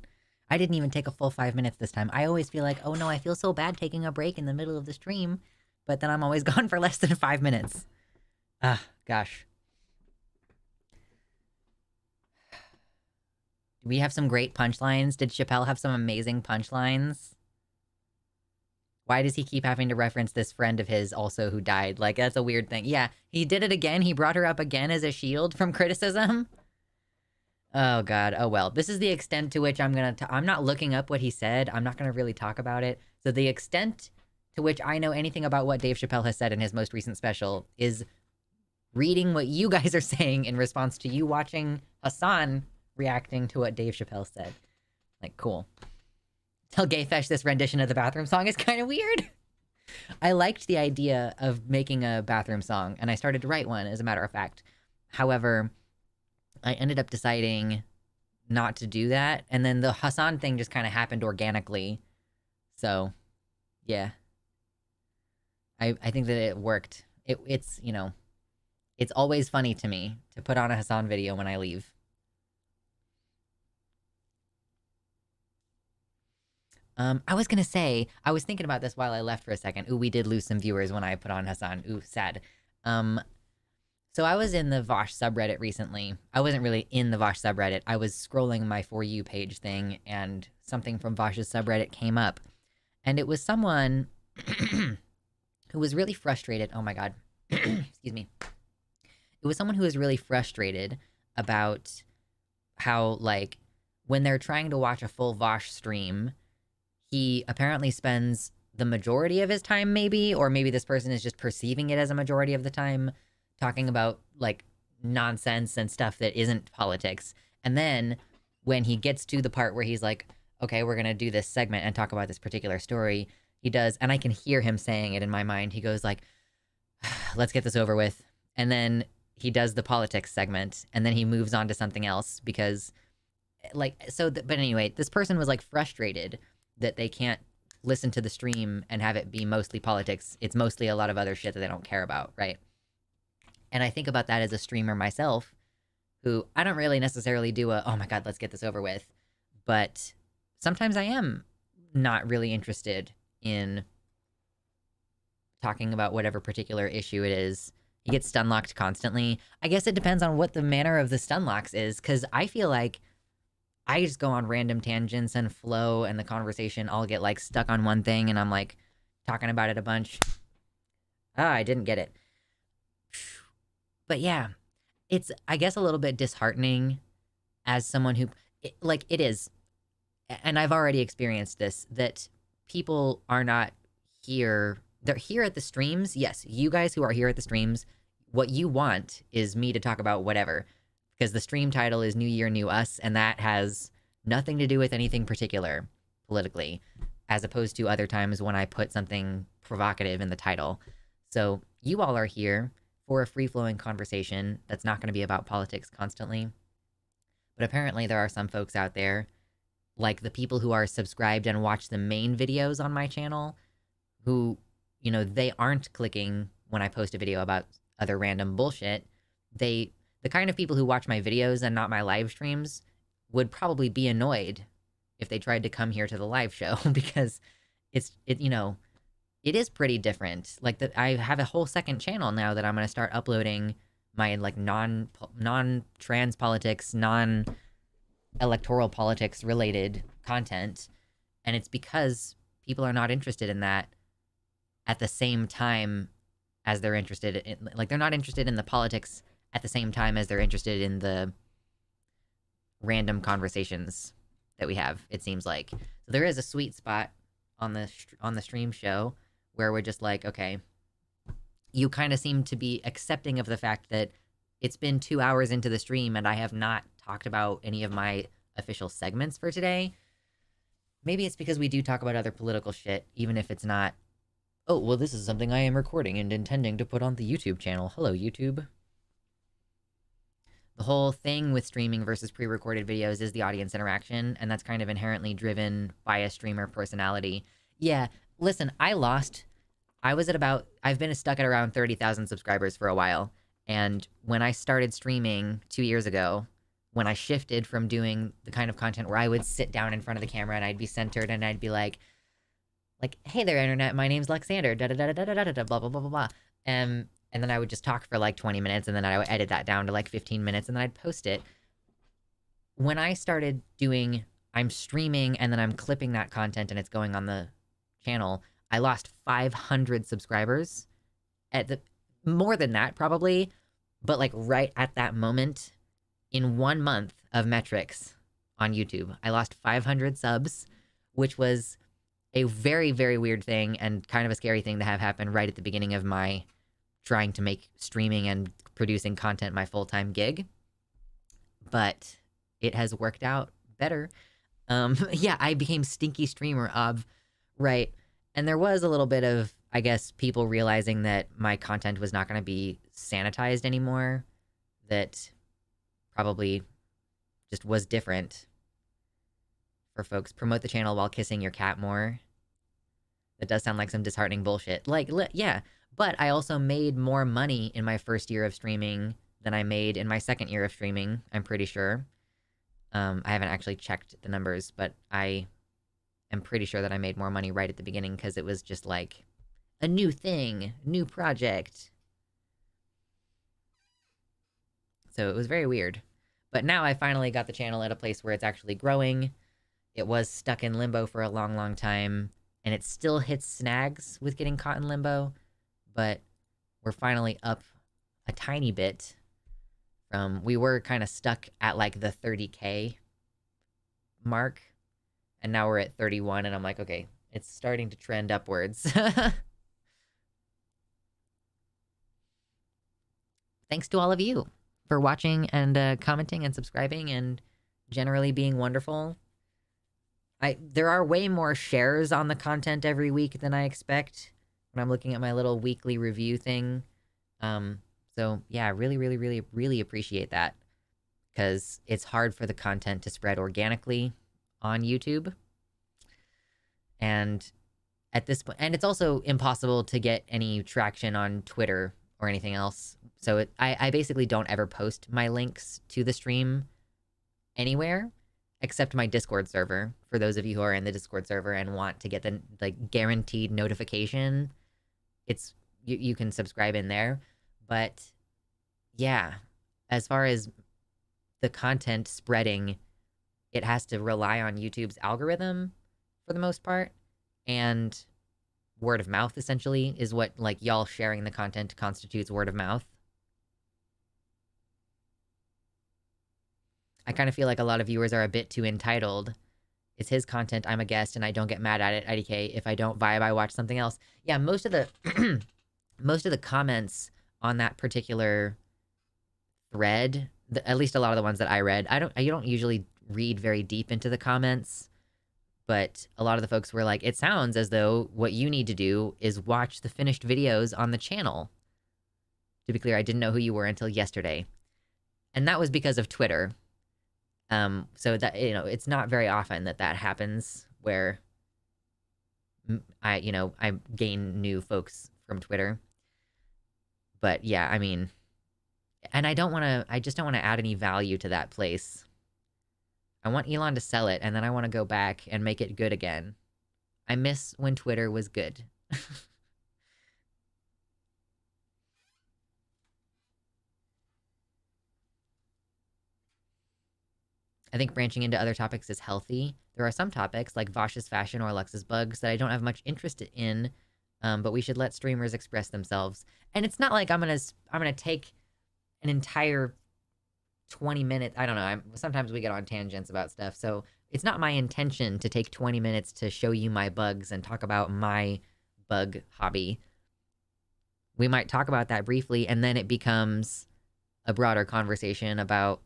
I didn't even take a full 5 minutes this time. I always feel like, oh no, I feel so bad taking a break in the middle of the stream, but then I'm always gone for less than 5 minutes. Ah, gosh. We have some great punchlines. Did Chappelle have some amazing punchlines? Why does he keep having to reference this friend of his also who died? Like, that's a weird thing. Yeah, he did it again. He brought her up again as a shield from criticism. Oh, God. Oh, well. This is the extent to which I'm not looking up what he said. I'm not going to really talk about it. So the extent to which I know anything about what Dave Chappelle has said in his most recent special is reading what you guys are saying in response to you watching Hassan reacting to what Dave Chappelle said. Like, cool. Tell Gayfesh this rendition of the bathroom song is kind of weird. I liked the idea of making a bathroom song, and I started to write one, as a matter of fact. However, I ended up deciding not to do that, and then the Hassan thing just kind of happened organically. So, yeah. I think that it worked. It's, you know, it's always funny to me to put on a Hassan video when I leave. I was going to say, I was thinking about this while I left for a second. Ooh, we did lose some viewers when I put on Hassan. Ooh, sad. So I was in the Vosh subreddit recently. I wasn't really in the Vosh subreddit. I was scrolling my For You page thing, and something from Vosh's subreddit came up. And it was someone who was really frustrated. Oh my God. Excuse me. It was someone who was really frustrated about how, like, when they're trying to watch a full Vosh stream, he apparently spends the majority of his time, maybe, or maybe this person is just perceiving it as a majority of the time, talking about, like, nonsense and stuff that isn't politics. And then when he gets to the part where he's like, okay, we're going to do this segment and talk about this particular story, he does, and I can hear him saying it in my mind. He goes like, let's get this over with. And then he does the politics segment, and then he moves on to something else because, like, so, but anyway, this person was, like, frustrated that they can't listen to the stream and have it be mostly politics. It's mostly a lot of other shit that they don't care about, right? And I think about that as a streamer myself, who I don't really necessarily do a, oh my God, let's get this over with. But sometimes I am not really interested in talking about whatever particular issue it is. He gets stun locked constantly. I guess it depends on what the manner of the stun locks is, because I feel like I just go on random tangents and flow, and the conversation, I'll get like stuck on one thing, and I'm like talking about it a bunch. I didn't get it. But yeah, it's, I guess, a little bit disheartening as someone who, it is, and I've already experienced this, that people are not here. They're here at the streams. Yes, you guys who are here at the streams, what you want is me to talk about whatever, because the stream title is New Year, New Us, and that has nothing to do with anything particular politically, as opposed to other times when I put something provocative in the title. So you all are here for a free-flowing conversation that's not going to be about politics constantly. But apparently there are some folks out there, like the people who are subscribed and watch the main videos on my channel, who, you know, they aren't clicking when I post a video about other random bullshit. The kind of people who watch my videos and not my live streams would probably be annoyed if they tried to come here to the live show, because it is pretty different. Like, I have a whole second channel now that I'm going to start uploading my like non-trans politics, non-electoral politics related content, and it's because people are not interested in that at the same time as they're interested in, like, they're not interested in the politics at the same time as they're interested in the random conversations that we have, it seems like. So there is a sweet spot on the stream show where we're just like, okay, you kind of seem to be accepting of the fact that it's been 2 hours into the stream and I have not talked about any of my official segments for today. Maybe it's because we do talk about other political shit, even if it's not, oh, well, this is something I am recording and intending to put on the YouTube channel. Hello, YouTube. The whole thing with streaming versus pre-recorded videos is the audience interaction, and that's kind of inherently driven by a streamer personality. Yeah, listen, I've been stuck at around 30,000 subscribers for a while, and when I started streaming 2 years ago, when I shifted from doing the kind of content where I would sit down in front of the camera and I'd be centered and I'd be like, hey there, internet, my name's Luxander, da-da-da-da-da-da-da, blah, blah, blah, blah, blah. And then I would just talk for like 20 minutes, and then I would edit that down to like 15 minutes, and then I'd post it. When I started doing, I'm streaming, and then I'm clipping that content, and it's going on the channel, I lost 500 subscribers. More than that, probably, but like right at that moment, in 1 month of metrics on YouTube, I lost 500 subs, which was a very, very weird thing and kind of a scary thing to have happen right at the beginning of my trying to make streaming and producing content my full-time gig. But it has worked out better. Yeah, I became stinky streamer of, right. And there was a little bit of, I guess, people realizing that my content was not going to be sanitized anymore. That probably just was different for folks. Promote the channel while kissing your cat more. That does sound like some disheartening bullshit. Like, yeah. But I also made more money in my first year of streaming than I made in my second year of streaming, I'm pretty sure. I haven't actually checked the numbers, but I am pretty sure that I made more money right at the beginning because it was just like a new thing, new project. So it was very weird. But now I finally got the channel at a place where it's actually growing. It was stuck in limbo for a long, long time, and it still hits snags with getting caught in limbo. But we're finally up a tiny bit from, we were kind of stuck at like the 30K mark, and now we're at 31, and I'm like, okay, it's starting to trend upwards. Thanks to all of you for watching and commenting and subscribing and generally being wonderful. There are way more shares on the content every week than I expect when I'm looking at my little weekly review thing. So yeah, really, really, really, really appreciate that, because it's hard for the content to spread organically on YouTube. And at this point, and it's also impossible to get any traction on Twitter or anything else. So I basically don't ever post my links to the stream anywhere except my Discord server. For those of you who are in the Discord server and want to get the like guaranteed notification, it's you can subscribe in there. But yeah, as far as the content spreading, it has to rely on YouTube's algorithm for the most part. And word of mouth essentially is what, like, y'all sharing the content constitutes word of mouth. I kind of feel like a lot of viewers are a bit too entitled. It's his content, I'm a guest, and I don't get mad at it, IDK. If I don't vibe, I watch something else. Yeah, most of the most of the comments on that particular thread, at least a lot of the ones that I read, you don't usually read very deep into the comments, but a lot of the folks were like, it sounds as though what you need to do is watch the finished videos on the channel. To be clear, I didn't know who you were until yesterday. And that was because of Twitter. So that, you know, it's not very often that that happens where I gain new folks from Twitter. But yeah, I mean, and I just don't want to add any value to that place. I want Elon to sell it, and then I want to go back and make it good again. I miss when Twitter was good. I think branching into other topics is healthy. There are some topics, like Vosh's fashion or Lux's bugs, that I don't have much interest in, but we should let streamers express themselves. And it's not like I'm gonna take an entire 20 minutes. I don't know. Sometimes we get on tangents about stuff, so it's not my intention to take 20 minutes to show you my bugs and talk about my bug hobby. We might talk about that briefly, and then it becomes a broader conversation about,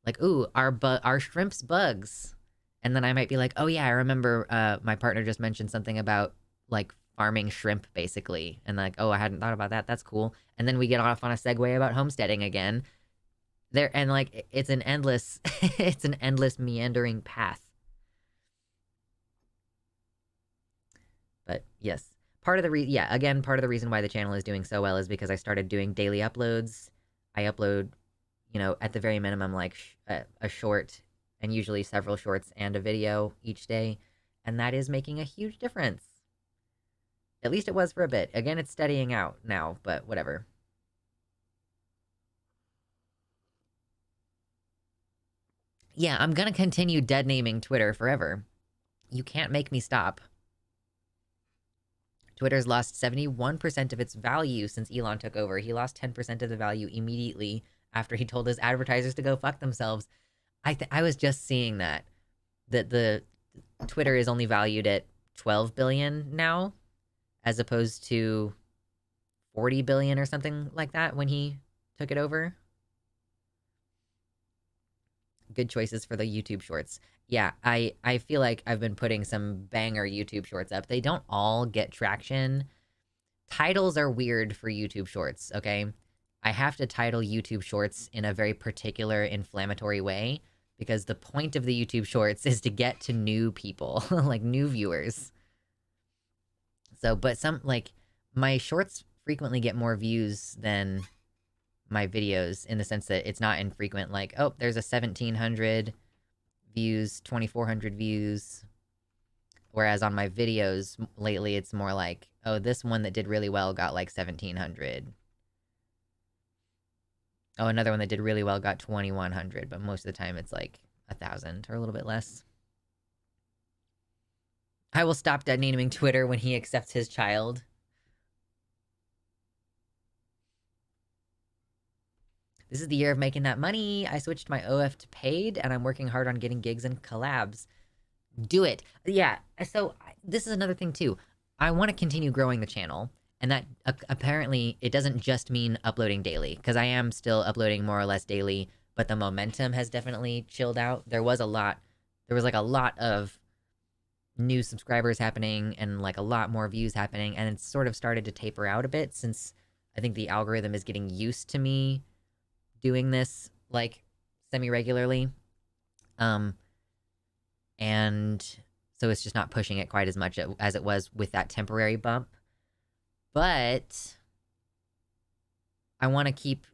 like, ooh, our shrimp's bugs. And then I might be like, oh yeah, I remember my partner just mentioned something about, like, farming shrimp, basically. And like, oh, I hadn't thought about that. That's cool. And then we get off on a segue about homesteading again. And like, it's an endless, it's an endless meandering path. But yes, part of the reason why the channel is doing so well is because I started doing daily uploads. I upload, you know, at the very minimum, like a short, and usually several shorts and a video each day. And that is making a huge difference. At least it was for a bit. Again, it's steadying out now, but whatever. Yeah, I'm gonna continue dead naming Twitter forever. You can't make me stop. Twitter's lost 71% of its value since Elon took over. He lost 10% of the value immediately after he told his advertisers to go fuck themselves. I was just seeing that the Twitter is only valued at 12 billion now, as opposed to 40 billion or something like that when he took it over. Good choices for the YouTube shorts. Yeah, I feel like I've been putting some banger YouTube shorts up. They don't all get traction. Titles are weird for YouTube shorts, okay? I have to title YouTube shorts in a very particular inflammatory way, because the point of the YouTube shorts is to get to new people, like new viewers. So, but my shorts frequently get more views than my videos, in the sense that it's not infrequent, like, oh, there's a 1,700 views, 2,400 views. Whereas on my videos lately, it's more like, oh, this one that did really well got like 1,700. Oh, another one that did really well got 2,100, but most of the time it's like 1,000 or a little bit less. I will stop dead naming Twitter when he accepts his child. This is the year of making that money. I switched my OF to paid, and I'm working hard on getting gigs and collabs. Do it. Yeah, so this is another thing, too. I want to continue growing the channel, and that apparently it doesn't just mean uploading daily, because I am still uploading more or less daily, but the momentum has definitely chilled out. There was like a lot of new subscribers happening and like a lot more views happening, and it's sort of started to taper out a bit, since I think the algorithm is getting used to me doing this like semi-regularly. And so it's just not pushing it quite as much as it was with that temporary bump. But I want to keep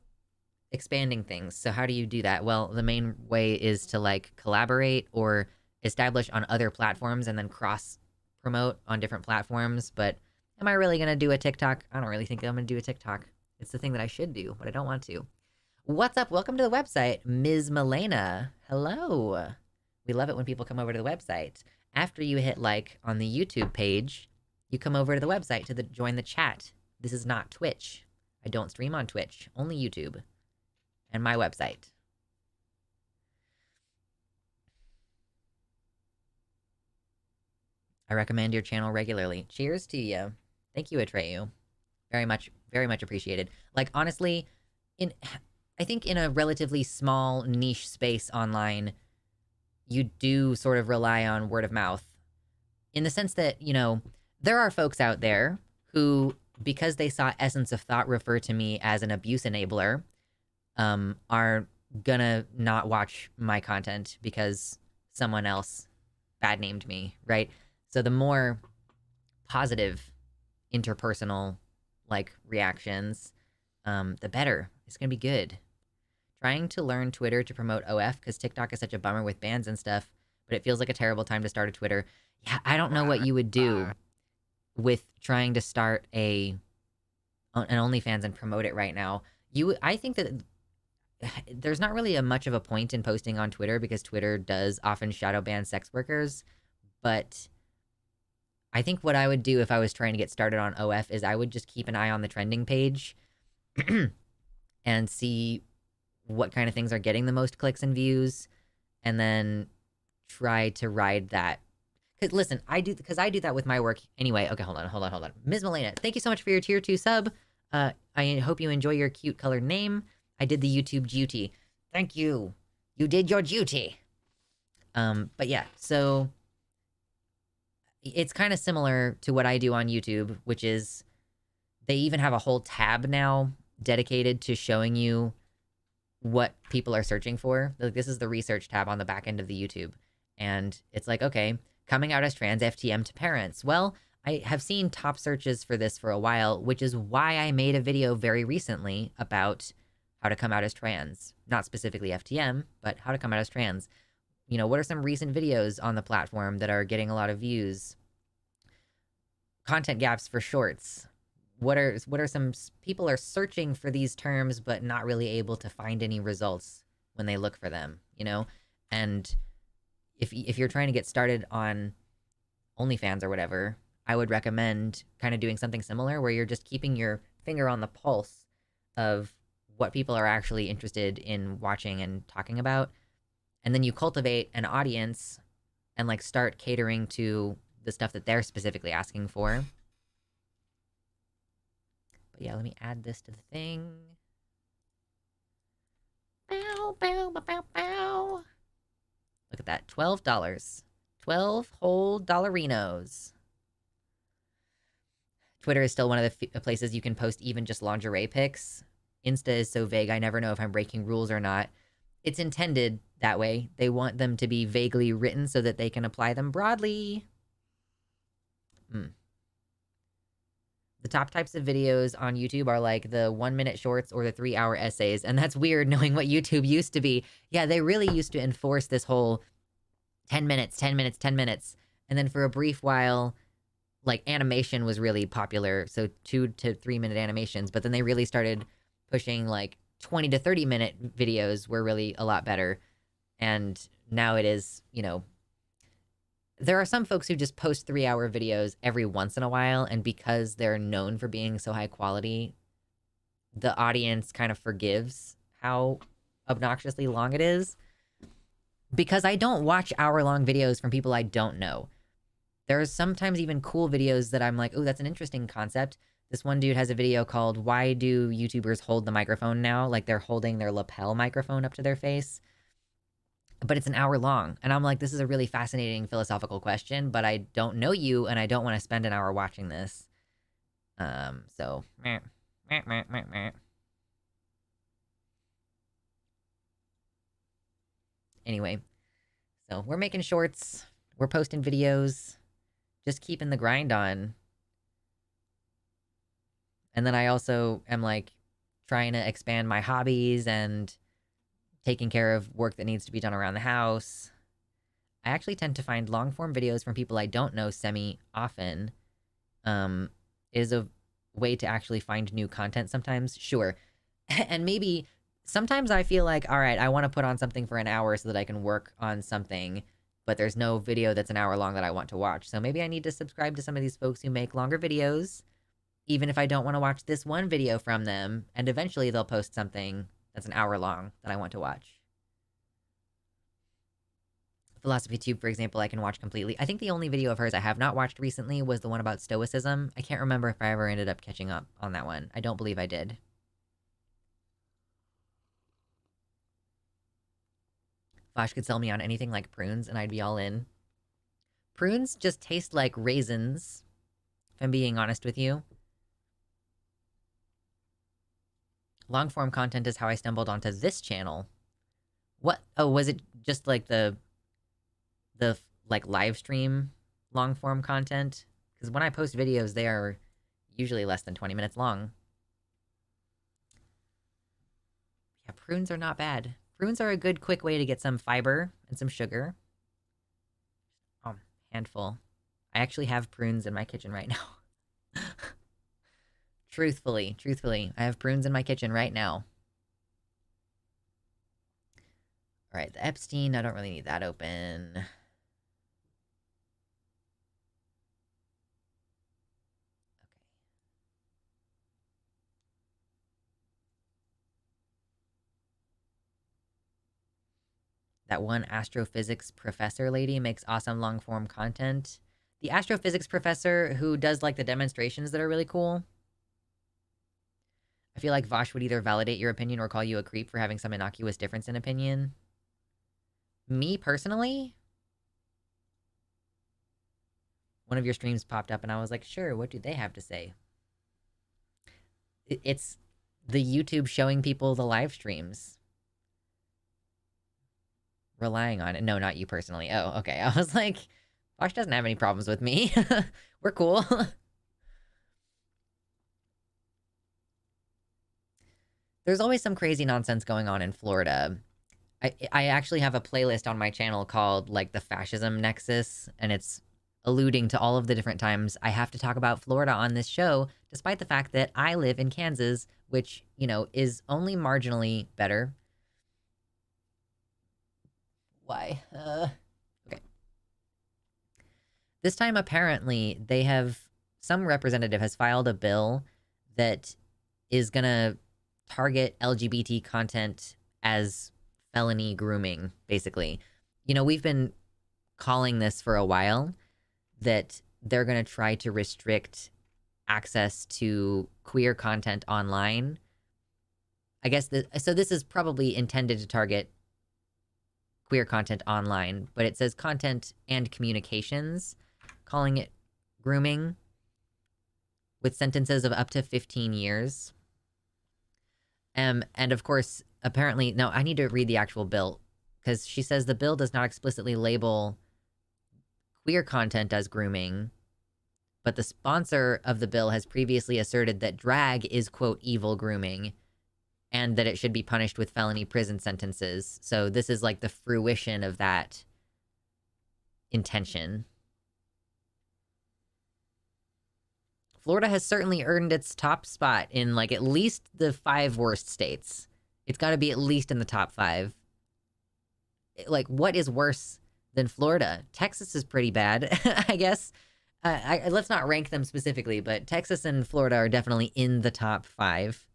expanding things. So how do you do that? Well, the main way is to like collaborate or establish on other platforms and then cross promote on different platforms. But am I really going to do a TikTok? I don't really think I'm going to do a TikTok. It's the thing that I should do, but I don't want to. What's up? Welcome to the website, Ms. Milena. Hello. We love it when people come over to the website. After you hit like on the YouTube page, you come over to the website to join the chat. This is not Twitch. I don't stream on Twitch, only YouTube and my website. I recommend your channel regularly. Cheers to you. Thank you, Atreyu. Very much appreciated. Like, honestly, I think in a relatively small niche space online, you do sort of rely on word of mouth in the sense that, you know, there are folks out there who, because they saw Essence of Thought refer to me as an abuse enabler, are gonna not watch my content because someone else bad named me, right? So the more positive interpersonal like reactions, the better. It's gonna be good. Trying to learn Twitter to promote OF because TikTok is such a bummer with bans and stuff, but it feels like a terrible time to start a Twitter. Yeah, I don't know what you would do with trying to start an OnlyFans and promote it right now. I think that there's not really much of a point in posting on Twitter because Twitter does often shadow ban sex workers, but I think what I would do if I was trying to get started on OF is I would just keep an eye on the trending page and see what kind of things are getting the most clicks and views, and then try to ride that. Because listen, I do that with my work anyway. Okay, hold on. Ms. Milena, thank you so much for your tier 2 sub. I hope you enjoy your cute colored name. I did the YouTube duty. Thank you. You did your duty. But yeah, so it's kind of similar to what I do on YouTube, which is they even have a whole tab now dedicated to showing you what people are searching for. Like, this is the research tab on the back end of the YouTube. And it's like, okay, coming out as trans FTM to parents. Well, I have seen top searches for this for a while, which is why I made a video very recently about how to come out as trans. Not specifically FTM, but how to come out as trans. You know, what are some recent videos on the platform that are getting a lot of views? Content gaps for shorts. What are some people are searching for these terms but not really able to find any results when they look for them, you know? And if you're trying to get started on OnlyFans or whatever, I would recommend kind of doing something similar where you're just keeping your finger on the pulse of what people are actually interested in watching and talking about. And then you cultivate an audience and like start catering to the stuff that they're specifically asking for. But yeah, let me add this to the thing. Bow, bow, bow, bow, bow. Look at that, $12. 12 whole dollarinos. Twitter is still one of the places you can post even just lingerie pics. Insta is so vague, I never know if I'm breaking rules or not. It's intended that way. They want them to be vaguely written so that they can apply them broadly. The top types of videos on YouTube are like the 1-minute shorts or the 3-hour essays. And that's weird knowing what YouTube used to be. Yeah, they really used to enforce this whole 10 minutes, 10 minutes, 10 minutes. And then for a brief while, like animation was really popular. So 2 to 3 minute animations. But then they really started pushing like 20 to 30 minute videos were really a lot better. And now it is, you know, there are some folks who just post 3-hour videos every once in a while, and because they're known for being so high quality, the audience kind of forgives how obnoxiously long it is. Because I don't watch hour-long videos from people I don't know. There's sometimes even cool videos that I'm like, oh, that's an interesting concept. This one dude has a video called, Why Do YouTubers Hold the Microphone Now? Like they're holding their lapel microphone up to their face. But it's an hour long. And I'm like, this is a really fascinating philosophical question, but I don't know you and I don't want to spend an hour watching this. So, meh, meh, meh, meh, meh. Anyway, so we're making shorts, we're posting videos, just keeping the grind on. And then I also am like trying to expand my hobbies and taking care of work that needs to be done around the house. I actually tend to find long form videos from people I don't know semi-often. Is a way to actually find new content sometimes, sure. And maybe sometimes I feel like, all right, I want to put on something for an hour so that I can work on something, but there's no video that's an hour long that I want to watch. So maybe I need to subscribe to some of these folks who make longer videos, even if I don't want to watch this one video from them, and eventually they'll post something that's an hour long that I want to watch. Philosophy Tube, for example, I can watch completely. I think the only video of hers I have not watched recently was the one about Stoicism. I can't remember if I ever ended up catching up on that one. I don't believe I did. Vosh could sell me on anything like prunes and I'd be all in. Prunes just taste like raisins, if I'm being honest with you. Long form content is how I stumbled onto this channel. What? Oh, was it just like the like live stream long form content? Because when I post videos, they are usually less than 20 minutes long. Yeah, prunes are not bad. Prunes are a good quick way to get some fiber and some sugar. Oh, handful. I actually have prunes in my kitchen right now. Truthfully, I have prunes in my kitchen right now. All right, the Epstein, I don't really need that open. That one astrophysics professor lady makes awesome long form content. The astrophysics professor who does like the demonstrations that are really cool. I feel like Vosh would either validate your opinion or call you a creep for having some innocuous difference in opinion. Me personally, one of your streams popped up and I was like, sure, what do they have to say? It's the YouTube showing people the live streams. Relying on it. No, not you personally. Oh, okay. I was like, Vosh doesn't have any problems with me. We're cool. There's always some crazy nonsense going on in Florida. I actually have a playlist on my channel called, like, the Fascism Nexus, and it's alluding to all of the different times I have to talk about Florida on this show, despite the fact that I live in Kansas, which, you know, is only marginally better. Why? Okay. This time, apparently, some representative has filed a bill that is gonna target LGBT content as felony grooming, basically. You know, we've been calling this for a while, that they're gonna try to restrict access to queer content online. I guess, so this is probably intended to target queer content online, but it says content and communications, calling it grooming, with sentences of up to 15 years. And of course, apparently, no, I need to read the actual bill, because she says the bill does not explicitly label queer content as grooming, but the sponsor of the bill has previously asserted that drag is, quote, evil grooming, and that it should be punished with felony prison sentences. So this is like the fruition of that intention. Florida has certainly earned its top spot in, like, at least the 5 worst states. It's got to be at least in the top 5. Like, what is worse than Florida? Texas is pretty bad, I guess. Let's not rank them specifically, but Texas and Florida are definitely in the top 5.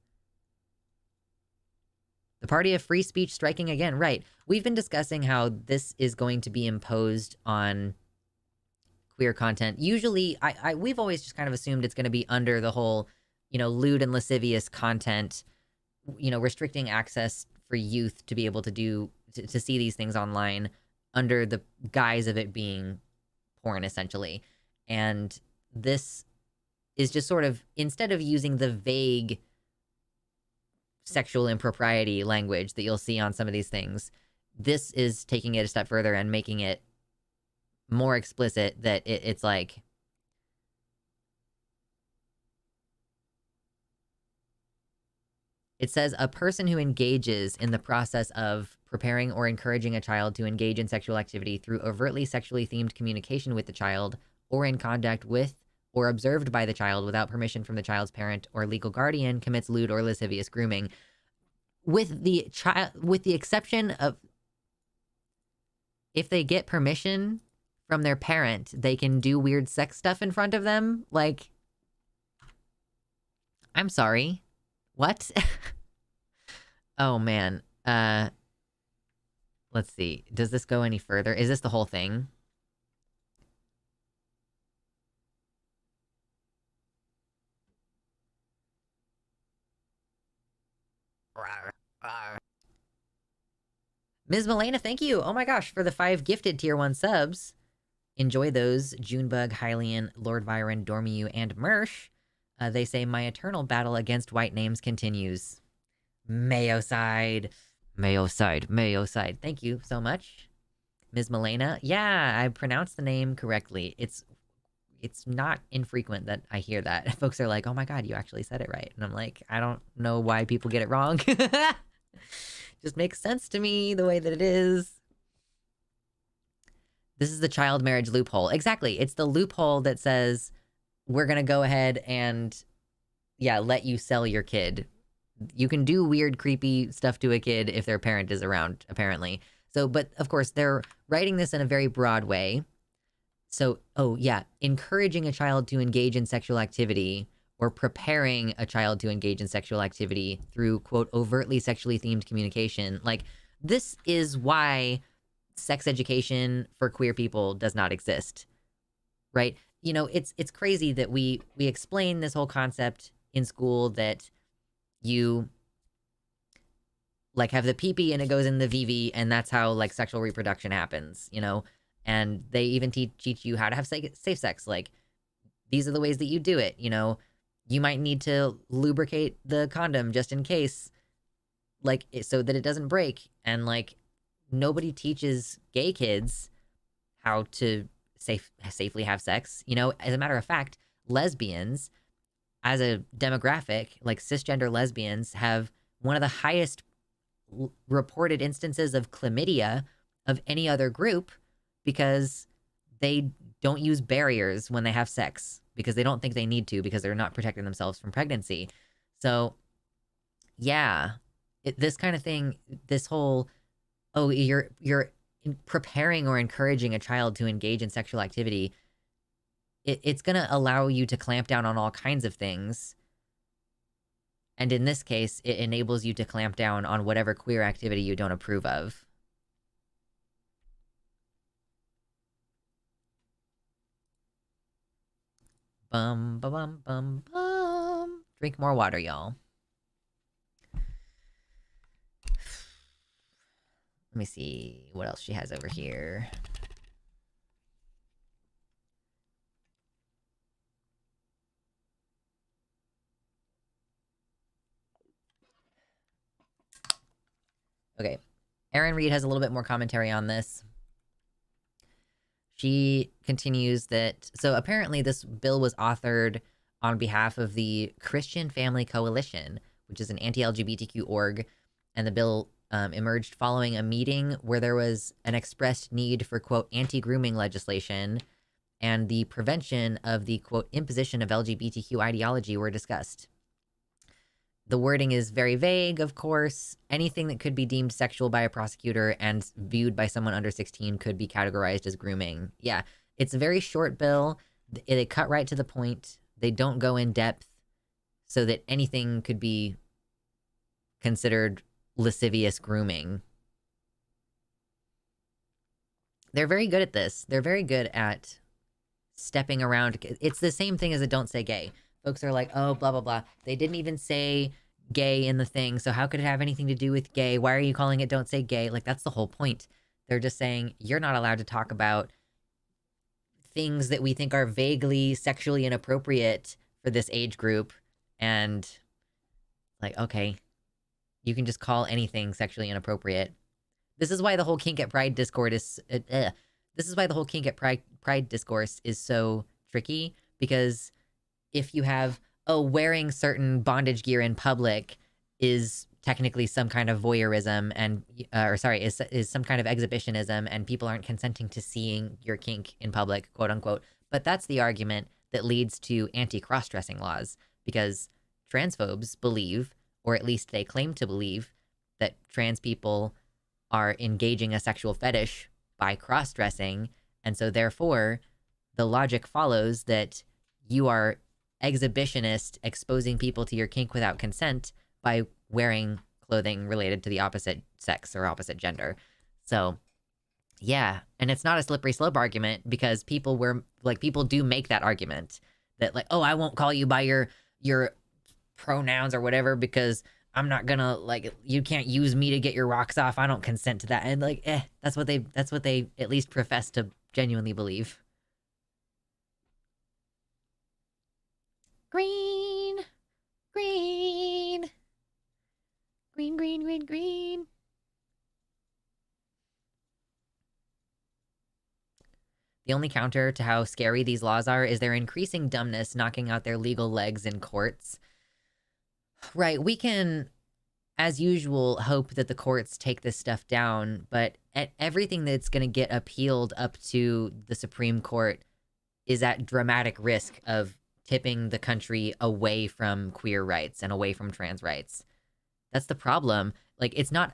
The party of free speech striking again. Right. We've been discussing how this is going to be imposed on queer content. Usually, we've always just kind of assumed it's going to be under the whole, you know, lewd and lascivious content, you know, restricting access for youth to be able to see these things online under the guise of it being porn, essentially. And this is just sort of, instead of using the vague sexual impropriety language that you'll see on some of these things, this is taking it a step further and making it more explicit, that it's like, it says a person who engages in the process of preparing or encouraging a child to engage in sexual activity through overtly sexually themed communication with the child, or in contact with or observed by the child without permission from the child's parent or legal guardian commits lewd or lascivious grooming. With the exception of if they get permission from their parent, they can do weird sex stuff in front of them. Like, I'm sorry. What? Oh, man. Let's see. Does this go any further? Is this the whole thing? Ms. Milena, thank you. Oh my gosh, for the 5 gifted tier 1 subs. Enjoy those. Junebug, Hylian, Lord Byron, Dormiu, and Mersh. They say, my eternal battle against white names continues. Mayo side. Mayo side. Mayo side. Thank you so much. Ms. Milena. Yeah, I pronounced the name correctly. It's not infrequent that I hear that. Folks are like, oh my god, you actually said it right. And I'm like, I don't know why people get it wrong. Just makes sense to me the way that it is. This is the child marriage loophole. Exactly. It's the loophole that says, we're going to go ahead and, yeah, let you sell your kid. You can do weird, creepy stuff to a kid if their parent is around, apparently. So, but of course, they're writing this in a very broad way. So, oh yeah, encouraging a child to engage in sexual activity or preparing a child to engage in sexual activity through, quote, overtly sexually themed communication. Like, this is why sex education for queer people does not exist, right? You know, it's crazy that we explain this whole concept in school that you, like, have the pee-pee and it goes in the VV, and that's how, like, sexual reproduction happens, you know? And they even teach you how to have safe sex. Like, these are the ways that you do it, you know? You might need to lubricate the condom just in case, like, so that it doesn't break. And, like, nobody teaches gay kids how to safely have sex. You know, as a matter of fact, lesbians, as a demographic, like, cisgender lesbians have one of the highest reported instances of chlamydia of any other group, because they don't use barriers when they have sex, because they don't think they need to, because they're not protecting themselves from pregnancy. So, yeah, this kind of thing, this whole, oh, you're preparing or encouraging a child to engage in sexual activity, it's going to allow you to clamp down on all kinds of things. And in this case, it enables you to clamp down on whatever queer activity you don't approve of. Bum, ba, bum, bum, bum. Drink more water, y'all. Let me see what else she has over here. Okay. Erin Reed has a little bit more commentary on this. She continues that, so apparently this bill was authored on behalf of the Christian Family Coalition, which is an anti-LGBTQ org, and the bill emerged following a meeting where there was an expressed need for, quote, anti-grooming legislation, and the prevention of the, quote, imposition of LGBTQ ideology were discussed. The wording is very vague, of course. Anything that could be deemed sexual by a prosecutor and viewed by someone under 16 could be categorized as grooming. Yeah, it's a very short bill. They cut right to the point. They don't go in depth so that anything could be considered lascivious grooming. They're very good at this. They're very good at stepping around. It's the same thing as a don't say gay. Folks are like, oh, blah, blah, blah. They didn't even say gay in the thing, so how could it have anything to do with gay? Why are you calling it don't say gay? Like, that's the whole point. They're just saying, you're not allowed to talk about things that we think are vaguely sexually inappropriate for this age group. And, like, okay, you can just call anything sexually inappropriate. This is why the whole kink at pride discourse is... This is why the whole kink at pride discourse is so tricky, because if you have, oh, wearing certain bondage gear in public is technically some kind of voyeurism and, is some kind of exhibitionism, and people aren't consenting to seeing your kink in public, quote unquote. But that's the argument that leads to anti-cross-dressing laws, because transphobes believe, or at least they claim to believe, that trans people are engaging a sexual fetish by cross-dressing, and so therefore the logic follows that you are exhibitionist, exposing people to your kink without consent by wearing clothing related to the opposite sex or opposite gender. So yeah, and it's not a slippery slope argument, because people do make that argument that, like, oh, I won't call you by your pronouns or whatever because I'm not gonna, like, you can't use me to get your rocks off. I don't consent to that. And like, that's what they at least profess to genuinely believe. Green, green, green, green, green, green. The only counter to how scary these laws are is their increasing dumbness, knocking out their legal legs in courts. Right, we can, as usual, hope that the courts take this stuff down, but everything that's going to get appealed up to the Supreme Court is at dramatic risk of tipping the country away from queer rights and away from trans rights. That's the problem. Like, it's not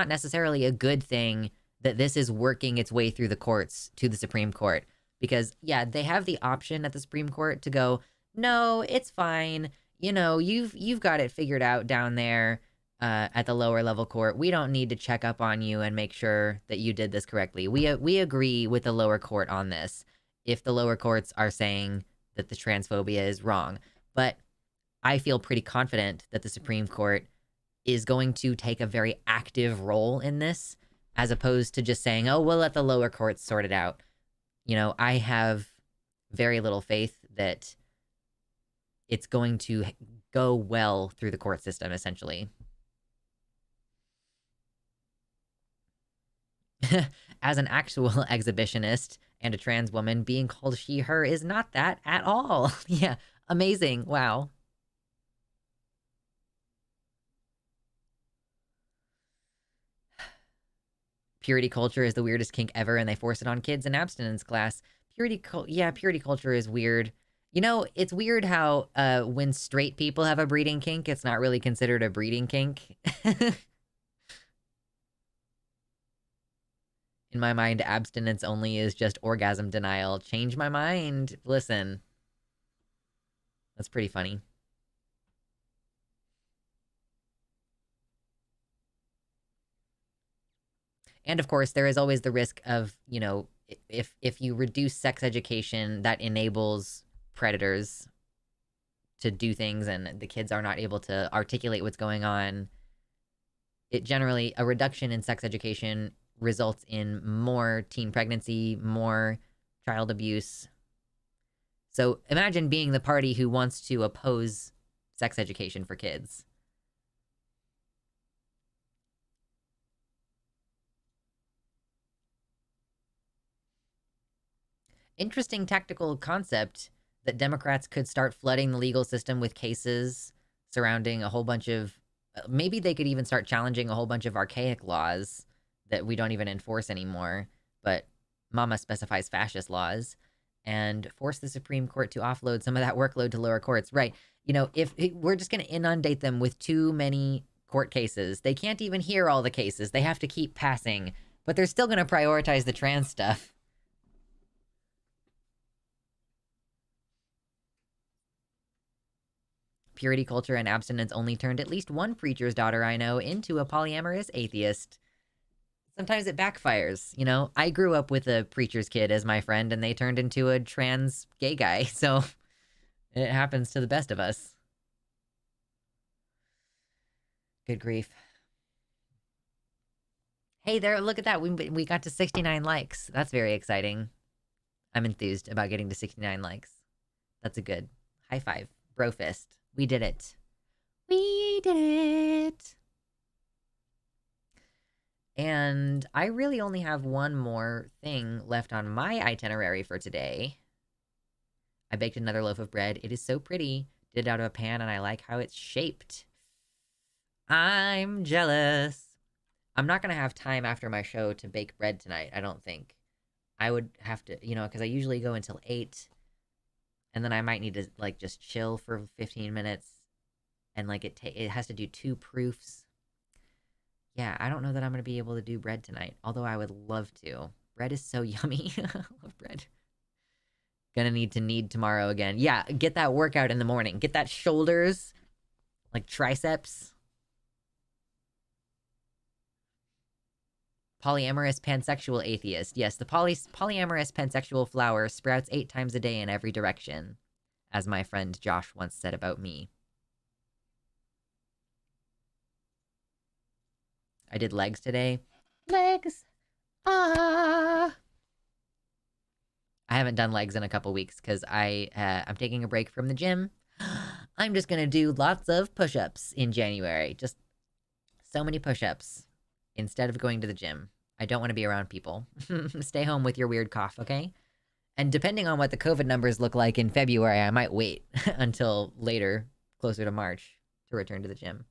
necessarily a good thing that this is working its way through the courts to the Supreme Court, because yeah, they have the option at the Supreme Court to go, no, it's fine. You know, you've got it figured out down there at the lower level court. We don't need to check up on you and make sure that you did this correctly. We agree with the lower court on this, if the lower courts are saying that the transphobia is wrong. But I feel pretty confident that the Supreme Court is going to take a very active role in this, as opposed to just saying, oh, we'll let the lower courts sort it out. You know, I have very little faith that it's going to go well through the court system, essentially. As an actual exhibitionist and a trans woman, being called she, her is not that at all. Yeah, amazing. Wow. Purity culture is the weirdest kink ever, and they force it on kids in abstinence class. Purity culture is weird. You know, it's weird how when straight people have a breeding kink, it's not really considered a breeding kink. In my mind, abstinence only is just orgasm denial. Change my mind. Listen. That's pretty funny. And of course, there is always the risk of, you know, if you reduce sex education, that enables predators to do things, and the kids are not able to articulate what's going on. It generally, a reduction in sex education results in more teen pregnancy, more child abuse. So imagine being the party who wants to oppose sex education for kids. Interesting tactical concept that Democrats could start flooding the legal system with cases surrounding a whole bunch of, maybe they could even start challenging a whole bunch of archaic laws that we don't even enforce anymore, but Mama specifies fascist laws, and force the Supreme Court to offload some of that workload to lower courts. Right. You know, if we're just going to inundate them with too many court cases, they can't even hear all the cases. They have to keep passing, but they're still going to prioritize the trans stuff. Purity culture and abstinence only turned at least one preacher's daughter I know into a polyamorous atheist. Sometimes it backfires, you know? I grew up with a preacher's kid as my friend, and they turned into a trans gay guy, so it happens to the best of us. Good grief. Hey there, look at that. We got to 69 likes. That's very exciting. I'm enthused about getting to 69 likes. That's a good high five. Bro fist. We did it. We did it. And I really only have one more thing left on my itinerary for today. I baked another loaf of bread. It is so pretty. Did it out of a pan, and I like how it's shaped. I'm jealous. I'm not going to have time after my show to bake bread tonight, I don't think. I would have to, you know, because I usually go until 8. and then I might need to like just chill for 15 minutes, and like it has to do 2 proofs. Yeah, I don't know that I'm gonna be able to do bread tonight, although I would love to. Bread is so yummy. I love bread. Gonna need to knead tomorrow again. Yeah, get that workout in the morning. Get that shoulders, like triceps. Polyamorous pansexual atheist. Yes, the polyamorous pansexual flower sprouts 8 times a day in every direction, as my friend Josh once said about me. I did legs today. Legs. Ah. I haven't done legs in a couple weeks because I'm taking a break from the gym. I'm just gonna do lots of push-ups in January. Just so many push-ups instead of going to the gym. I don't want to be around people. Stay home with your weird cough, okay? And depending on what the COVID numbers look like in February, I might wait until later, closer to March, to return to the gym.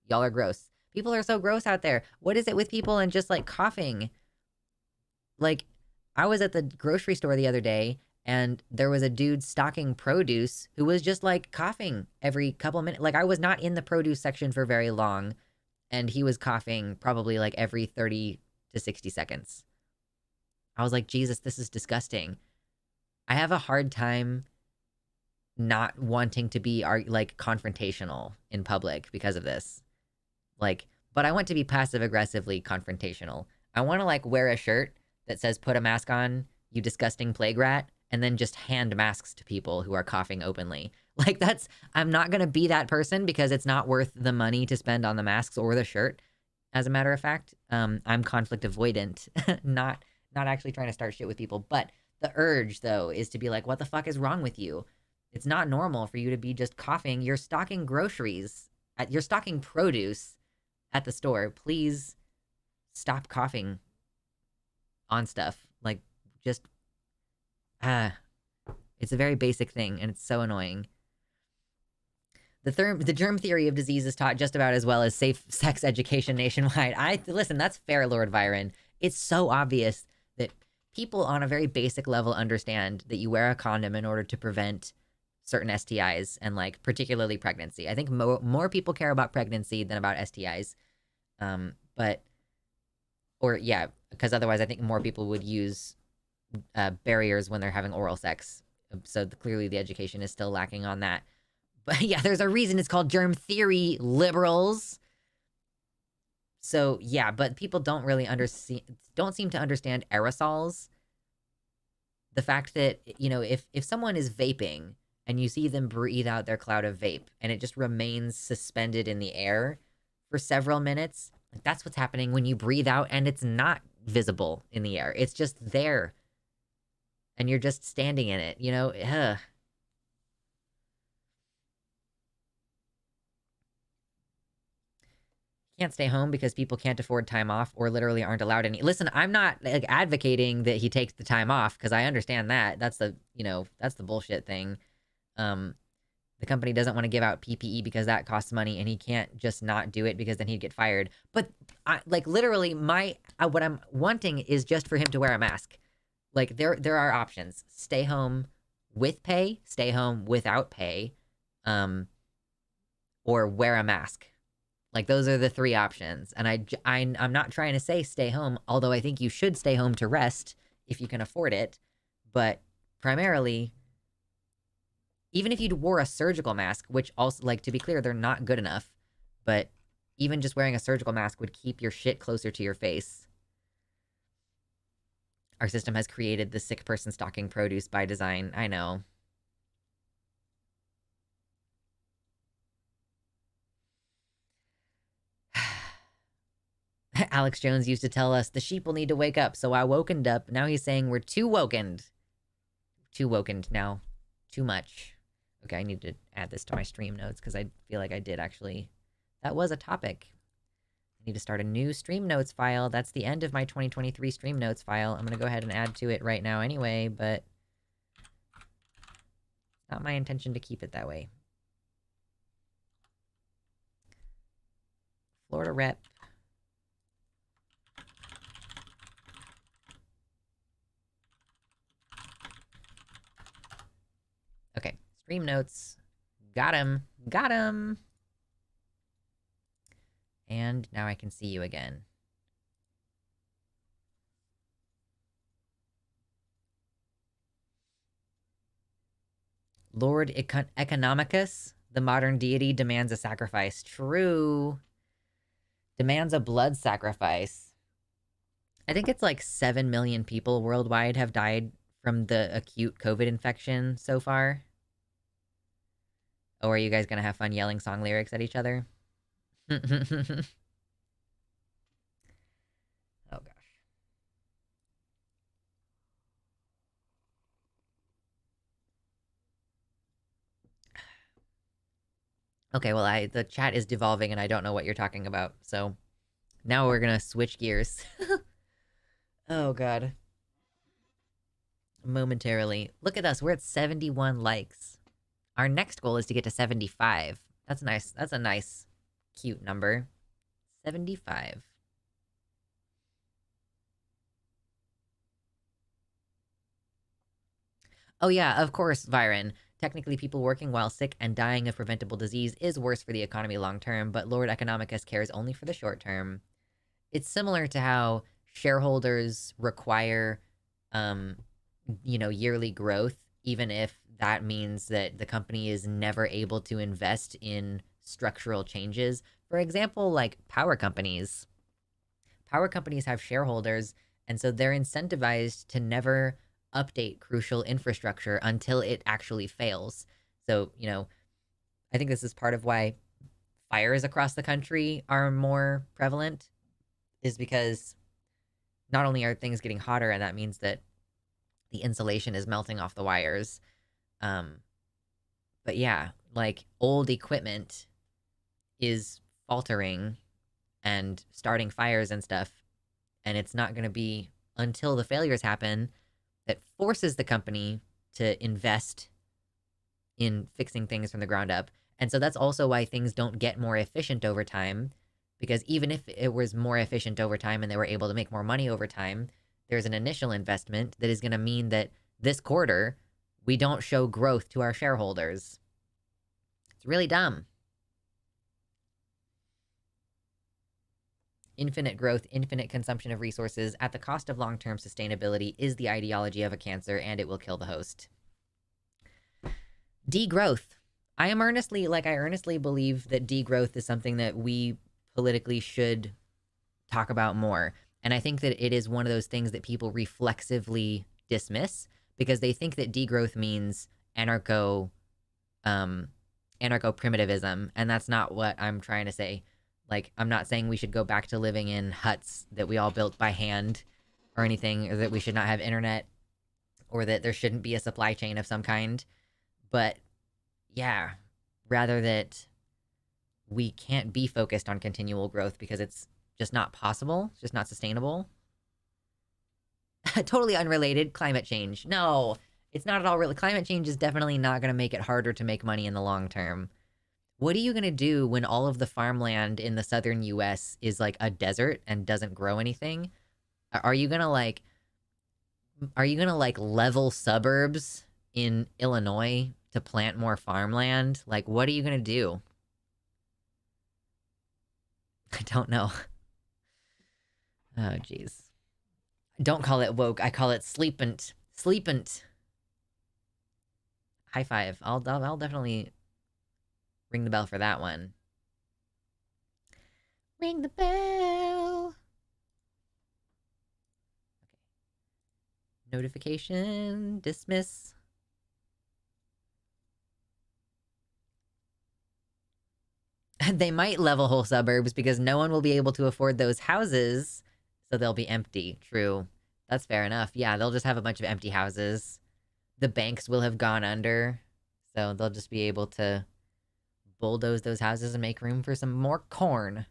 Y'all are gross. People are so gross out there. What is it with people and just like coughing? Like, I was at the grocery store the other day and there was a dude stocking produce who was just like coughing every couple of minutes. Like, I was not in the produce section for very long and he was coughing probably like every 30 to 60 seconds. I was like, Jesus, this is disgusting. I have a hard time not wanting to be like confrontational in public because of this. Like, but I want to be passive aggressively confrontational. I want to like wear a shirt that says put a mask on, you disgusting plague rat, and then just hand masks to people who are coughing openly. Like I'm not going to be that person because it's not worth the money to spend on the masks or the shirt. As a matter of fact, I'm conflict avoidant, not actually trying to start shit with people. But the urge though is to be like, what the fuck is wrong with you? It's not normal for you to be just coughing. You're stocking groceries, you're stocking produce at the store. Please stop coughing on stuff. Like, just it's a very basic thing and it's so annoying. The germ theory of disease is taught just about as well as safe sex education nationwide. Listen, that's fair, Lord Byron. It's so obvious that people on a very basic level understand that you wear a condom in order to prevent certain STIs and like particularly pregnancy. I think more people care about pregnancy than about STIs. Because otherwise I think more people would use barriers when they're having oral sex. So clearly the education is still lacking on that. But yeah, there's a reason it's called germ theory, liberals. So yeah, but people don't seem to understand aerosols. The fact that, you know, if someone is vaping and you see them breathe out their cloud of vape and it just remains suspended in the air for several minutes, that's what's happening when you breathe out and it's not visible in the air. It's just there. And you're just standing in it, you know? Ugh. Can't stay home because people can't afford time off or literally aren't allowed any. Listen, I'm not like advocating that he takes the time off because I understand that. That's the bullshit thing. The company doesn't want to give out PPE because that costs money and he can't just not do it because then he'd get fired. But literally what I'm wanting is just for him to wear a mask. Like there are options. Stay home with pay, stay home without pay, or wear a mask. Like those are the 3 options. And I'm not trying to say stay home, although I think you should stay home to rest if you can afford it. But primarily, even if you wore a surgical mask, which also, like, to be clear, they're not good enough, but even just wearing a surgical mask would keep your shit closer to your face. Our system has created the sick person stocking produce by design. I know. Alex Jones used to tell us the sheep will need to wake up, so I wokened up. Now he's saying we're too wokened. Too wokened now. Too much. Okay, I need to add this to my stream notes because I feel like I did actually. That was a topic. I need to start a new stream notes file. That's the end of my 2023 stream notes file. I'm going to go ahead and add to it right now anyway, but it's not my intention to keep it that way. Florida Rep. Stream notes. Got him. Got him. And now I can see you again. Lord Economicus, the modern deity, demands a sacrifice. True. Demands a blood sacrifice. I think it's like 7 million people worldwide have died from the acute COVID infection so far. Oh, are you guys gonna have fun yelling song lyrics at each other? Oh gosh. Okay, well, the chat is devolving and I don't know what you're talking about, so now we're gonna switch gears. Oh god. Momentarily. Look at us, we're at 71 likes. Our next goal is to get to 75. That's nice. That's a nice, cute number. 75. Oh yeah, of course, Viren. Technically, people working while sick and dying of preventable disease is worse for the economy long term, but Lord Economicus cares only for the short term. It's similar to how shareholders require, yearly growth, even if that means that the company is never able to invest in structural changes. For example, like power companies. Power companies have shareholders, and so they're incentivized to never update crucial infrastructure until it actually fails. So, I think this is part of why fires across the country are more prevalent, is because not only are things getting hotter, and that means that the insulation is melting off the wires, but yeah, like old equipment is faltering and starting fires and stuff, and it's not going to be until the failures happen that forces the company to invest in fixing things from the ground up. And so that's also why things don't get more efficient over time, because even if it was more efficient over time and they were able to make more money over time, there's an initial investment that is going to mean that this quarter, we don't show growth to our shareholders. It's really dumb. Infinite growth, infinite consumption of resources at the cost of long-term sustainability is the ideology of a cancer, and it will kill the host. Degrowth. I earnestly believe that degrowth is something that we politically should talk about more. And I think that it is one of those things that people reflexively dismiss because they think that degrowth means anarcho-primitivism, and that's not what I'm trying to say. Like, I'm not saying we should go back to living in huts that we all built by hand or anything, or that we should not have internet, or that there shouldn't be a supply chain of some kind. But, yeah, rather that we can't be focused on continual growth because it's just not possible. It's just not sustainable. Totally unrelated, climate change. No, it's not at all really. Climate change is definitely not going to make it harder to make money in the long term. What are you going to do when all of the farmland in the southern US is like a desert and doesn't grow anything? Are you going to level suburbs in Illinois to plant more farmland? Like, what are you going to do? I don't know. Oh, jeez. Don't call it woke. I call it sleepant. Sleepant. High five. I'll definitely ring the bell for that one. Ring the bell. Okay. Notification. Dismiss. They might level whole suburbs because no one will be able to afford those houses, so they'll be empty. True. That's fair enough. Yeah, they'll just have a bunch of empty houses. The banks will have gone under, so they'll just be able to bulldoze those houses and make room for some more corn.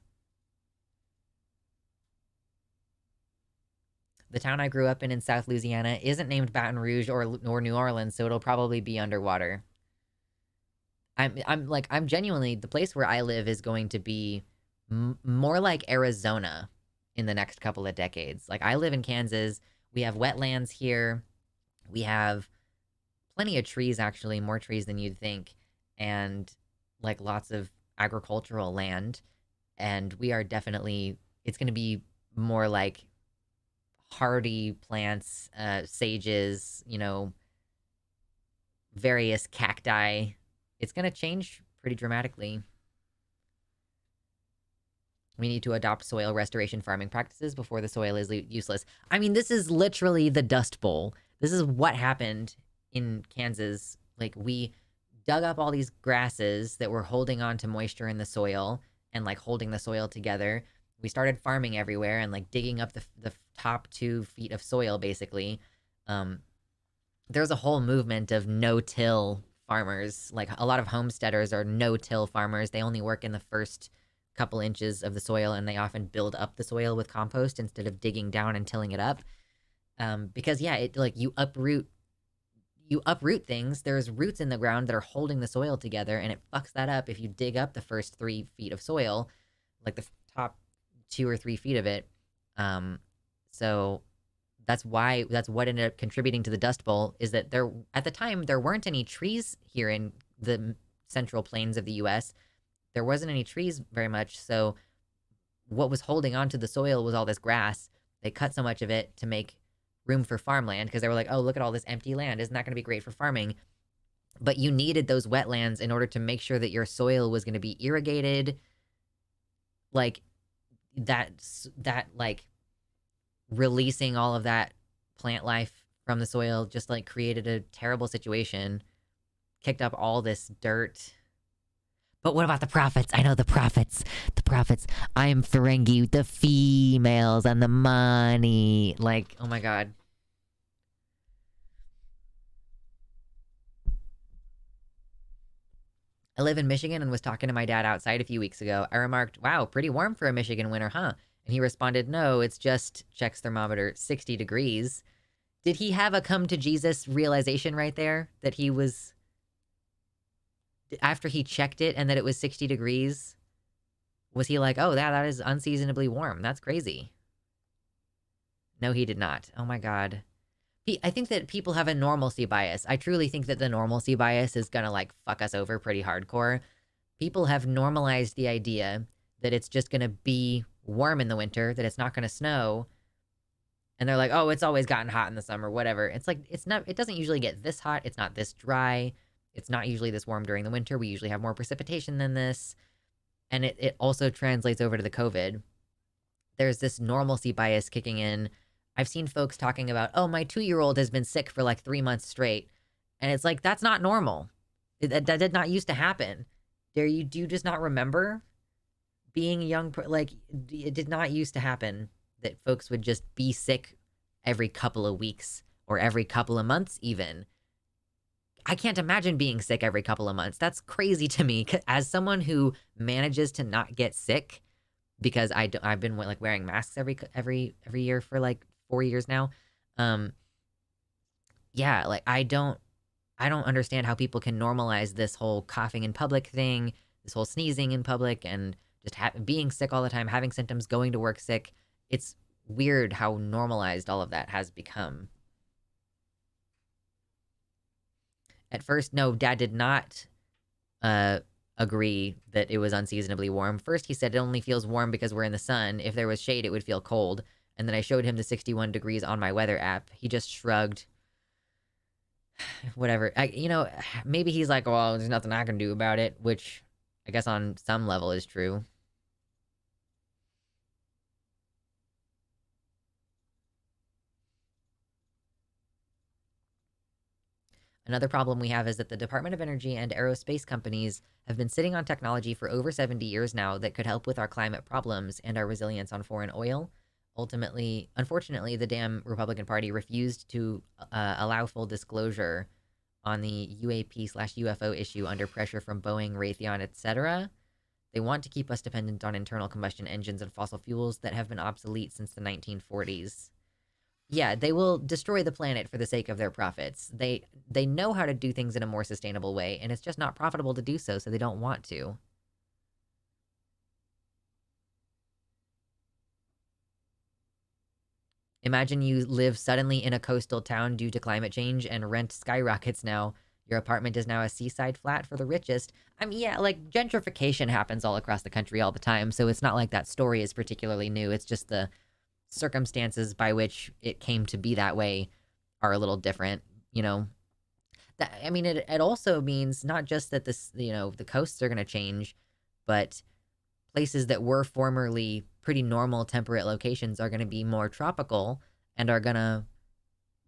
The town I grew up in South Louisiana isn't named Baton Rouge or New Orleans, so it'll probably be underwater. I'm genuinely, the place where I live is going to be more like Arizona in the next couple of decades. Like, I live in Kansas. We have wetlands here. We have plenty of trees, actually, more trees than you'd think, and like lots of agricultural land. And we are definitely, it's going to be more like hardy plants, sages, various cacti. It's going to change pretty dramatically. We need to adopt soil restoration farming practices before the soil is useless. I mean, this is literally the Dust Bowl. This is what happened in Kansas. Like, we dug up all these grasses that were holding on to moisture in the soil and like holding the soil together. We started farming everywhere and like digging up the top 2 feet of soil, basically. There's a whole movement of no-till farmers. Like, a lot of homesteaders are no-till farmers. They only work in the first couple inches of the soil, and they often build up the soil with compost instead of digging down and tilling it up. Because yeah, it like you uproot things. There's roots in the ground that are holding the soil together, and it fucks that up if you dig up the first 3 feet of soil, like the top 2 or 3 feet of it. So that's what ended up contributing to the Dust Bowl, is that at the time there weren't any trees here in the central plains of the U.S. There wasn't any trees very much, so what was holding onto the soil was all this grass. They cut so much of it to make room for farmland because they were like, oh, look at all this empty land. Isn't that going to be great for farming? But you needed those wetlands in order to make sure that your soil was going to be irrigated. Like, that like releasing all of that plant life from the soil just like created a terrible situation, kicked up all this dirt. But what about the prophets? I know the prophets. The prophets. I am Ferengi, the females and the money. Like, oh my god. I live in Michigan and was talking to my dad outside a few weeks ago. I remarked, wow, pretty warm for a Michigan winter, huh? And he responded, no, it's just, checks thermometer, 60 degrees. Did he have a come to Jesus realization right there? That he was, after he checked it and that it was 60 degrees, was he like, oh, that is unseasonably warm. That's crazy. No, he did not. Oh my god. I think that people have a normalcy bias. I truly think that the normalcy bias is gonna like fuck us over pretty hardcore. People have normalized the idea that it's just gonna be warm in the winter, that it's not gonna snow. And they're like, oh, it's always gotten hot in the summer, whatever. It's like, it doesn't usually get this hot. It's not this dry. It's not usually this warm during the winter. We usually have more precipitation than this. And it also translates over to the COVID. There's this normalcy bias kicking in. I've seen folks talking about, oh, my 2-year-old has been sick for like 3 months straight. And it's like, that's not normal. That did not used to happen. Do you just not remember being young? Like, it did not used to happen that folks would just be sick every couple of weeks or every couple of months even. I can't imagine being sick every couple of months. That's crazy to me. As someone who manages to not get sick, because I've been like wearing masks every year for like 4 years now. Yeah, like I don't understand how people can normalize this whole coughing in public thing, this whole sneezing in public, and just being sick all the time, having symptoms, going to work sick. It's weird how normalized all of that has become. At first, no, Dad did not agree that it was unseasonably warm. First, he said it only feels warm because we're in the sun. If there was shade, it would feel cold. And then I showed him the 61 degrees on my weather app. He just shrugged. Whatever. Maybe he's like, well, there's nothing I can do about it, which I guess on some level is true. Another problem we have is that the Department of Energy and aerospace companies have been sitting on technology for over 70 years now that could help with our climate problems and our resilience on foreign oil. Ultimately, unfortunately, the damn Republican Party refused to allow full disclosure on the UAP/UFO issue under pressure from Boeing, Raytheon, etc. They want to keep us dependent on internal combustion engines and fossil fuels that have been obsolete since the 1940s. Yeah, they will destroy the planet for the sake of their profits. They know how to do things in a more sustainable way, and it's just not profitable to do so they don't want to. Imagine you live suddenly in a coastal town due to climate change and rent skyrockets now. Your apartment is now a seaside flat for the richest. I mean, yeah, like gentrification happens all across the country all the time, so it's not like that story is particularly new. It's just the circumstances by which it came to be that way are a little different, you know. That, I mean, it also means not just that this, you know, the coasts are going to change, but places that were formerly pretty normal temperate locations are going to be more tropical and are going to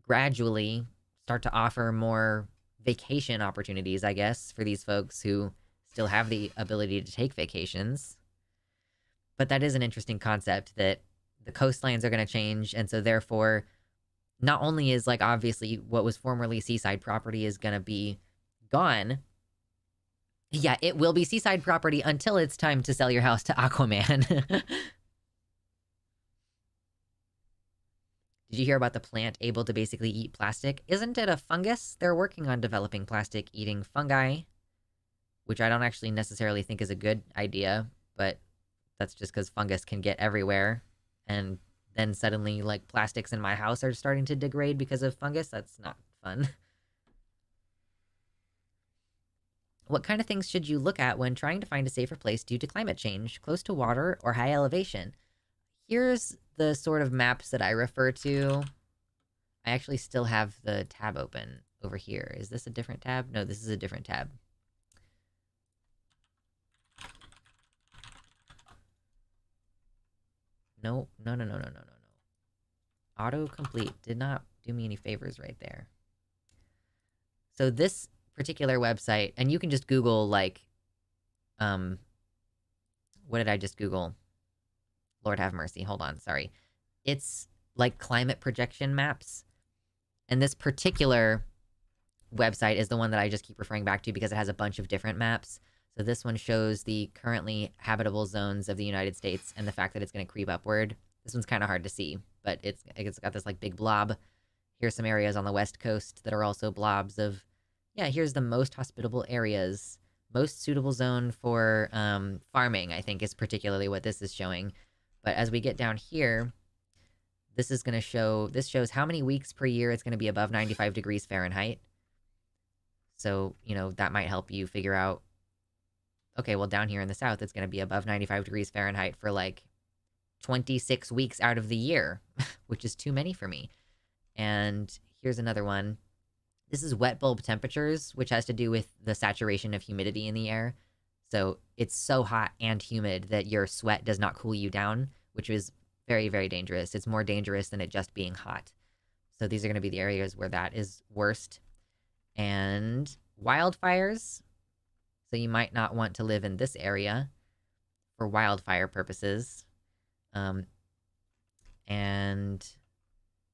gradually start to offer more vacation opportunities, I guess, for these folks who still have the ability to take vacations. But that is an interesting concept that the coastlines are going to change. And so therefore, not only is like obviously what was formerly seaside property is going to be gone. Yeah, it will be seaside property until it's time to sell your house to Aquaman. Did you hear about the plant able to basically eat plastic? Isn't it a fungus? They're working on developing plastic-eating fungi, which I don't actually necessarily think is a good idea, but that's just because fungus can get everywhere, and then suddenly, like, plastics in my house are starting to degrade because of fungus? That's not fun. What kind of things should you look at when trying to find a safer place due to climate change, close to water or high elevation? Here's the sort of maps that I refer to. I actually still have the tab open over here. Is this a different tab? No, this is a different tab. No. Autocomplete did not do me any favors right there. So this particular website, and you can just Google, like, what did I just Google? Lord have mercy. Hold on. Sorry. It's like climate projection maps. And this particular website is the one that I just keep referring back to because it has a bunch of different maps. So this one shows the currently habitable zones of the United States and the fact that it's going to creep upward. This one's kind of hard to see, but it's got this like big blob. Here's some areas on the West Coast that are also blobs of, yeah, here's the most hospitable areas. Most suitable zone for farming, I think, is particularly what this is showing. But as we get down here, this is going to show, this shows how many weeks per year it's going to be above 95 degrees Fahrenheit. So, you know, that might help you figure out, okay, well, down here in the South, it's going to be above 95 degrees Fahrenheit for like 26 weeks out of the year, which is too many for me. And here's another one. This is wet bulb temperatures, which has to do with the saturation of humidity in the air. So it's so hot and humid that your sweat does not cool you down, which is very, very dangerous. It's more dangerous than it just being hot. So these are going to be the areas where that is worst. And wildfires. So you might not want to live in this area for wildfire purposes. And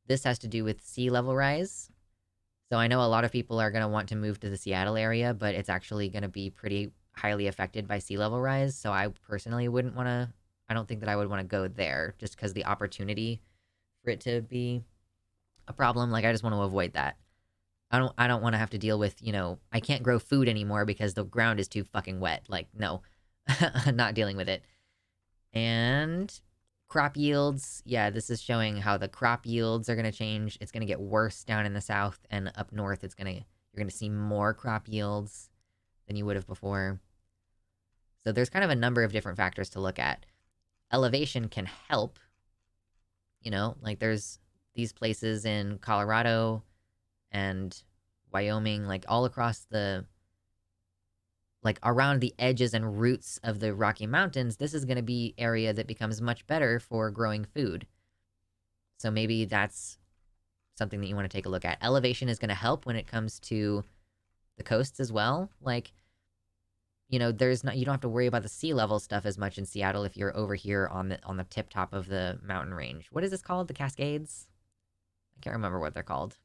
this has to do with sea level rise. So I know a lot of people are going to want to move to the Seattle area, but it's actually going to be pretty highly affected by sea level rise. So I personally wouldn't want to, I don't think that I would want to go there just because the opportunity for it to be a problem, like I just want to avoid that. I don't want to have to deal with, you know, I can't grow food anymore because the ground is too fucking wet. Like, no, I'm not dealing with it. And crop yields. Yeah, this is showing how the crop yields are going to change. It's going to get worse down in the South, and up north you're going to see more crop yields than you would have before. So there's kind of a number of different factors to look at. Elevation can help. You know, like there's these places in Colorado and Wyoming, like all across the, like around the edges and roots of the Rocky Mountains, this is going to be area that becomes much better for growing food. So maybe that's something that you want to take a look at. Elevation is going to help when it comes to the coasts as well. Like, you know, you don't have to worry about the sea level stuff as much in Seattle if you're over here on the tip top of the mountain range. What is this called? The Cascades? I can't remember what they're called.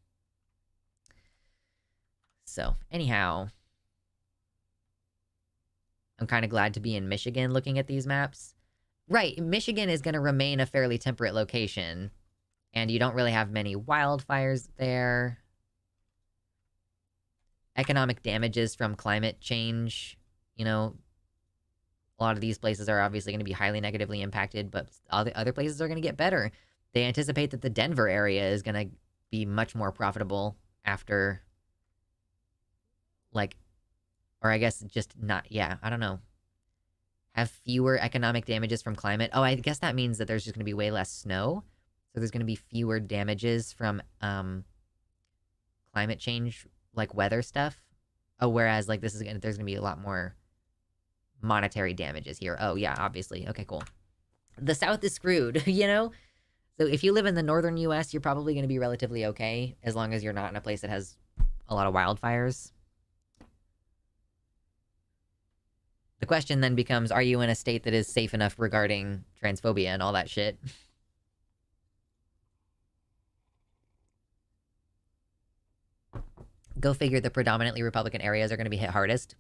So, anyhow, I'm kind of glad to be in Michigan looking at these maps. Right, Michigan is going to remain a fairly temperate location, and you don't really have many wildfires there. Economic damages from climate change, you know, a lot of these places are obviously going to be highly negatively impacted, but other places are going to get better. they anticipate that the Denver area is going to be much more profitable after, like, or I guess just not, yeah, I don't know. Have fewer economic damages from climate. Oh, I guess that means that there's just going to be way less snow. So there's going to be fewer damages from climate change, like weather stuff. Oh, whereas like there's going to be a lot more monetary damages here. Oh, yeah, obviously. Okay, cool. The South is screwed, you know? So if you live in the northern US, you're probably going to be relatively okay as long as you're not in a place that has a lot of wildfires. The question then becomes, are you in a state that is safe enough regarding transphobia and all that shit? Go figure, the predominantly Republican areas are going to be hit hardest.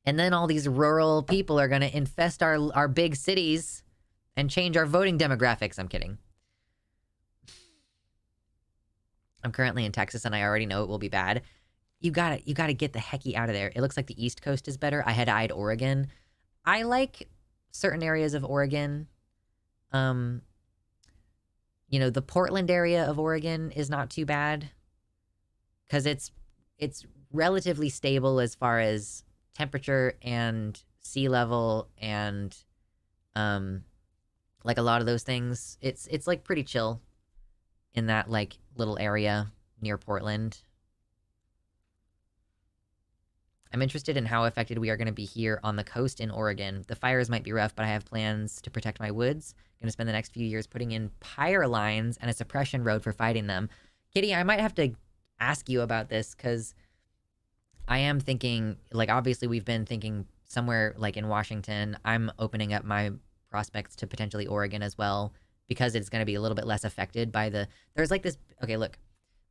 And then all these rural people are going to infest our big cities and change our voting demographics. I'm kidding. I'm currently in Texas and I already know it will be bad. You gotta get the hecky out of there. It looks like the East Coast is better. I had eyed Oregon. I like certain areas of Oregon. You know, the Portland area of Oregon is not too bad because it's relatively stable as far as temperature and sea level and like a lot of those things. It's like pretty chill in that like little area near Portland. I'm interested in how affected we are going to be here on the coast in Oregon. The fires might be rough, but I have plans to protect my woods. Going to spend the next few years putting in pyre lines and a suppression road for fighting them. Kitty, I might have to ask you about this because I am thinking, like, obviously we've been thinking somewhere like in Washington. I'm opening up my prospects to potentially Oregon as well because it's going to be a little bit less affected by there's like this, okay, look,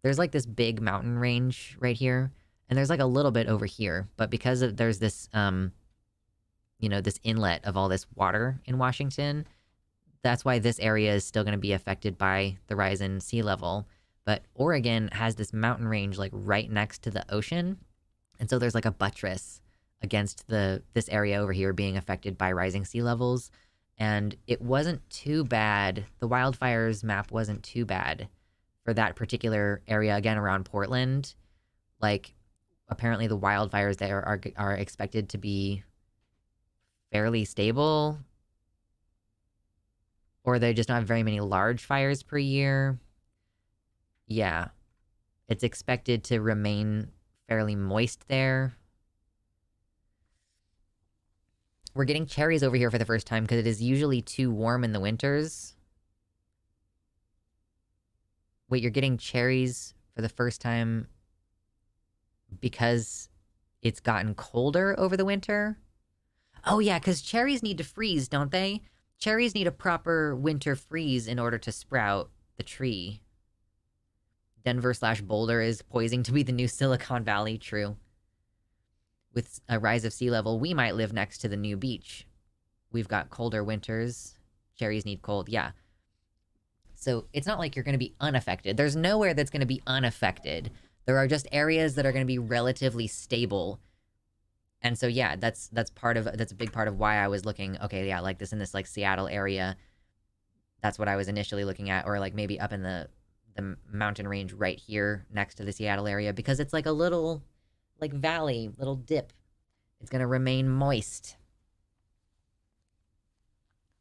there's like this big mountain range right here. And there's like a little bit over here, but because there's this, you know, this inlet of all this water in Washington, that's why this area is still going to be affected by the rise in sea level. But Oregon has this mountain range like right next to the ocean. And so there's like a buttress against this area over here being affected by rising sea levels. And it wasn't too bad. The wildfires map wasn't too bad for that particular area, again, around Portland. Like, apparently the wildfires there are expected to be fairly stable, or they just don't have very many large fires per year. Yeah. It's expected to remain fairly moist there. We're getting cherries over here for the first time because it is usually too warm in the winters. Wait, you're getting cherries for the first time because it's gotten colder over the winter? Oh yeah, because cherries need to freeze, don't they? Cherries need a proper winter freeze in order to sprout the tree. Denver/Boulder is poising to be the new Silicon Valley, true. With a rise of sea level, we might live next to the new beach. We've got colder winters. Cherries need cold, yeah. So it's not like you're going to be unaffected. There's nowhere that's going to be unaffected. There are just areas that are going to be relatively stable. And so, yeah, that's a big part of why I was looking, okay, yeah, like this in this like Seattle area. That's what I was initially looking at, or like maybe up in the mountain range right here next to the Seattle area, because it's like a little like valley, little dip. It's going to remain moist.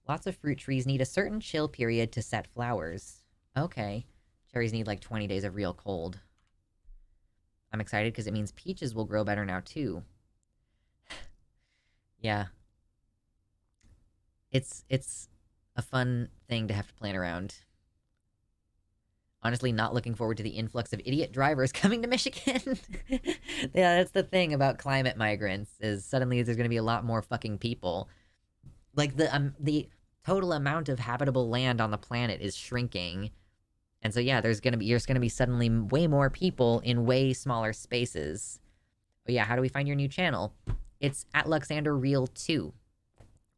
Lots of fruit trees need a certain chill period to set flowers. Okay. Cherries need like 20 days of real cold. I'm excited because it means peaches will grow better now, too. Yeah. It's a fun thing to have to plan around. Honestly, not looking forward to the influx of idiot drivers coming to Michigan. Yeah, that's the thing about climate migrants, is suddenly there's going to be a lot more fucking people. Like, the total amount of habitable land on the planet is shrinking. And so, yeah, there's going to be suddenly way more people in way smaller spaces. But yeah, how do we find your new channel? It's at Luxander Reel 2.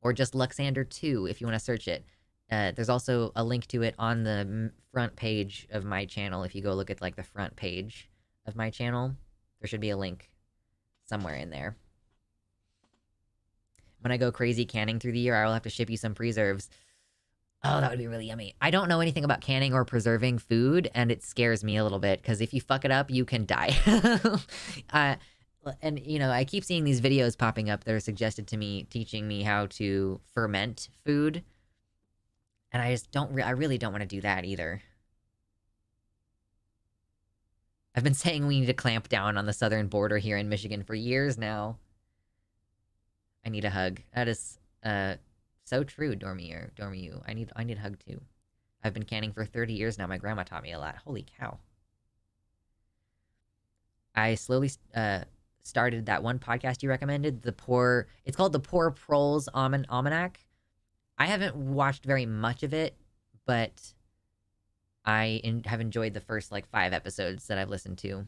Or just Luxander 2 if you want to search it. There's also a link to it on the front page of my channel. If you go look at, like, the front page of my channel, there should be a link somewhere in there. When I go crazy canning through the year, I will have to ship you some preserves. Oh, that would be really yummy. I don't know anything about canning or preserving food, and it scares me a little bit because if you fuck it up, you can die. uh, and I keep seeing these videos popping up that are suggested to me, teaching me how to ferment food, and I just don't. I really don't want to do that either. I've been saying we need to clamp down on the southern border here in Michigan for years now. I need a hug. That is so true, Dormy. I need a hug too. I've been canning for 30 years now. My grandma taught me a lot. Holy cow. I slowly started that one podcast you recommended, it's called the Poor Proles Almanac. I haven't watched very much of it, but I have enjoyed the first like 5 episodes that I've listened to.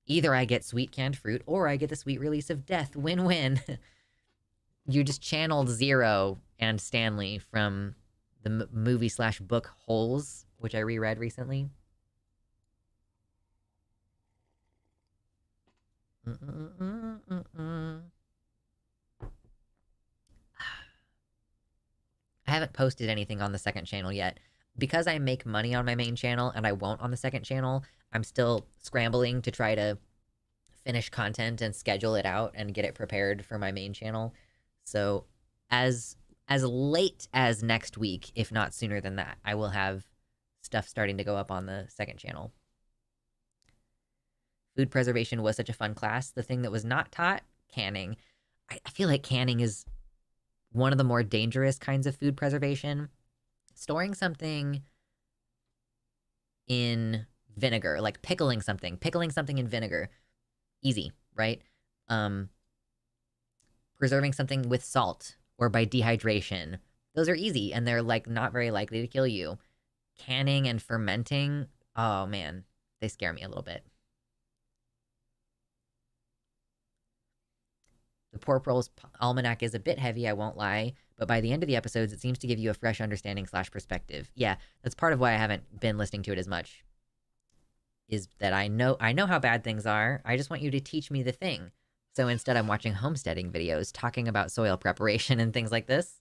Either I get sweet canned fruit or I get the sweet release of death. Win-win. You just channeled Zero and Stanley from the movie/book Holes, which I reread recently. I haven't posted anything on the second channel yet. Because I make money on my main channel and I won't on the second channel, I'm still scrambling to try to finish content and schedule it out and get it prepared for my main channel. So as late as next week, if not sooner than that, I will have stuff starting to go up on the second channel. Food preservation was such a fun class. The thing that was not taught, canning. I feel like canning is one of the more dangerous kinds of food preservation. Storing something in vinegar, like pickling something in vinegar, easy, right? Preserving something with salt or by dehydration, those are easy and they're like not very likely to kill you. Canning and fermenting, oh man, they scare me a little bit. The Poor Proles Almanac is a bit heavy, I won't lie, but by the end of the episodes, it seems to give you a fresh understanding/perspective. Yeah, that's part of why I haven't been listening to it as much. Is that I know how bad things are. I just want you to teach me the thing. So instead, I'm watching homesteading videos talking about soil preparation and things like this.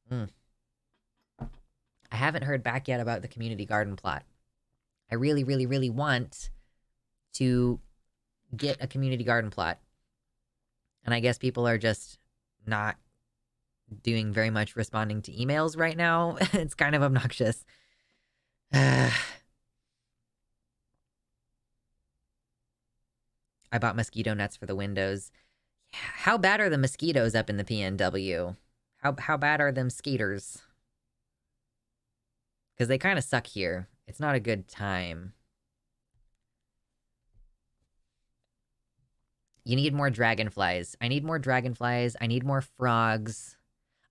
I haven't heard back yet about the community garden plot. I really, really, really want to get a community garden plot. And I guess people are just not doing very much responding to emails right now. It's kind of obnoxious. I bought mosquito nets for the windows. Yeah, how bad are the mosquitoes up in the PNW? How bad are them skaters? Because they kind of suck here. It's not a good time. You need more dragonflies. I need more dragonflies. I need more frogs.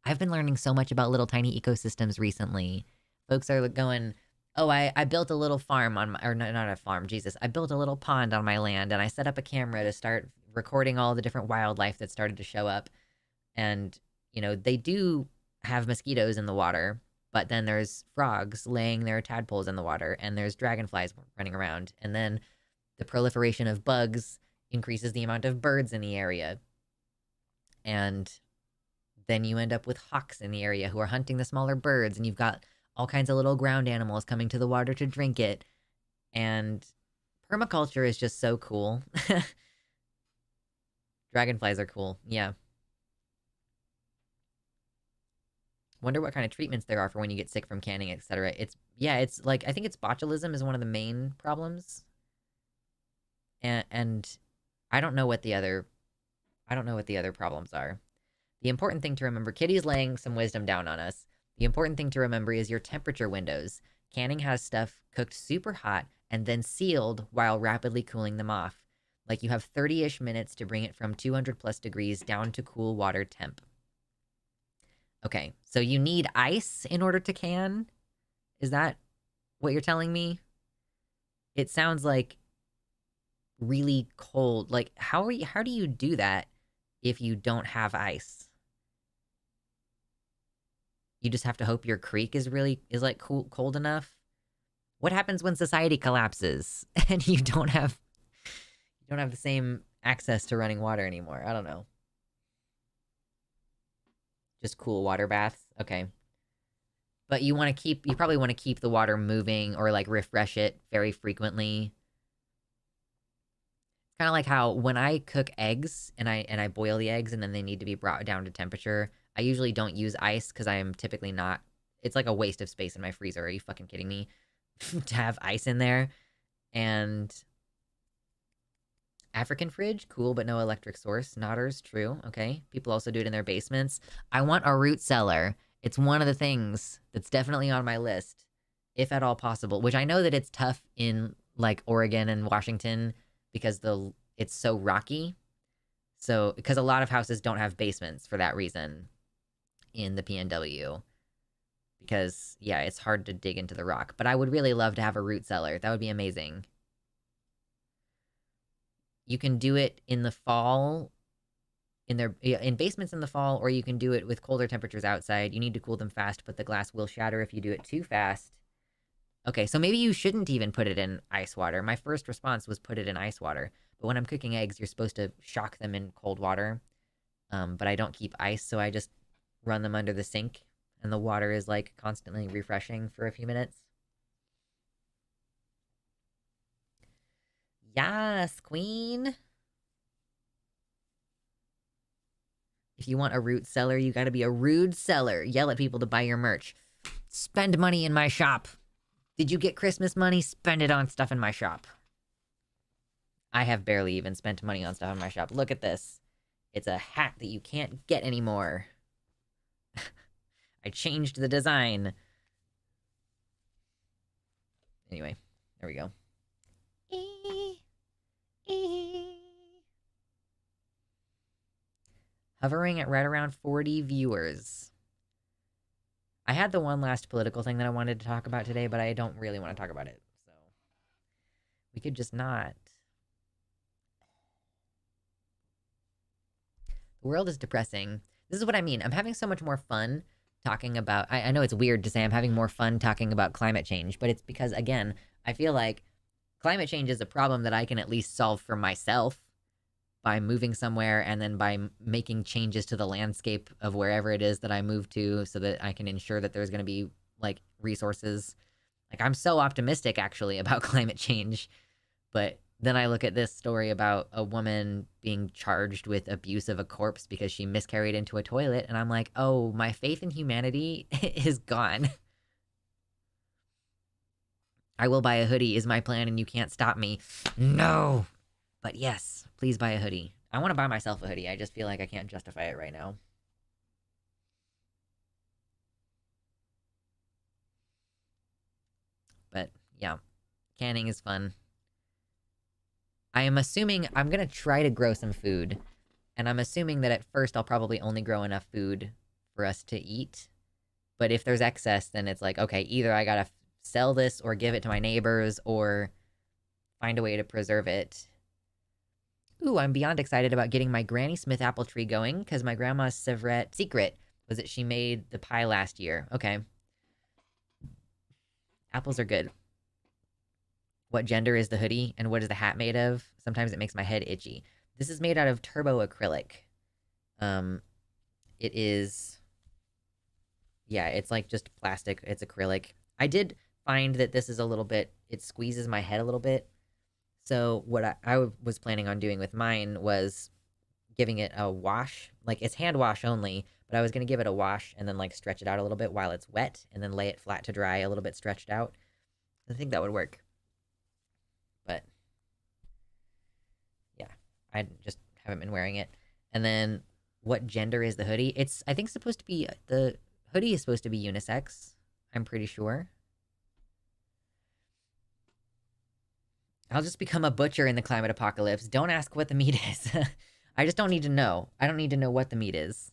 I've been learning so much about little tiny ecosystems recently. Folks are going, oh, I built a little farm on my, or not a farm, Jesus. I built a little pond on my land and I set up a camera to start recording all the different wildlife that started to show up. And, they do have mosquitoes in the water, but then there's frogs laying their tadpoles in the water and there's dragonflies running around. And then the proliferation of bugs increases the amount of birds in the area. And then you end up with hawks in the area who are hunting the smaller birds, and you've got all kinds of little ground animals coming to the water to drink it. And permaculture is just so cool. Dragonflies are cool, yeah. Wonder what kind of treatments there are for when you get sick from canning, etc. It's like, I think it's botulism is one of the main problems. And I don't know what the other problems are. The important thing to remember, Kitty's laying some wisdom down on us. The important thing to remember is your temperature windows. Canning has stuff cooked super hot and then sealed while rapidly cooling them off. Like you have 30-ish minutes to bring it from 200 plus degrees down to cool water temp. Okay, so you need ice in order to can? Is that what you're telling me? It sounds like really cold. Like, how do you do that if you don't have ice? You just have to hope your creek is like cold enough. What happens when society collapses and you don't have the same access to running water anymore? I don't know. Just cool water baths. Okay. But you probably want to keep the water moving or like refresh it very frequently. Kind of like how when I cook eggs and I boil the eggs and then they need to be brought down to temperature, I usually don't use ice because I am typically not. It's like a waste of space in my freezer. Are you fucking kidding me? To have ice in there. And African fridge, cool, but no electric source. Nodders, true. Okay. People also do it in their basements. I want a root cellar. It's one of the things that's definitely on my list, if at all possible, which I know that it's tough in like Oregon and Washington because it's so rocky. So, because a lot of houses don't have basements for that reason in the PNW. Because, yeah, it's hard to dig into the rock. But I would really love to have a root cellar. That would be amazing. You can do it in the fall, in basements in the fall, or you can do it with colder temperatures outside. You need to cool them fast, but the glass will shatter if you do it too fast. Okay, so maybe you shouldn't even put it in ice water. My first response was put it in ice water. But when I'm cooking eggs, you're supposed to shock them in cold water. But I don't keep ice, so I just run them under the sink. And the water is like constantly refreshing for a few minutes. Yes, queen. If you want a root cellar, you gotta be a rude seller. Yell at people to buy your merch. Spend money in my shop. Did you get Christmas money? Spend it on stuff in my shop. I have barely even spent money on stuff in my shop. Look at this. It's a hat that you can't get anymore. I changed the design. Anyway, there we go. Hovering at right around 40 viewers. I had the one last political thing that I wanted to talk about today, but I don't really want to talk about it. So we could just not. The world is depressing. This is what I mean. I'm having so much more fun talking about... I know it's weird to say I'm having more fun talking about climate change, but it's because, again, I feel like climate change is a problem that I can at least solve for myself by moving somewhere and then by making changes to the landscape of wherever it is that I move to so that I can ensure that there's going to be, like, resources. Like, I'm so optimistic, actually, about climate change. But then I look at this story about a woman being charged with abuse of a corpse because she miscarried into a toilet, and I'm like, oh, my faith in humanity is gone. I will buy a hoodie is my plan, and you can't stop me. No! But yes, please buy a hoodie. I want to buy myself a hoodie. I just feel like I can't justify it right now. But yeah, canning is fun. I am assuming I'm going to try to grow some food. And I'm assuming that at first I'll probably only grow enough food for us to eat. But if there's excess, then it's like, okay, either I got to sell this or give it to my neighbors or find a way to preserve it. Ooh, I'm beyond excited about getting my Granny Smith apple tree going because my grandma's secret was that she made the pie last year. Okay. Apples are good. What gender is the hoodie and what is the hat made of? Sometimes it makes my head itchy. This is made out of turbo acrylic. It is... Yeah, it's like just plastic. It's acrylic. I did find that this is a little bit... It squeezes my head a little bit. So what I was planning on doing with mine was giving it a wash. Like, it's hand wash only, but I was going to give it a wash and then, like, stretch it out a little bit while it's wet and then lay it flat to dry a little bit stretched out. I think that would work. But, yeah, I just haven't been wearing it. And then, what gender is the hoodie? It's, I think, supposed to be, the hoodie is supposed to be unisex. I'm pretty sure. I'll just become a butcher in the climate apocalypse. Don't ask what the meat is. I just don't need to know. I don't need to know what the meat is.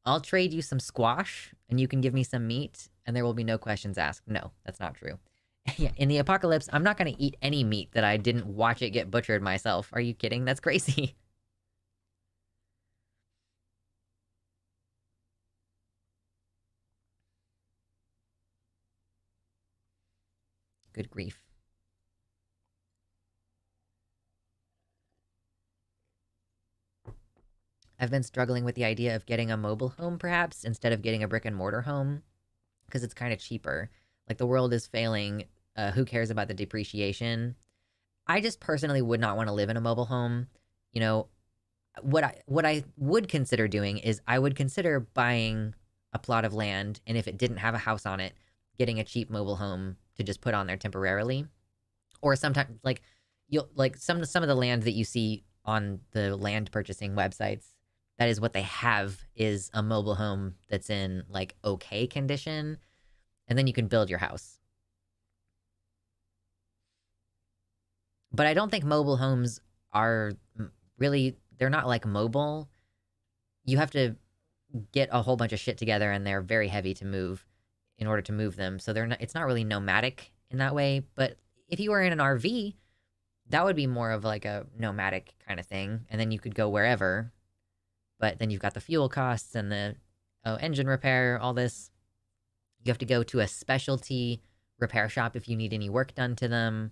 I'll trade you some squash, and you can give me some meat, and there will be no questions asked. No, that's not true. Yeah, in the apocalypse, I'm not going to eat any meat that I didn't watch it get butchered myself. Are you kidding? That's crazy. Good grief. I've been struggling with the idea of getting a mobile home perhaps instead of getting a brick and mortar home because it's kind of cheaper. Like the world is failing. Who cares about the depreciation? I just personally would not want to live in a mobile home. You know, what I would consider doing is I would consider buying a plot of land, and if it didn't have a house on it, getting a cheap mobile home to just put on there temporarily. Or sometimes like you'll like some of the land that you see on the land purchasing websites, that is what they have, is a mobile home that's in like okay condition, and then you can build your house. But I don't think mobile homes are really, they're not like mobile. You have to get a whole bunch of shit together and they're very heavy to move in order to move them. So they're not, it's not really nomadic in that way. But if you were in an RV, that would be more of like a nomadic kind of thing. And then you could go wherever. But then you've got the fuel costs and the engine repair, all this. You have to go to a specialty repair shop if you need any work done to them.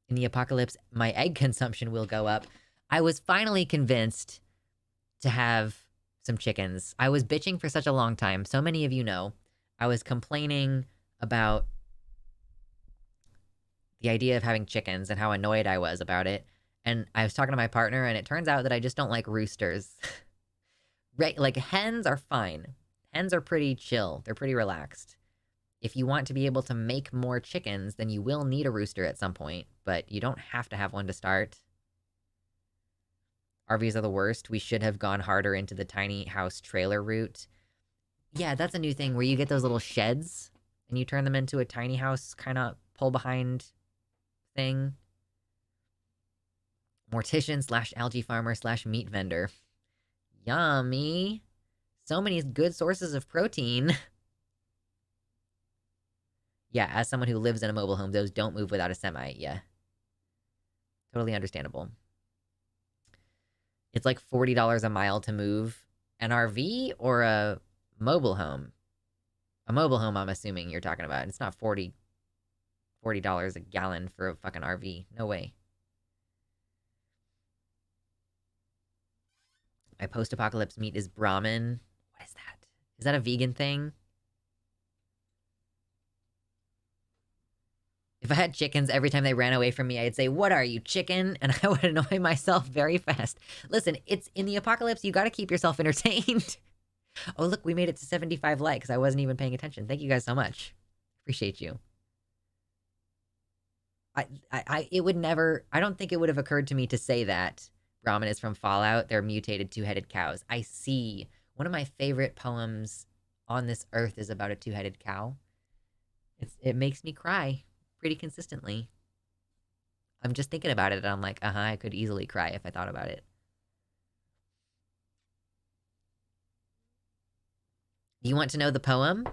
In the apocalypse, my egg consumption will go up. I was finally convinced to have some chickens. I was bitching for such a long time. So many of you know, I was complaining about the idea of having chickens and how annoyed I was about it. And I was talking to my partner, and it turns out that I just don't like roosters. Right? Like, hens are fine. Hens are pretty chill. They're pretty relaxed. If you want to be able to make more chickens, then you will need a rooster at some point, but you don't have to have one to start. RVs are the worst. We should have gone harder into the tiny house trailer route. Yeah, that's a new thing where you get those little sheds and you turn them into a tiny house kind of pull behind thing. Mortician / algae farmer / meat vendor. Yummy. So many good sources of protein. Yeah, as someone who lives in a mobile home, those don't move without a semi. Yeah. Totally understandable. It's like $40 a mile to move an RV or a mobile home. A mobile home, I'm assuming you're talking about. It's not $40 a gallon for a fucking RV. No way. My post-apocalypse meat is Brahmin. What is that? Is that a vegan thing? If I had chickens, every time they ran away from me, I'd say, "What are you, chicken?" And I would annoy myself very fast. Listen, it's in the apocalypse. You got to keep yourself entertained. Oh, look, we made it to 75 likes. I wasn't even paying attention. Thank you guys so much. Appreciate you. It would never, I don't think it would have occurred to me to say that Brahmin is from Fallout. They're mutated two-headed cows. I see. One of my favorite poems on this earth is about a two-headed cow. It makes me cry pretty consistently. I'm just thinking about it and I'm like, I could easily cry if I thought about it. You want to know the poem?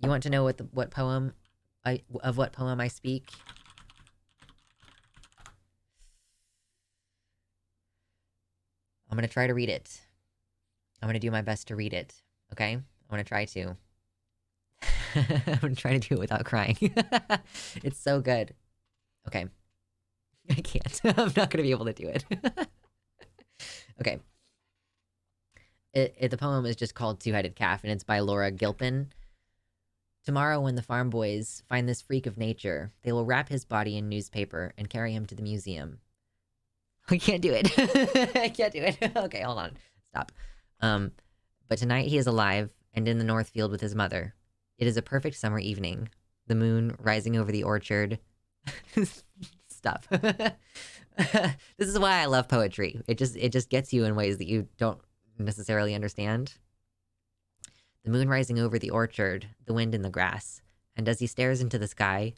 You want to know what poem I speak? I'm going to try to read it. I'm going to do my best to read it, okay? I'm going to try to. I'm going to try to do it without crying. It's so good. Okay. I can't. I'm not going to be able to do it. Okay. The poem is just called Two-Headed Calf, and it's by Laura Gilpin. Tomorrow, when the farm boys find this freak of nature, they will wrap his body in newspaper and carry him to the museum. I can't do it. I can't do it. Okay, hold on. Stop. But tonight he is alive and in the north field with his mother. It is a perfect summer evening. The moon rising over the orchard. Stop. This is why I love poetry. It just gets you in ways that you don't necessarily understand. The moon rising over the orchard, the wind in the grass, and as he stares into the sky,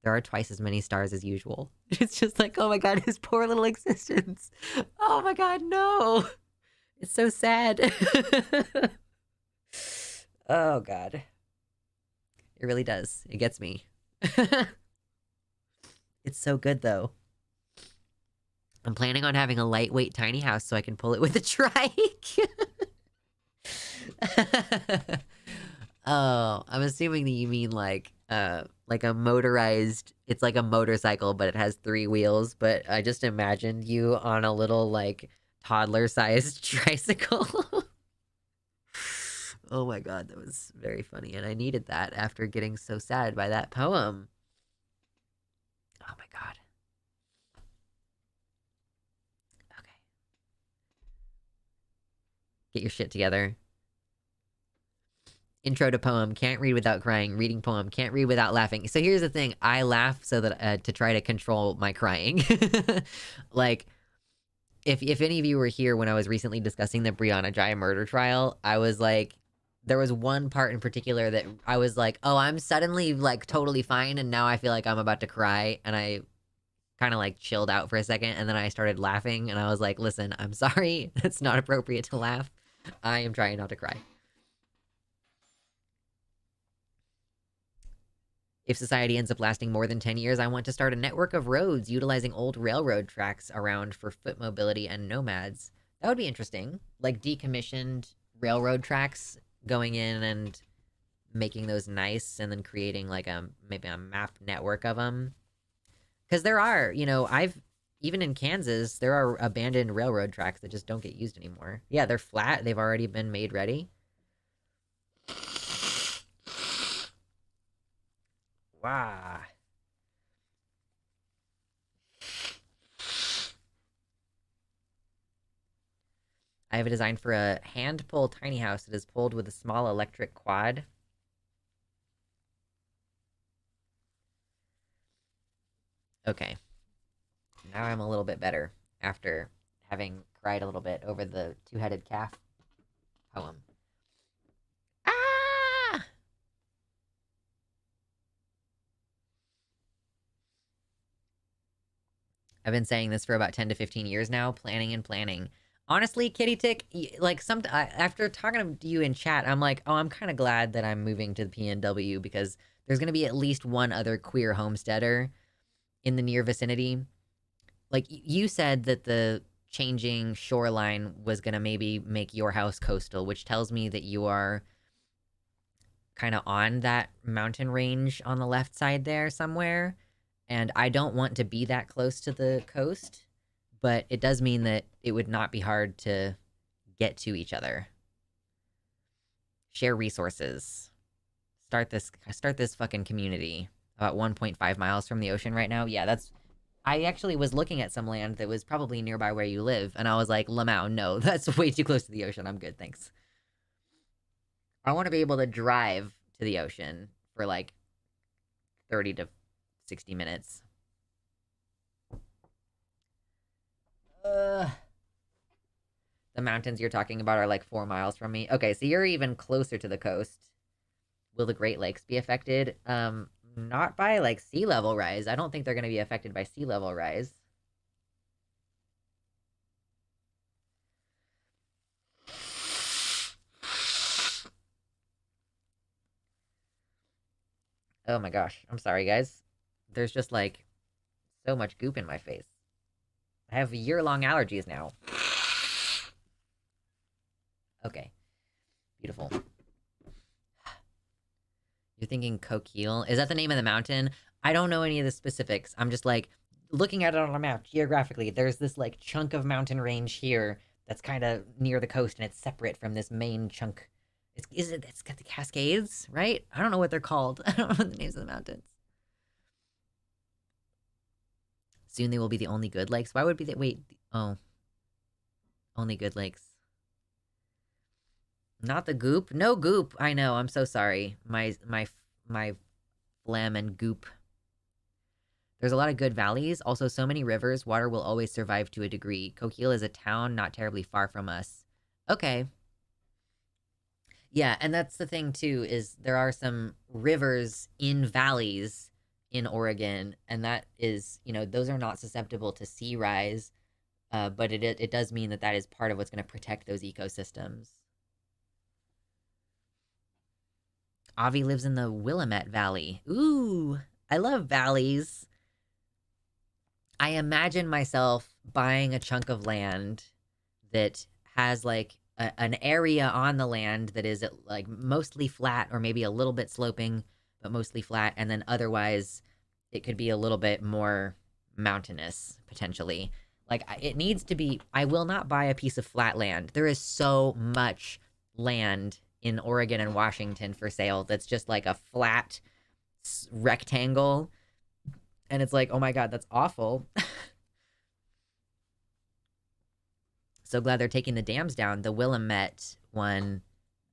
there are twice as many stars as usual. It's just like, oh my god, his poor little existence. Oh my god, no. It's so sad. Oh god. It really does. It gets me. It's so good though. I'm planning on having a lightweight tiny house so I can pull it with a trike. Oh, I'm assuming that you mean like like a motorized, it's like a motorcycle, but it has 3 wheels. But I just imagined you on a little like toddler-sized tricycle. Oh my god, that was very funny, and I needed that after getting so sad by that poem. Oh my god. Okay. Get your shit together. Intro to poem, can't read without crying. Reading poem, can't read without laughing. So here's the thing, I laugh so that to try to control my crying. Like, if any of you were here when I was recently discussing the Breonna Jai murder trial, I was like, there was one part in particular that I was like, oh, I'm suddenly like totally fine, and now I feel like I'm about to cry, and I kind of like chilled out for a second, and then I started laughing, and I was like, listen, I'm sorry, it's not appropriate to laugh. I am trying not to cry. If society ends up lasting more than 10 years, I want to start a network of roads utilizing old railroad tracks around for foot mobility and nomads. That would be interesting. Like decommissioned railroad tracks, going in and making those nice, and then creating like maybe a map network of them. Because there are, you know, even in Kansas, there are abandoned railroad tracks that just don't get used anymore. Yeah, they're flat. They've already been made ready. Wow. I have a design for a hand-pull tiny house that is pulled with a small electric quad. Okay. Now I'm a little bit better after having cried a little bit over the two-headed calf poem. Ah! I've been saying this for about 10 to 15 years now, planning and planning. Honestly, Kitty Tick, like after talking to you in chat, I'm like, oh, I'm kind of glad that I'm moving to the PNW, because there's going to be at least one other queer homesteader in the near vicinity. Like, you said that the changing shoreline was going to maybe make your house coastal, which tells me that you are kind of on that mountain range on the left side there somewhere. And I don't want to be that close to the coast, but it does mean that it would not be hard to get to each other. Share resources. Start this fucking community about 1.5 miles from the ocean right now. Yeah, I actually was looking at some land that was probably nearby where you live, and I was like, Lamau, no, that's way too close to the ocean. I'm good, thanks. I want to be able to drive to the ocean for like 30 to 60 minutes. The mountains you're talking about are like 4 miles from me. Okay, so you're even closer to the coast. Will the Great Lakes be affected? Not by like sea level rise. I don't think they're going to be affected by sea level rise. Oh my gosh. I'm sorry, guys. There's just like so much goop in my face. I have year-long allergies now. Okay. Beautiful. You're thinking Coquille? Is that the name of the mountain? I don't know any of the specifics. I'm just like looking at it on a map geographically. There's this like chunk of mountain range here that's kind of near the coast, and it's separate from this main chunk. It's got the Cascades, right? I don't know what they're called. I don't know the names of the mountains. Soon they will be the only good lakes. Why would be that? Wait. Oh. Only good lakes. Not the goop? No goop. I know. I'm so sorry. My phlegm and goop. There's a lot of good valleys. Also, so many rivers. Water will always survive to a degree. Coquille is a town not terribly far from us. Okay. Yeah, and that's the thing, too, is there are some rivers in valleys in Oregon, and that is, you know, those are not susceptible to sea rise, but it does mean that is part of what's going to protect those ecosystems. Avi lives in the Willamette Valley. Ooh, I love valleys. I imagine myself buying a chunk of land that has like an area on the land that is like mostly flat or maybe a little bit sloping, but mostly flat. And then otherwise, it could be a little bit more mountainous, potentially. Like, it needs to be. I will not buy a piece of flat land. There is so much land in Oregon and Washington for sale that's just like a flat rectangle. And it's like, oh my God, that's awful. So glad they're taking the dams down. The Willamette one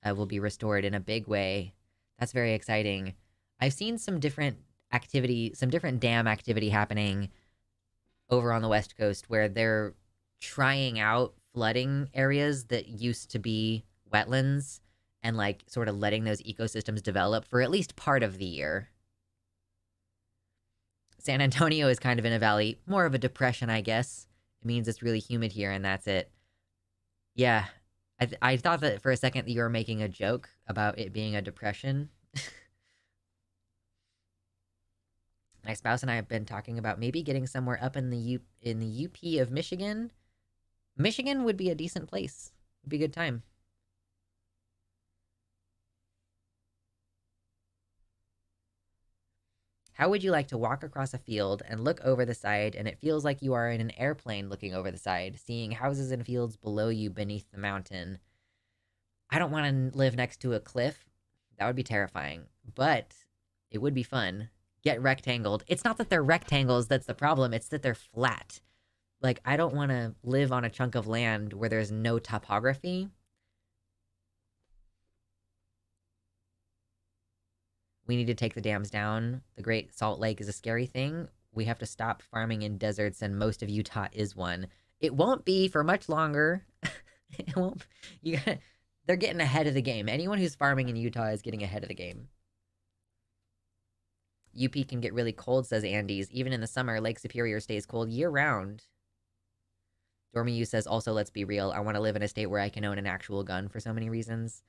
will be restored in a big way. That's very exciting. I've seen some different activity, some different dam activity happening over on the West Coast where they're trying out flooding areas that used to be wetlands and like sort of letting those ecosystems develop for at least part of the year. San Antonio is kind of in a valley, more of a depression, I guess. It means it's really humid here and that's it. Yeah, I thought that for a second that you were making a joke about it being a depression. My spouse and I have been talking about maybe getting somewhere up in the UP of Michigan. Michigan would be a decent place. Would be a good time. How would you like to walk across a field and look over the side and it feels like you are in an airplane looking over the side, seeing houses and fields below you beneath the mountain? I don't want to live next to a cliff. That would be terrifying, but it would be fun. Get rectangled. It's not that they're rectangles that's the problem, it's that they're flat. Like, I don't want to live on a chunk of land where there's no topography. We need to take the dams down. The Great Salt Lake is a scary thing. We have to stop farming in deserts, and most of Utah is one. It won't be for much longer. It won't. They're getting ahead of the game. Anyone who's farming in Utah is getting ahead of the game. UP can get really cold, says Andes. Even in the summer, Lake Superior stays cold year-round. Dormiu says, also, let's be real. I want to live in a state where I can own an actual gun for so many reasons.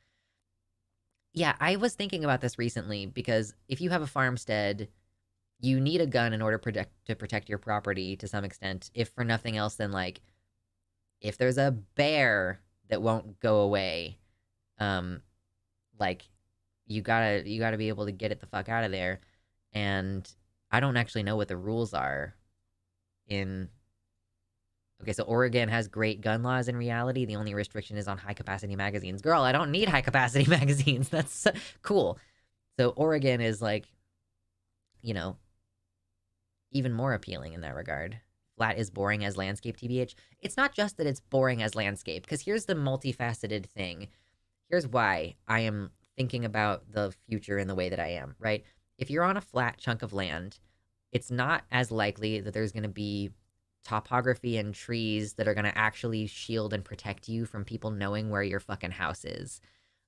Yeah, I was thinking about this recently because if you have a farmstead, you need a gun in order to protect your property to some extent. If for nothing else than, like, if there's a bear that won't go away, like, you gotta be able to get it the fuck out of there. And I don't actually know what the rules are in... Okay, so Oregon has great gun laws in reality. The only restriction is on high-capacity magazines. Girl, I don't need high-capacity magazines. That's so cool. So Oregon is, like, you know, even more appealing in that regard. Flat is boring as landscape, TBH. It's not just that it's boring as landscape, because here's the multifaceted thing. Here's why I am thinking about the future in the way that I am, right? If you're on a flat chunk of land, it's not as likely that there's going to be topography and trees that are going to actually shield and protect you from people knowing where your fucking house is.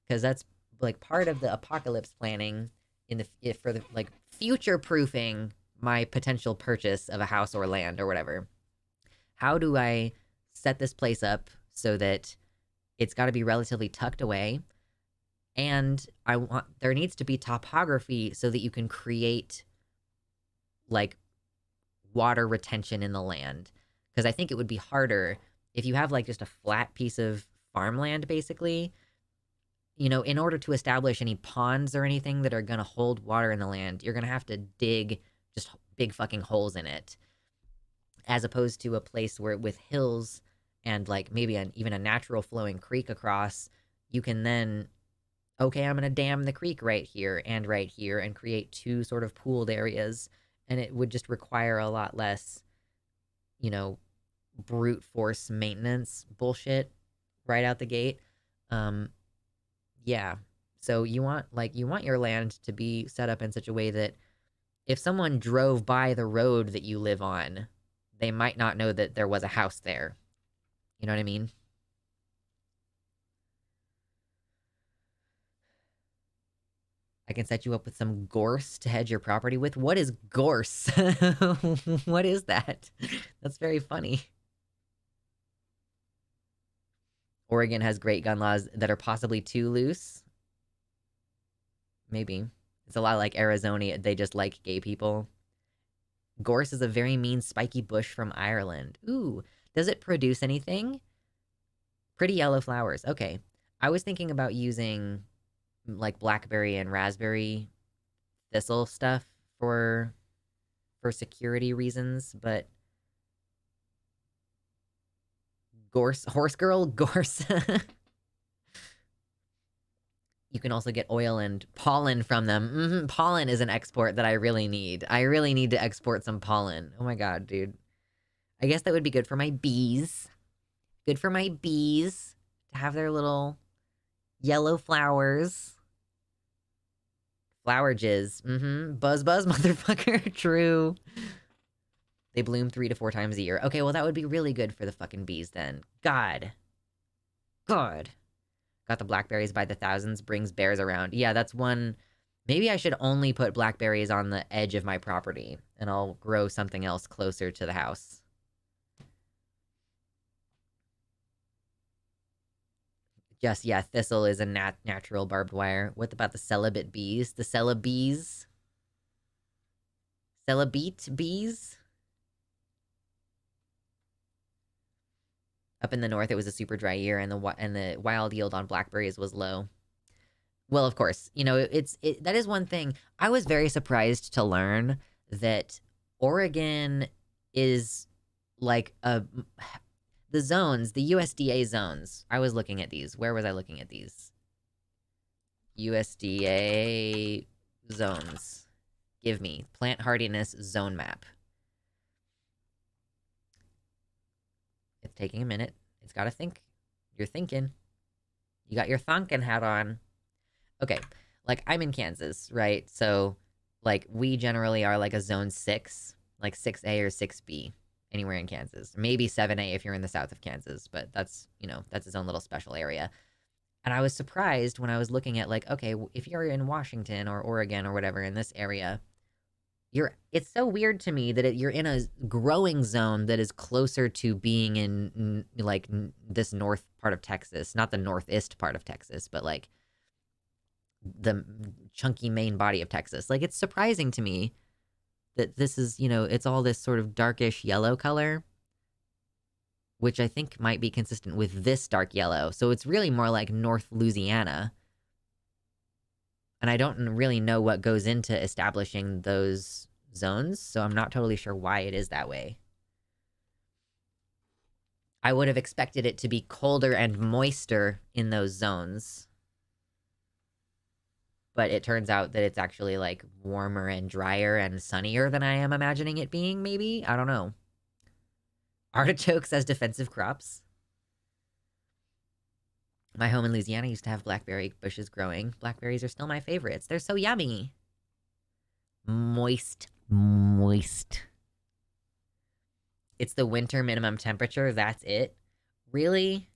Because that's, like, part of the apocalypse planning for the, like, future-proofing my potential purchase of a house or land or whatever. How do I set this place up so that it's got to be relatively tucked away? And there needs to be topography so that you can create, like, water retention in the land. Because I think it would be harder if you have, like, just a flat piece of farmland, basically. You know, in order to establish any ponds or anything that are going to hold water in the land, you're going to have to dig just big fucking holes in it. As opposed to a place where, with hills and, like, maybe even a natural flowing creek across, you can then, okay, I'm going to dam the creek right here and create two sort of pooled areas. And it would just require a lot less, you know, brute force maintenance bullshit right out the gate. Yeah. So you want your land to be set up in such a way that if someone drove by the road that you live on, they might not know that there was a house there. You know what I mean? I can set you up with some gorse to hedge your property with. What is gorse? What is that? That's very funny. Oregon has great gun laws that are possibly too loose. Maybe. It's a lot like Arizona. They just like gay people. Gorse is a very mean spiky bush from Ireland. Ooh. Does it produce anything? Pretty yellow flowers. Okay. I was thinking about using, like, blackberry and raspberry thistle stuff for security reasons, but horse girl gorse. You can also get oil and pollen from them. Pollen is an export that I really need. I really need to export some pollen. Oh my god, dude. I guess that would be good for my bees. Good for my bees to have their little yellow flowers. Flower jizz. Buzz, motherfucker. True. They bloom 3 to 4 times a year. Okay, well, that would be really good for the fucking bees then. God. Got the blackberries by the thousands, brings bears around. Yeah, that's one. Maybe I should only put blackberries on the edge of my property, and I'll grow something else closer to the house. Just, yeah, thistle is a natural barbed wire. What about the celibate bees? The celibees? Celibate bees? Up in the north, it was a super dry year, and the wild yield on blackberries was low. Well, of course, you know, that is one thing. I was very surprised to learn that Oregon is like the zones, the USDA zones. I was looking at these. Where was I looking at these? USDA zones. Give me plant hardiness zone map. It's taking a minute. It's got to think. You're thinking. You got your thonkin hat on. Okay, like, I'm in Kansas, right? So, like, we generally are like a zone 6, like 6A or 6B, anywhere in Kansas. Maybe 7A if you're in the south of Kansas, but that's, you know, that's its own little special area. And I was surprised when I was looking at, like, okay, if you're in Washington or Oregon or whatever in this area, it's so weird to me that you're in a growing zone that is closer to being in, like, this north part of Texas. Not the northeast part of Texas, but, like, the chunky main body of Texas. Like, it's surprising to me that this is, you know, it's all this sort of darkish yellow color, which I think might be consistent with this dark yellow. So it's really more like North Louisiana. And I don't really know what goes into establishing those zones, so I'm not totally sure why it is that way. I would have expected it to be colder and moister in those zones. But it turns out that it's actually, like, warmer and drier and sunnier than I am imagining it being, maybe? I don't know. Artichokes as defensive crops. My home in Louisiana used to have blackberry bushes growing. Blackberries are still my favorites. They're so yummy. Moist. It's the winter minimum temperature. That's it. Really?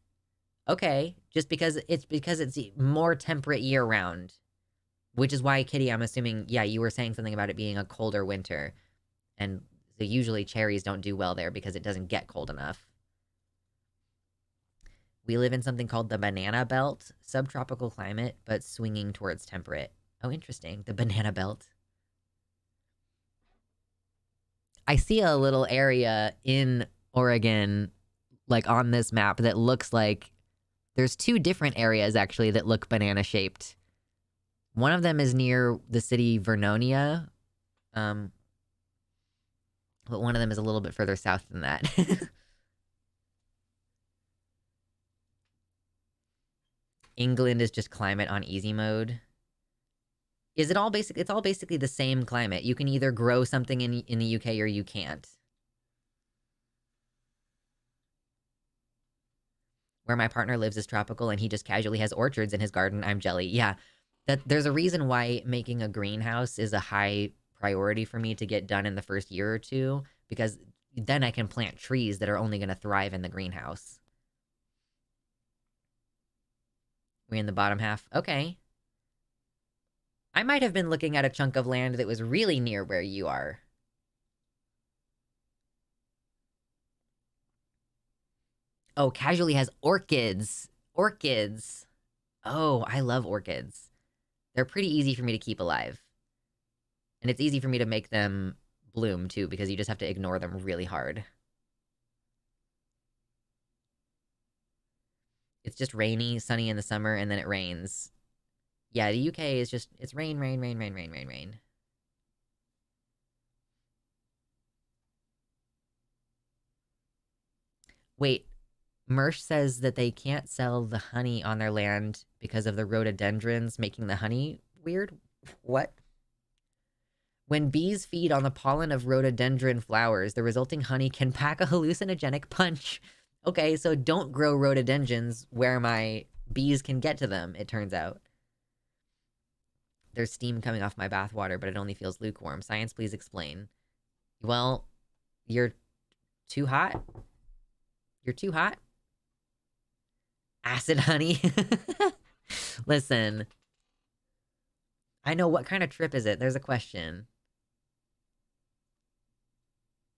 Okay. Just because it's more temperate year round. Which is why, Kitty, I'm assuming, yeah, you were saying something about it being a colder winter. And so usually cherries don't do well there because it doesn't get cold enough. We live in something called the banana belt, subtropical climate, but swinging towards temperate. Oh, interesting. The banana belt. I see a little area in Oregon, like, on this map that looks like there's 2 different areas, actually, that look banana-shaped. One of them is near the city Vernonia, but one of them is a little bit further south than that. England is just climate on easy mode. Is it all basic? It's all basically the same climate. You can either grow something in the UK or you can't. Where my partner lives is tropical and he just casually has orchards in his garden. I'm jelly. Yeah. There's a reason why making a greenhouse is a high priority for me to get done in the first year or 2, because then I can plant trees that are only going to thrive in the greenhouse. We're in the bottom half. Okay. I might have been looking at a chunk of land that was really near where you are. Oh, casually has orchids. Orchids. Oh, I love orchids. They're pretty easy for me to keep alive. And it's easy for me to make them bloom, too, because you just have to ignore them really hard. It's just rainy, sunny in the summer, and then it rains. Yeah, the UK is just, it's rain, rain, rain, rain, rain, rain, rain. Wait, Mersh says that they can't sell the honey on their land because of the rhododendrons making the honey weird? What? When bees feed on the pollen of rhododendron flowers, the resulting honey can pack a hallucinogenic punch. Okay, so don't grow rhododendrons where my bees can get to them, it turns out. There's steam coming off my bathwater, but it only feels lukewarm. Science, please explain. Well, you're too hot. You're too hot. Acid honey. Listen. I know, what kind of trip is it? There's a question.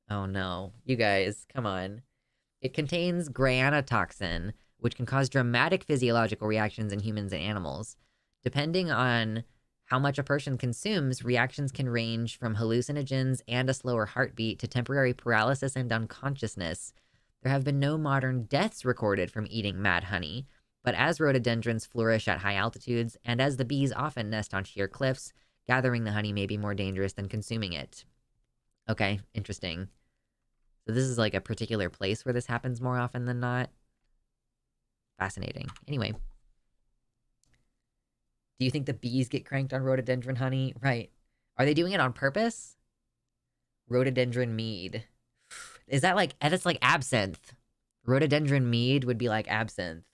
Oh no. You guys, come on. It contains toxin, which can cause dramatic physiological reactions in humans and animals. Depending on how much a person consumes, reactions can range from hallucinogens and a slower heartbeat to temporary paralysis and unconsciousness. There have been no modern deaths recorded from eating mad honey, but as rhododendrons flourish at high altitudes, and as the bees often nest on sheer cliffs, gathering the honey may be more dangerous than consuming it. Okay, interesting. So this is like a particular place where this happens more often than not. Fascinating. Anyway. Do you think the bees get cranked on rhododendron honey? Right. Are they doing it on purpose? Rhododendron mead. Is that like, that's like absinthe. Rhododendron mead would be like absinthe.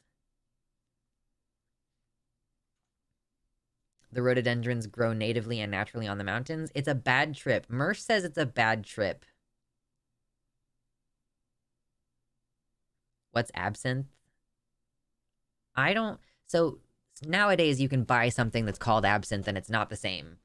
The rhododendrons grow natively and naturally on the mountains. It's a bad trip. Mersh says it's a bad trip. What's absinthe? I don't... So nowadays you can buy something that's called absinthe and it's not the same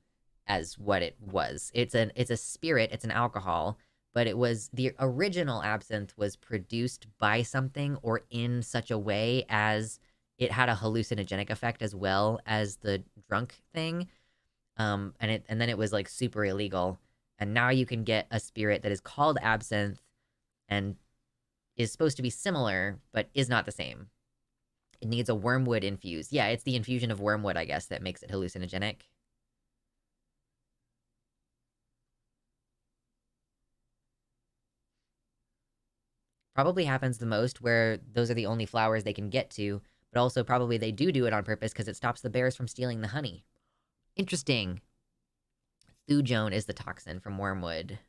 as what it was. It's a spirit, it's an alcohol, but it was... The original absinthe was produced by something or in such a way as it had a hallucinogenic effect as well as the drunk thing. And then it was like super illegal. And now you can get a spirit that is called absinthe and is supposed to be similar, but is not the same. It needs a wormwood infuse. Yeah, it's the infusion of wormwood, I guess, that makes it hallucinogenic. Probably happens the most where those are the only flowers they can get to, but also probably they do it on purpose because it stops the bears from stealing the honey. Interesting. Thujone is the toxin from wormwood.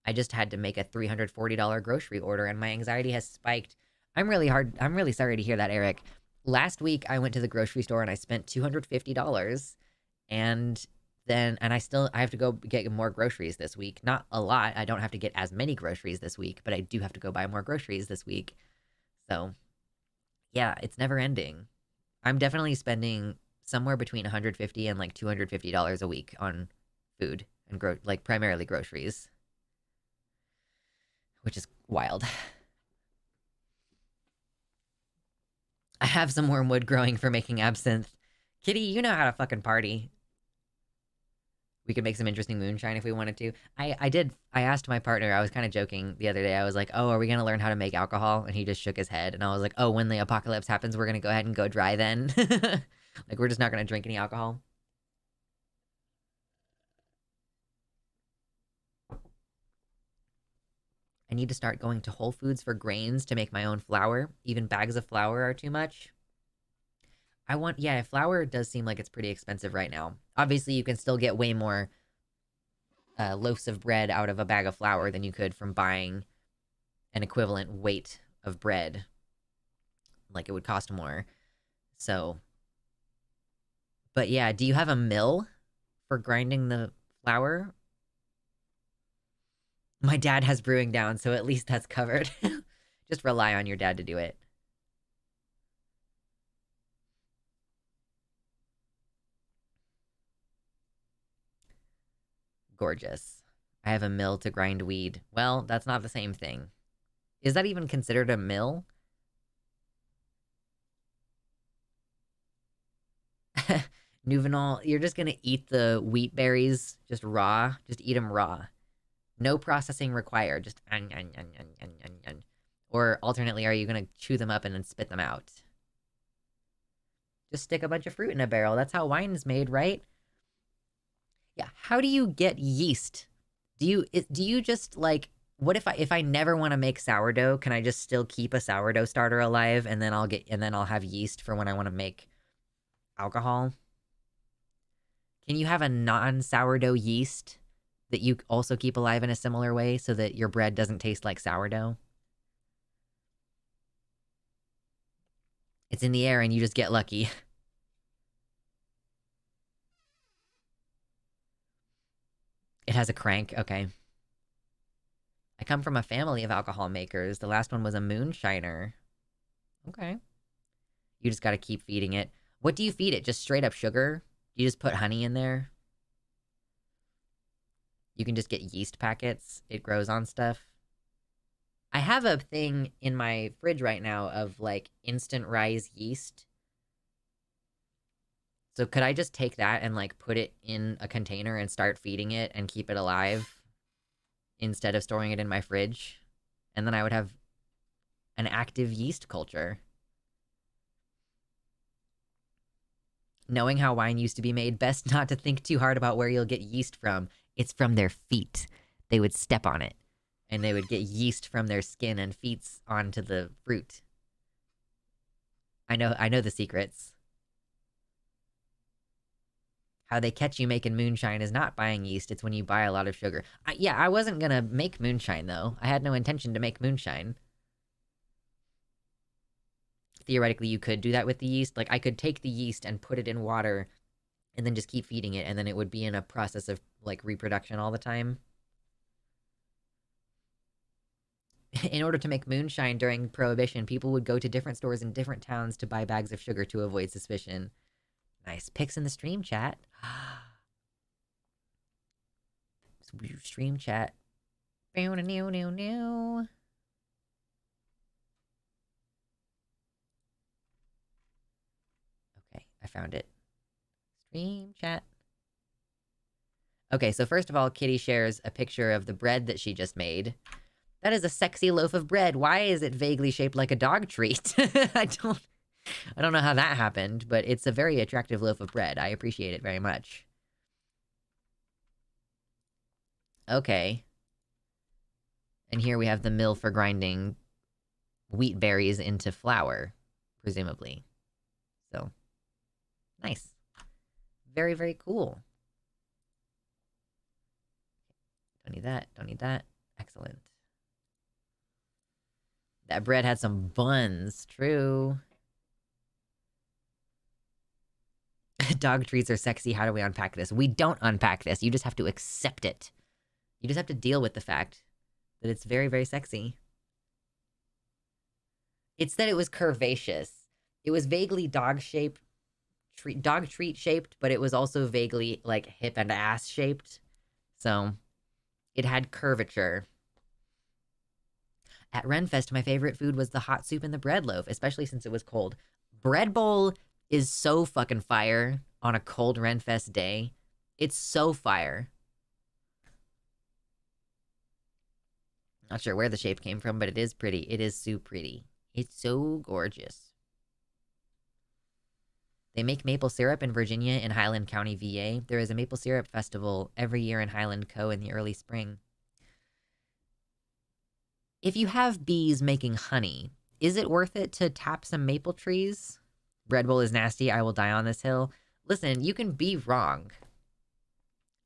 I just had to make a $340 grocery order and my anxiety has spiked. I'm really sorry to hear that, Eric. Last week I went to the grocery store and I spent $250 and I have to go get more groceries this week. Not a lot. I don't have to get as many groceries this week, but I do have to go buy more groceries this week. So yeah, it's never ending. I'm definitely spending somewhere between $150 and like $250 a week on food and like primarily groceries. Which is wild. I have some wormwood growing for making absinthe. Kitty, you know how to fucking party. We could make some interesting moonshine if we wanted to. I asked my partner, I was kind of joking the other day. I was like, oh, are we going to learn how to make alcohol? And he just shook his head. And I was like, oh, when the apocalypse happens, we're going to go ahead and go dry then. Like, we're just not going to drink any alcohol. I need to start going to Whole Foods for grains to make my own flour. Even bags of flour are too much. Flour does seem like it's pretty expensive right now. Obviously, you can still get way more loaves of bread out of a bag of flour than you could from buying an equivalent weight of bread. Like, it would cost more. So, but yeah, do you have a mill for grinding the flour? My dad has brewing down, so at least that's covered. Just rely on your dad to do it. Gorgeous. I have a mill to grind weed. Well, that's not the same thing. Is that even considered a mill? Nuvenal, you're just gonna eat the wheat berries just raw? Just eat them raw. No processing required. Just Or alternately, are you gonna chew them up and then spit them out? Just stick a bunch of fruit in a barrel. That's how wine is made, right? Yeah. How do you get yeast? Do you just like What if I never want to make sourdough, can I just still keep a sourdough starter alive and then I'll have yeast for when I want to make alcohol? Can you have a non-sourdough yeast that you also keep alive in a similar way so that your bread doesn't taste like sourdough? It's in the air and you just get lucky. It has a crank, okay. I come from a family of alcohol makers. The last one was a moonshiner. Okay. You just gotta keep feeding it. What do you feed it? Just straight up sugar? You just put honey in there? You can just get yeast packets. It grows on stuff. I have a thing in my fridge right now of like instant rise yeast. So could I just take that and like put it in a container and start feeding it and keep it alive instead of storing it in my fridge? And then I would have an active yeast culture. Knowing how wine used to be made, best not to think too hard about where you'll get yeast from. It's from their feet. They would step on it, and they would get yeast from their skin and feet onto the fruit. I know the secrets. How they catch you making moonshine is not buying yeast, it's when you buy a lot of sugar. I wasn't gonna make moonshine, though. I had no intention to make moonshine. Theoretically, you could do that with the yeast. Like, I could take the yeast and put it in water and then just keep feeding it, and then it would be in a process of, like, reproduction all the time. In order to make moonshine during Prohibition, people would go to different stores in different towns to buy bags of sugar to avoid suspicion. Nice. Pics in the stream chat. Stream chat. Okay, I found it. Stream chat. Okay, so first of all, Kitty shares a picture of the bread that she just made. That is a sexy loaf of bread. Why is it vaguely shaped like a dog treat? I don't know how that happened, but it's a very attractive loaf of bread. I appreciate it very much. Okay. And here we have the mill for grinding wheat berries into flour, presumably. So, nice. Very, very cool. Don't need that. Don't need that. Excellent. That bread had some buns. True. Dog treats are sexy. How do we unpack this? We don't unpack this. You just have to accept it. You just have to deal with the fact that it's very, very sexy. It's that it was curvaceous. It was vaguely dog treat shaped, but it was also vaguely like hip and ass shaped. So it had curvature. At Renfest, my favorite food was the hot soup and the bread loaf, especially since it was cold. Bread bowl is so fucking fire on a cold Renfest day. It's so fire. Not sure where the shape came from, but it is pretty. It is so pretty. It's so gorgeous. They make maple syrup in Virginia in Highland County, VA. There is a maple syrup festival every year in Highland Co. in the early spring. If you have bees making honey, is it worth it to tap some maple trees? Bread bowl is nasty. I will die on this hill. Listen, you can be wrong.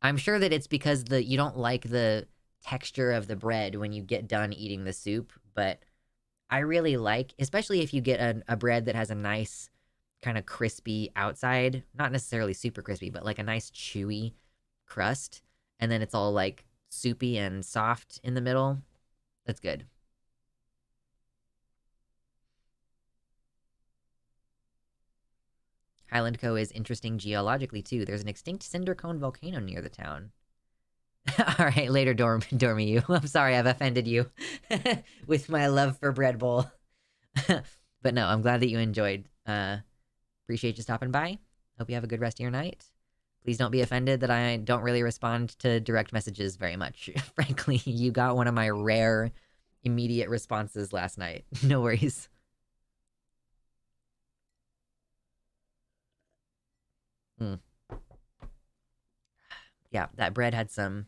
I'm sure that it's because you don't like the texture of the bread when you get done eating the soup, but I really like, especially if you get a bread that has a nice kind of crispy outside, not necessarily super crispy, but like a nice chewy crust, and then it's all like soupy and soft in the middle. That's good. Highland Co. is interesting geologically, too. There's an extinct cinder cone volcano near the town. All right, later, Dormy you. I'm sorry I've offended you with my love for bread bowl. But no, I'm glad that you enjoyed. Appreciate you stopping by. Hope you have a good rest of your night. Please don't be offended that I don't really respond to direct messages very much. Frankly, you got one of my rare immediate responses last night. No worries. Yeah, that bread had some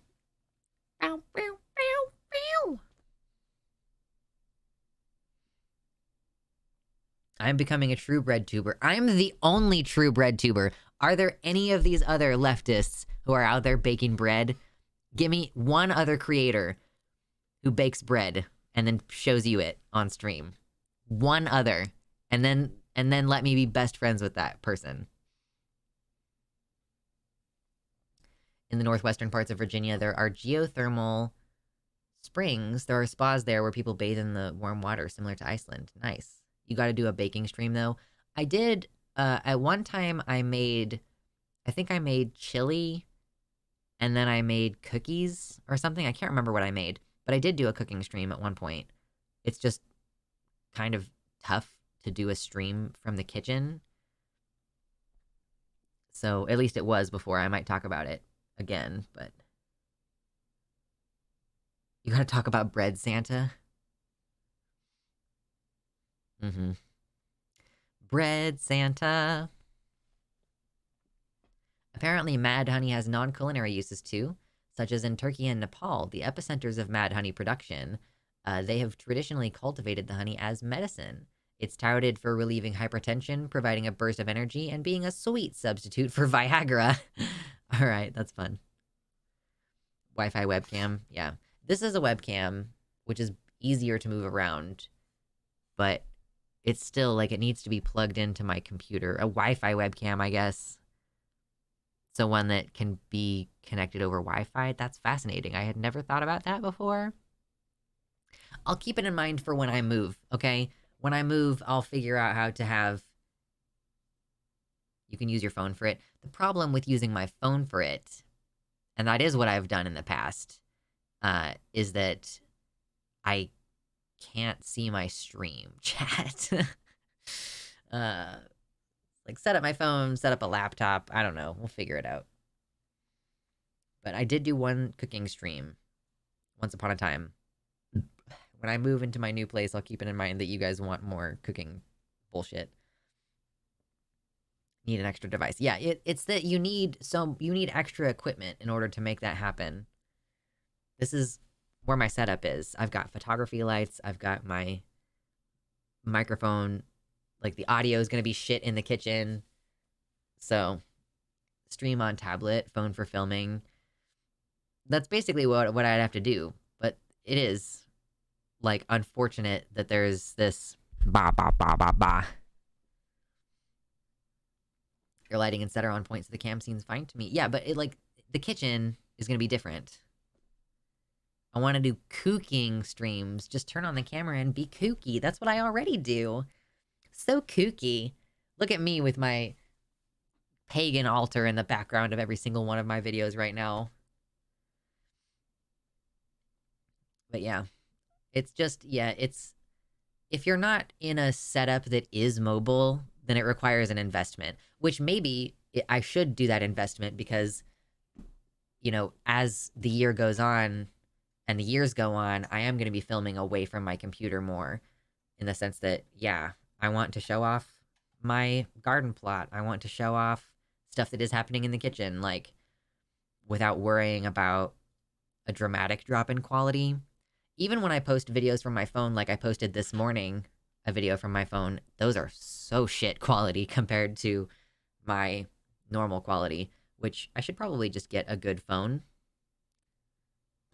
I'm becoming a true bread tuber. I'm the only true bread tuber. Are there any of these other leftists who are out there baking bread? Give me one other creator who bakes bread and then shows you it on stream. One other. And then let me be best friends with that person. In the northwestern parts of Virginia, there are geothermal springs. There are spas there where people bathe in the warm water, similar to Iceland. Nice. You got to do a baking stream, though. I did, at one time, I think I made chili, and then I made cookies or something. I can't remember what I made, but I did do a cooking stream at one point. It's just kind of tough to do a stream from the kitchen. So, at least it was before. I might talk about it again, but you gotta talk about bread, Santa. Bread Santa. Apparently, mad honey has non-culinary uses too, such as in Turkey and Nepal, the epicenters of mad honey production. They have traditionally cultivated the honey as medicine. It's touted for relieving hypertension, providing a burst of energy, and being a sweet substitute for Viagra. All right, that's fun. Wi-Fi webcam, yeah. This is a webcam, which is easier to move around, but it's still, like, it needs to be plugged into my computer. A Wi-Fi webcam, I guess. So one that can be connected over Wi-Fi. That's fascinating. I had never thought about that before. I'll keep it in mind for when I move, okay? When I move, I'll figure out how to have... You can use your phone for it. The problem with using my phone for it, and that is what I've done in the past, is that I can't see my stream chat. Like, set up my phone, set up a laptop. I don't know. We'll figure it out. But I did do one cooking stream once upon a time. When I move into my new place, I'll keep it in mind that you guys want more cooking bullshit. Need an extra device. Yeah, it's that you need extra equipment in order to make that happen. This is where my setup is. I've got photography lights. I've got my microphone. Like, the audio is going to be shit in the kitchen. So, stream on tablet, phone for filming. That's basically what I'd have to do. But it is, like, unfortunate that there's this Your lighting and set are on point, so the cam seems fine to me. Yeah, but the kitchen is going to be different. I want to do cooking streams. Just turn on the camera and be kooky. That's what I already do. So kooky. Look at me with my pagan altar in the background of every single one of my videos right now. But yeah, it's just, if you're not in a setup that is mobile, then it requires an investment, which maybe I should do that investment because, you know, as the year goes on and the years go on, I am going to be filming away from my computer more, in the sense that, yeah, I want to show off my garden plot. I want to show off stuff that is happening in the kitchen, like, without worrying about a dramatic drop in quality. Even when I post videos from my phone, like I posted this morning, a video from my phone, those are so shit quality compared to my normal quality, which I should probably just get a good phone.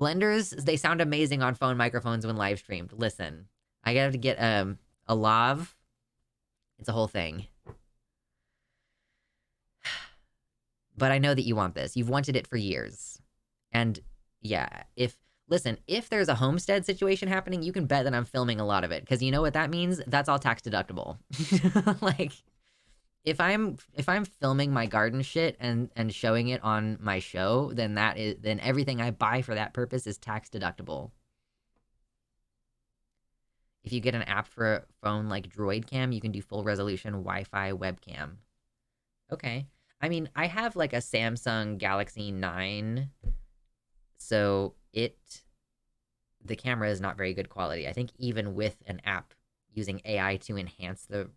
Blenders, they sound amazing on phone microphones when live streamed. Listen, I gotta get a lav. It's a whole thing. But I know that you want this. You've wanted it for years. And yeah, if there's a homestead situation happening, you can bet that I'm filming a lot of it. Because you know what that means? That's all tax deductible. Like, if I'm filming my garden shit and showing it on my show, then everything I buy for that purpose is tax deductible. If you get an app for a phone like Droid Cam, you can do full resolution Wi-Fi webcam. Okay. I mean, I have like a Samsung Galaxy 9, so the camera is not very good quality. I think even with an app using AI to enhance the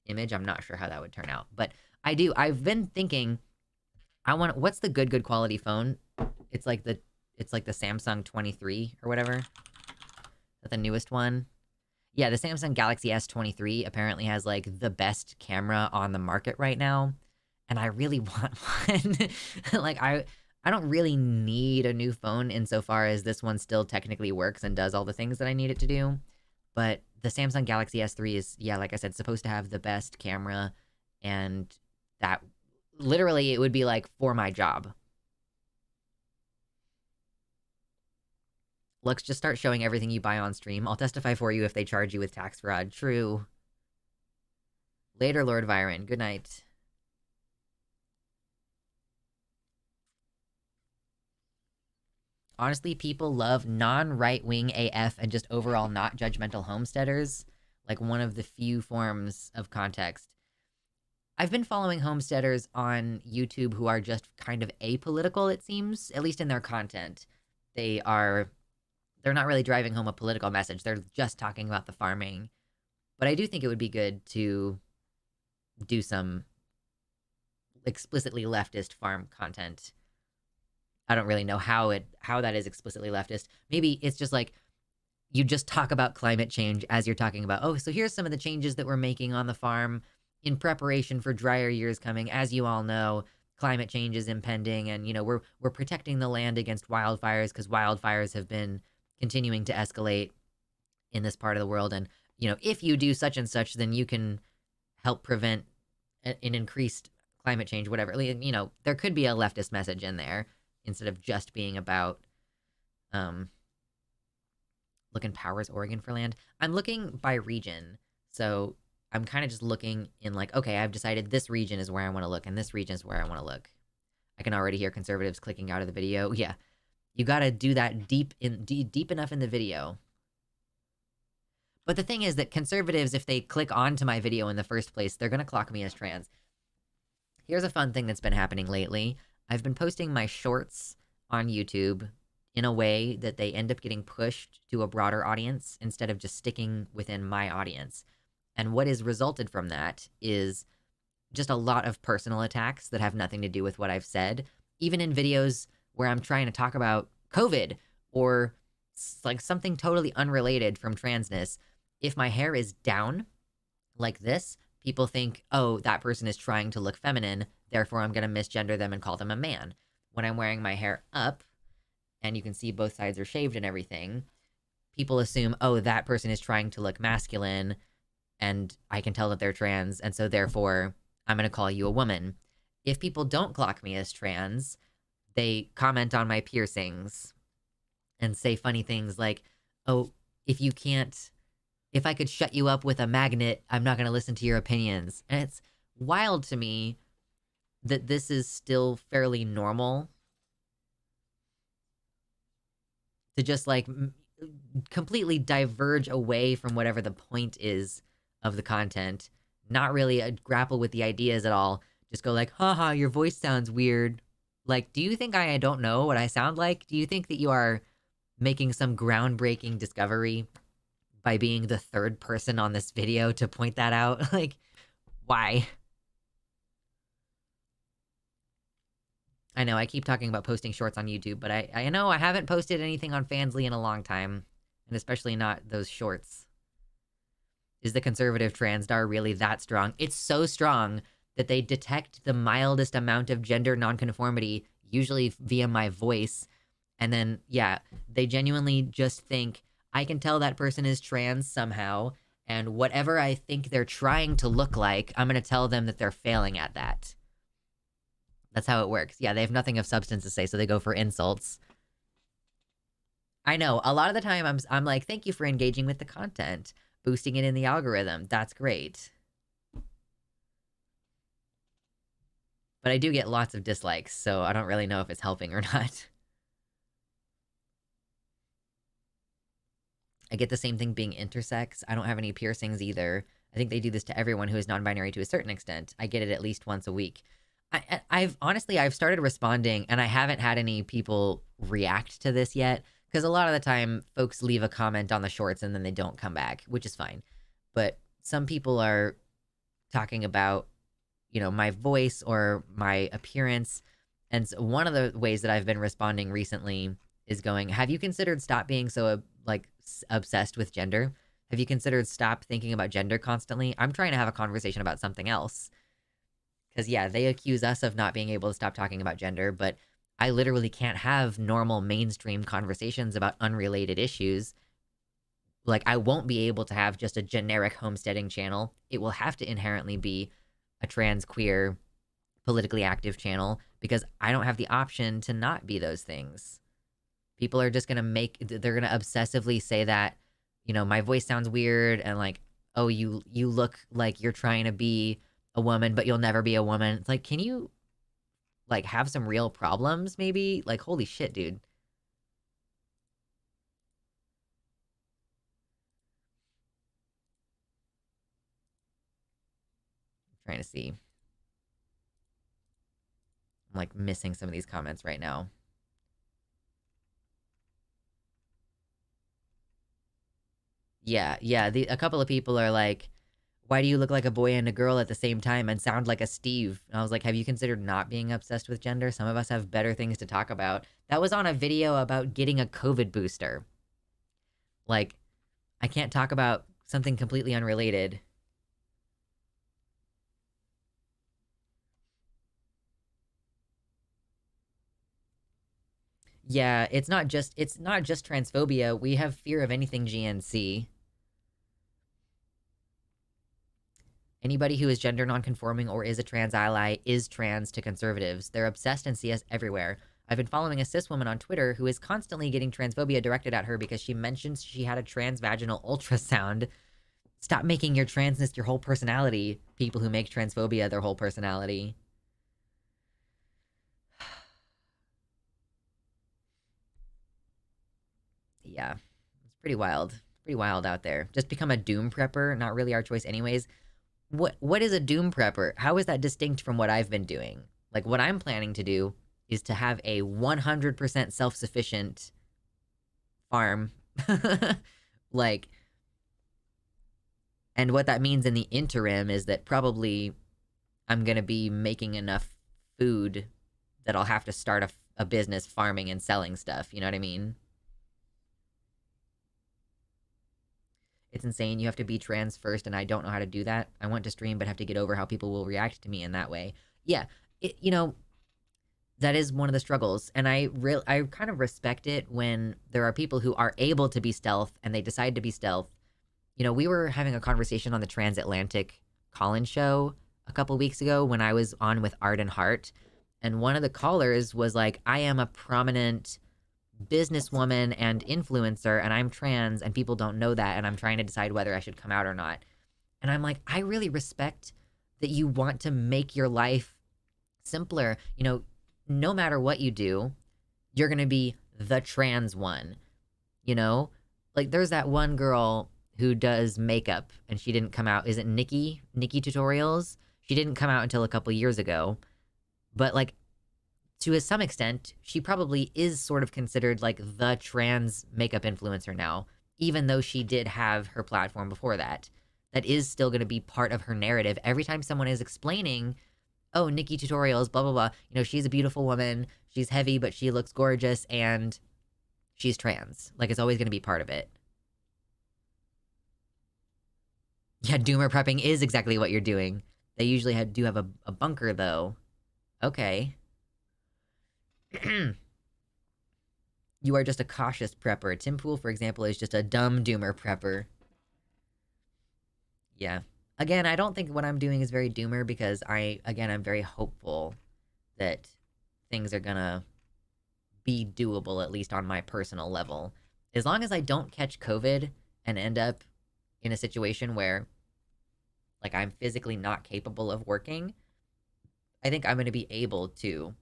image, I'm not sure how that would turn out. But I've been thinking, what's the good quality phone? It's like the Samsung 23 or whatever. Is that the newest one? Yeah, the Samsung Galaxy S23 apparently has like the best camera on the market right now, and I really want one. Like I don't really need a new phone insofar as this one still technically works and does all the things that I need it to do. But the Samsung Galaxy S3 is, yeah, like I said, supposed to have the best camera, and that literally it would be like for my job. Lux, just start showing everything you buy on stream. I'll testify for you if they charge you with tax fraud. True. Later, Lord Byron. Good night. Honestly, people love non-right-wing AF and just overall not judgmental homesteaders. Like one of the few forms of context. I've been following homesteaders on YouTube who are just kind of apolitical, it seems, at least in their content. They're not really driving home a political message. They're just talking about the farming. But I do think it would be good to do some explicitly leftist farm content. I don't really know how that is explicitly leftist. Maybe it's just like you just talk about climate change as you're talking about, oh, so here's some of the changes that we're making on the farm in preparation for drier years coming. As you all know, climate change is impending, and we're protecting the land against wildfires because wildfires have been continuing to escalate in this part of the world. And if you do such and such, then you can help prevent an increased climate change, whatever. There could be a leftist message in there instead of just being about looking Powers, Oregon for land. I'm looking by region. So I'm kind of just looking in like, okay, I've decided this region is where I want to look and this region is where I want to look. I can already hear conservatives clicking out of the video. Yeah, you got to do that deep enough in the video. But the thing is that conservatives, if they click onto my video in the first place, they're going to clock me as trans. Here's a fun thing that's been happening lately. I've been posting my shorts on YouTube in a way that they end up getting pushed to a broader audience instead of just sticking within my audience. And what has resulted from that is just a lot of personal attacks that have nothing to do with what I've said, even in videos where I'm trying to talk about COVID or like something totally unrelated from transness. If my hair is down like this, people think, oh, that person is trying to look feminine, therefore I'm going to misgender them and call them a man. When I'm wearing my hair up, and you can see both sides are shaved and everything, people assume, oh, that person is trying to look masculine, and I can tell that they're trans, and so therefore I'm going to call you a woman. If people don't clock me as trans, they comment on my piercings and say funny things like, oh, if I could shut you up with a magnet, I'm not going to listen to your opinions. And it's wild to me that this is still fairly normal to just like completely diverge away from whatever the point is of the content, not really grapple with the ideas at all. Just go like, haha, your voice sounds weird. Like, do you think I don't know what I sound like? Do you think that you are making some groundbreaking discovery by being the third person on this video to point that out? Like, why? I know I keep talking about posting shorts on YouTube, but I know I haven't posted anything on Fansly in a long time, and especially not those shorts. Is the conservative transdar really that strong? It's so strong that they detect the mildest amount of gender nonconformity, usually via my voice, and then, yeah, they genuinely just think, I can tell that person is trans somehow, and whatever I think they're trying to look like, I'm going to tell them that they're failing at that. That's how it works. Yeah, they have nothing of substance to say, so they go for insults. I know, a lot of the time I'm like, thank you for engaging with the content, boosting it in the algorithm. That's great. But I do get lots of dislikes, so I don't really know if it's helping or not. I get the same thing being intersex. I don't have any piercings either. I think they do this to everyone who is non-binary to a certain extent. I get it at least once a week. I've started responding, and I haven't had any people react to this yet, because a lot of the time folks leave a comment on the shorts and then they don't come back, which is fine. But some people are talking about, my voice or my appearance. And so one of the ways that I've been responding recently is going, have you considered stop being so obsessed with gender? Have you considered stop thinking about gender constantly? I'm trying to have a conversation about something else. Because, yeah, they accuse us of not being able to stop talking about gender, but I literally can't have normal mainstream conversations about unrelated issues. Like, I won't be able to have just a generic homesteading channel. It will have to inherently be a trans, queer, politically active channel because I don't have the option to not be those things. People are just they're gonna obsessively say that, my voice sounds weird and like, oh, you look like you're trying to be a woman, but you'll never be a woman. It's like, can you like have some real problems maybe? Like, holy shit, dude. I'm trying to see. I'm like missing some of these comments right now. Yeah, yeah. A couple of people are like, why do you look like a boy and a girl at the same time and sound like a Steve? And I was like, have you considered not being obsessed with gender? Some of us have better things to talk about. That was on a video about getting a COVID booster. Like, I can't talk about something completely unrelated. Yeah, it's not just transphobia. We have fear of anything GNC. Anybody who is gender nonconforming or is a trans ally is trans to conservatives. They're obsessed and see us everywhere. I've been following a cis woman on Twitter who is constantly getting transphobia directed at her because she mentions she had a transvaginal ultrasound. Stop making your transness your whole personality, people who make transphobia their whole personality. Yeah, it's pretty wild. Pretty wild out there. Just become a doom prepper, not really our choice anyways. What is a doom prepper? How is that distinct from what I've been doing? Like, what I'm planning to do is to have a 100% self-sufficient farm. Like, and what that means in the interim is that probably I'm going to be making enough food that I'll have to start a business farming and selling stuff. You know what I mean? It's insane. You have to be trans first, and I don't know how to do that. I want to stream, but have to get over how people will react to me in that way. Yeah, that is one of the struggles, and I kind of respect it when there are people who are able to be stealth and they decide to be stealth. We were having a conversation on the Transatlantic call-in show a couple weeks ago when I was on with Art and Heart, and one of the callers was like, "I am a prominent businesswoman and influencer and I'm trans and people don't know that and I'm trying to decide whether I should come out or not." And I'm like, I really respect that you want to make your life simpler. No matter what you do, you're going to be the trans one. Like there's that one girl who does makeup and she didn't come out. Is it Nikki Tutorials? She didn't come out until a couple years ago. But like, to some extent, she probably is sort of considered like the trans makeup influencer now, even though she did have her platform before that. That is still going to be part of her narrative. Every time someone is explaining, oh, Nikki Tutorials, blah, blah, blah, she's a beautiful woman, she's heavy, but she looks gorgeous, and she's trans. Like, it's always going to be part of it. Yeah, doomer prepping is exactly what you're doing. They usually do have a bunker, though. Okay. You are just a cautious prepper. Tim Pool, for example, is just a dumb doomer prepper. Yeah. Again, I don't think what I'm doing is very doomer because I'm very hopeful that things are gonna be doable, at least on my personal level. As long as I don't catch COVID and end up in a situation where like I'm physically not capable of working, I think I'm gonna be able to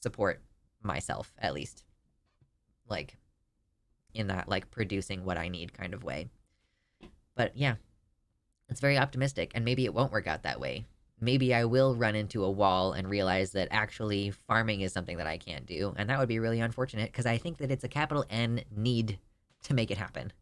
support myself, at least, like in that like producing what I need kind of way. But yeah, it's very optimistic, and maybe it won't work out that way. Maybe I will run into a wall and realize that actually farming is something that I can't do, and that would be really unfortunate because I think that it's a capital N need to make it happen.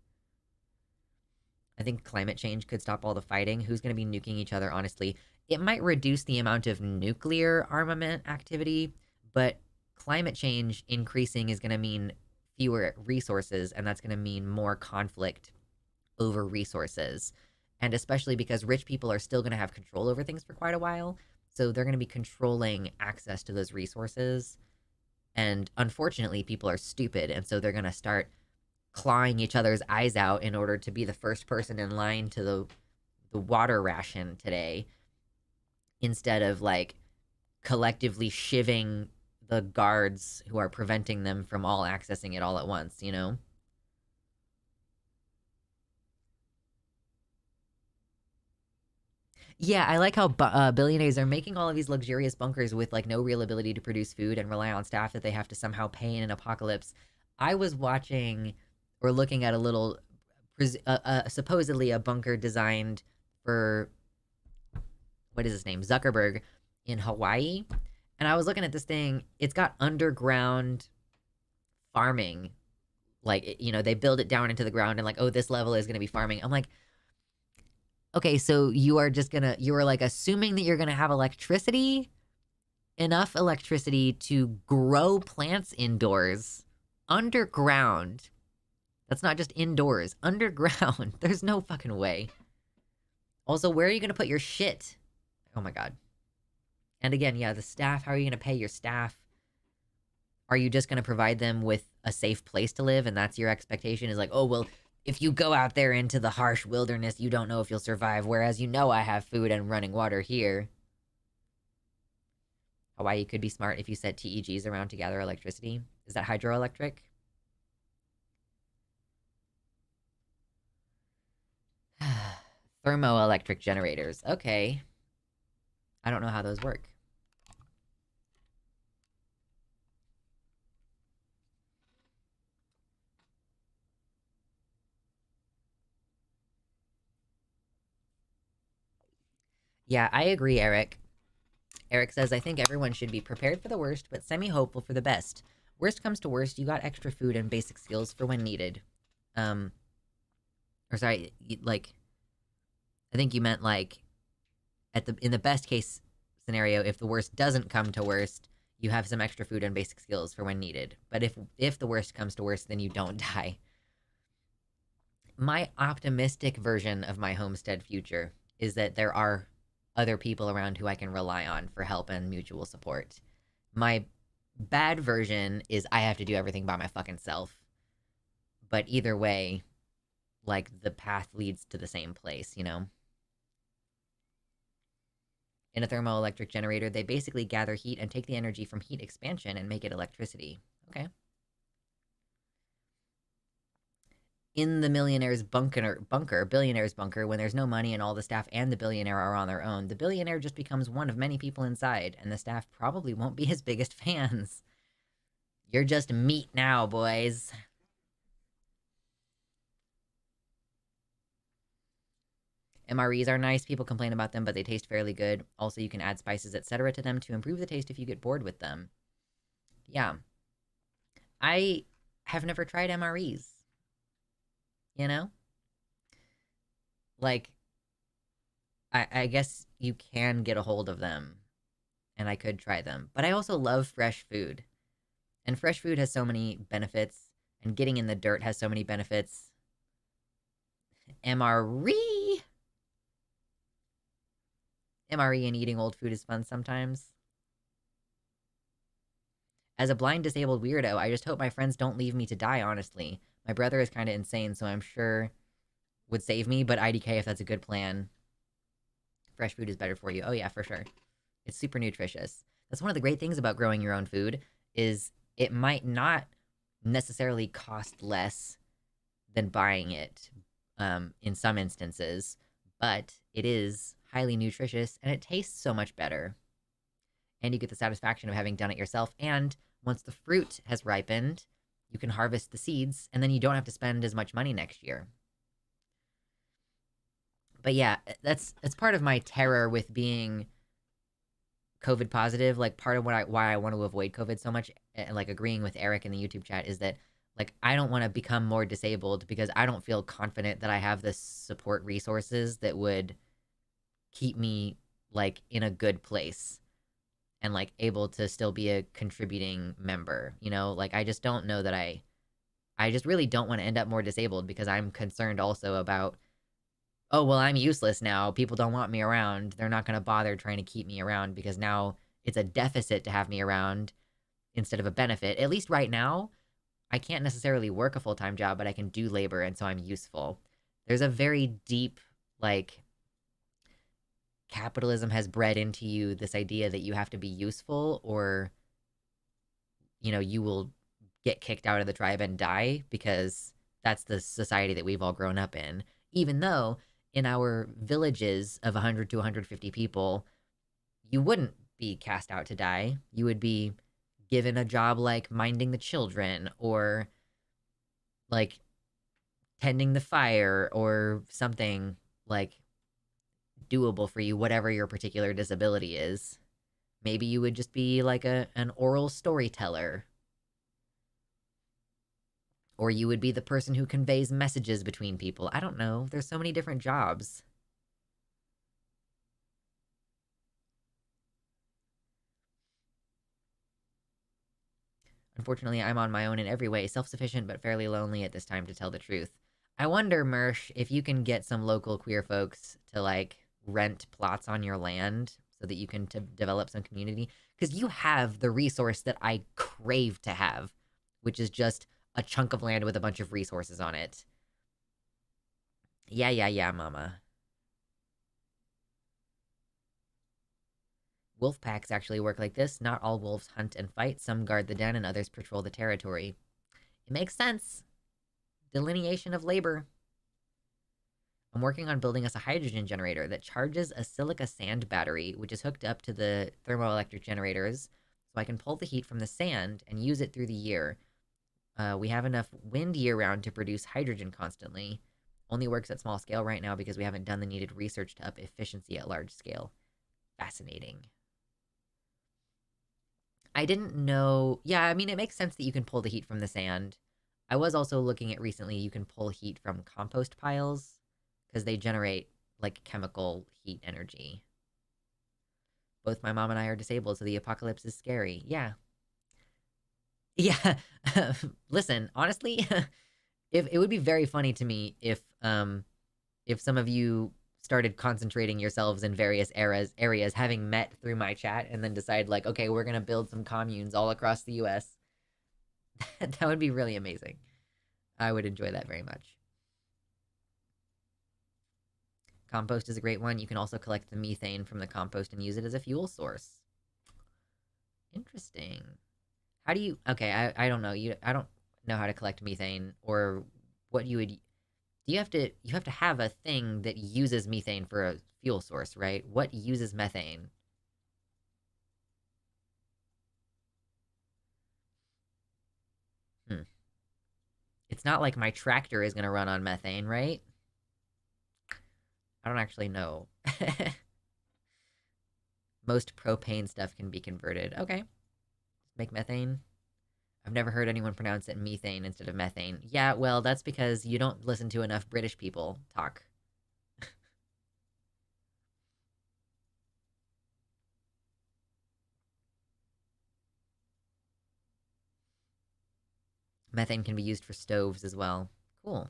I think climate change could stop all the fighting. Who's going to be nuking each other, honestly? It might reduce the amount of nuclear armament activity, but climate change increasing is going to mean fewer resources, and that's going to mean more conflict over resources. And especially because rich people are still going to have control over things for quite a while. So they're going to be controlling access to those resources. And unfortunately, people are stupid. And so they're going to start clawing each other's eyes out in order to be the first person in line to the water ration today, instead of like collectively shivving the guards who are preventing them from all accessing it all at once, you know? Yeah, I like how billionaires are making all of these luxurious bunkers with like no real ability to produce food and rely on staff that they have to somehow pay in an apocalypse. I was watching or looking at a little, supposedly a bunker designed for, what is his name, Zuckerberg, in Hawaii. And I was looking at this thing. It's got underground farming. Like, you know, they build it down into the ground and like, oh, this level is going to be farming. I'm like, okay, so you are like assuming that you're gonna have enough electricity to grow plants indoors, underground. That's not just indoors, underground. There's no fucking way. Also, where are you gonna put your shit? Oh my god. And again, yeah, the staff, how are you gonna pay your staff? Are you just gonna provide them with a safe place to live and that's your expectation? Is like, oh, well, if you go out there into the harsh wilderness, you don't know if you'll survive, whereas you know I have food and running water here. Hawaii could be smart if you set TEGs around to gather electricity. Is that hydroelectric? Thermoelectric generators. Okay. I don't know how those work. Yeah, I agree, Eric. Eric says, I think everyone should be prepared for the worst, but semi-hopeful for the best. Worst comes to worst, you got extra food and basic skills for when needed. Or sorry, like, I think you meant like, in the best case scenario, if the worst doesn't come to worst, you have some extra food and basic skills for when needed. But if the worst comes to worst, then you don't die. My optimistic version of my homestead future is that there are other people around who I can rely on for help and mutual support. My bad version is I have to do everything by my fucking self. But either way, like, the path leads to the same place, you know? In a thermoelectric generator, they basically gather heat and take the energy from heat expansion and make it electricity. Okay. In the billionaire's bunker, when there's no money and all the staff and the billionaire are on their own, the billionaire just becomes one of many people inside, and the staff probably won't be his biggest fans. You're just meat now, boys. MREs are nice. People complain about them, but they taste fairly good. Also, you can add spices, etc. to them to improve the taste if you get bored with them. Yeah. I have never tried MREs. You know? Like, I guess you can get a hold of them, and I could try them. But I also love fresh food. And fresh food has so many benefits, and getting in the dirt has so many benefits. MRE and eating old food is fun sometimes. As a blind disabled weirdo, I just hope my friends don't leave me to die, honestly. My brother is kind of insane, so I'm sure would save me, but IDK if that's a good plan. Fresh food is better for you. Oh yeah, for sure. It's super nutritious. That's one of the great things about growing your own food, is it might not necessarily cost less than buying it in some instances, but it is highly nutritious and it tastes so much better. And you get the satisfaction of having done it yourself, and once the fruit has ripened, you can harvest the seeds, and then you don't have to spend as much money next year. But yeah, that's part of my terror with being COVID positive. Like, part of why I want to avoid COVID so much, and like agreeing with Eric in the YouTube chat, is that like I don't want to become more disabled because I don't feel confident that I have the support resources that would keep me like in a good place and like able to still be a contributing member, you know? Like, I just don't know that I I just really don't want to end up more disabled because I'm concerned also about, oh, well, I'm useless now. People don't want me around. They're not going to bother trying to keep me around because now it's a deficit to have me around instead of a benefit. At least right now, I can't necessarily work a full-time job, but I can do labor, and so I'm useful. There's a very deep, like, capitalism has bred into you this idea that you have to be useful or, you will get kicked out of the tribe and die because that's the society that we've all grown up in. Even though in our villages of 100 to 150 people, you wouldn't be cast out to die. You would be given a job like minding the children or like tending the fire or something like doable for you, whatever your particular disability is. Maybe you would just be like an oral storyteller. Or you would be the person who conveys messages between people. I don't know. There's so many different jobs. Unfortunately, I'm on my own in every way, self-sufficient but fairly lonely at this time, to tell the truth. I wonder, Mersh, if you can get some local queer folks to, like, rent plots on your land so that you can develop some community. Because you have the resource that I crave to have, which is just a chunk of land with a bunch of resources on it. Yeah, mama. Wolf packs actually work like this. Not all wolves hunt and fight. Some guard the den and others patrol the territory. It makes sense. Delineation of labor. I'm working on building us a hydrogen generator that charges a silica sand battery, which is hooked up to the thermoelectric generators, so I can pull the heat from the sand and use it through the year. We have enough wind year-round to produce hydrogen constantly. Only works at small scale right now because we haven't done the needed research to up efficiency at large scale. Fascinating. I didn't know... Yeah, I mean, it makes sense that you can pull the heat from the sand. I was also looking at recently you can pull heat from compost piles because they generate, like, chemical heat energy. Both my mom and I are disabled, so the apocalypse is scary. Yeah. Yeah. Listen, honestly, if it would be very funny to me if some of you started concentrating yourselves in various areas, having met through my chat, and then decide, like, okay, we're gonna build some communes all across the US. That would be really amazing. I would enjoy that very much. Compost is a great one. You can also collect the methane from the compost and use it as a fuel source. Interesting. How do you... Okay, I don't know. I don't know how to collect methane or what you would... You have to have a thing that uses methane for a fuel source, right? What uses methane? It's not like my tractor is going to run on methane, right? I don't actually know. Most propane stuff can be converted. Okay. Make methane. I've never heard anyone pronounce it methane instead of methane. Yeah, well, that's because you don't listen to enough British people talk. Methane can be used for stoves as well. Cool.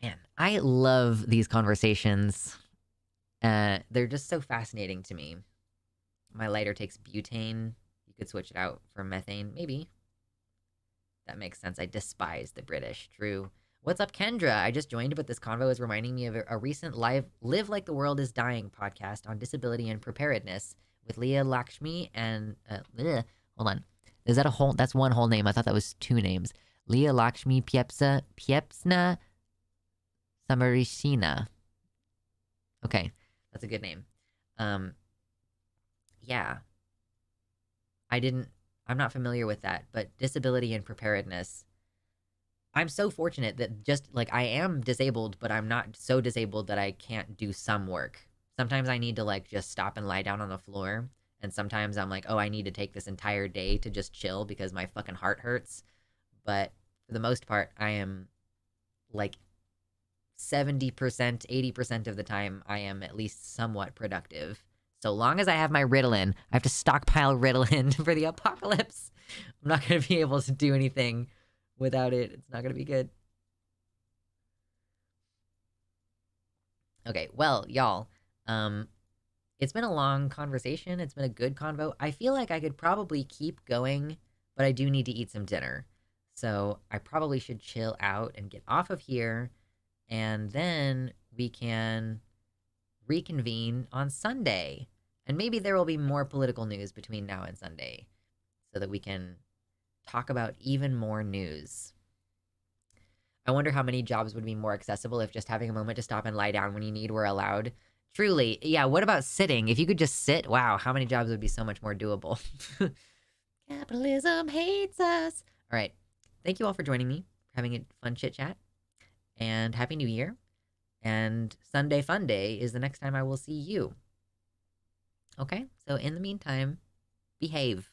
Man, I love these conversations. They're just so fascinating to me. My lighter takes butane. You could switch it out for methane, maybe. That makes sense. I despise the British. True. What's up, Kendra? I just joined, but this convo is reminding me of a recent live Live Like the World is Dying podcast on disability and preparedness with Leah Lakshmi and... hold on. Is that a whole... That's one whole name. I thought that was two names. Leah Lakshmi Piepsna Samarishina. Okay. That's a good name. Yeah. I'm not familiar with that, but disability and preparedness. I'm so fortunate that just, like, I am disabled, but I'm not so disabled that I can't do some work. Sometimes I need to, like, just stop and lie down on the floor, and sometimes I'm like, oh, I need to take this entire day to just chill because my fucking heart hurts. But for the most part, I am, like, 70%, 80% of the time, I am at least somewhat productive. So long as I have my Ritalin, I have to stockpile Ritalin for the apocalypse. I'm not going to be able to do anything Without it, it's not going to be good. Okay, well, y'all, it's been a long conversation. It's been a good convo. I feel like I could probably keep going, but I do need to eat some dinner. So I probably should chill out and get off of here, and then we can reconvene on Sunday. And maybe there will be more political news between now and Sunday so that we can talk about even more news. I wonder how many jobs would be more accessible if just having a moment to stop and lie down when you need were allowed. Truly, yeah, what about sitting? If you could just sit, wow, how many jobs would be so much more doable? Capitalism hates us. All right. Thank you all for joining me, having a fun chit chat, and Happy New Year. And Sunday Fun Day is the next time I will see you. Okay? So in the meantime, behave.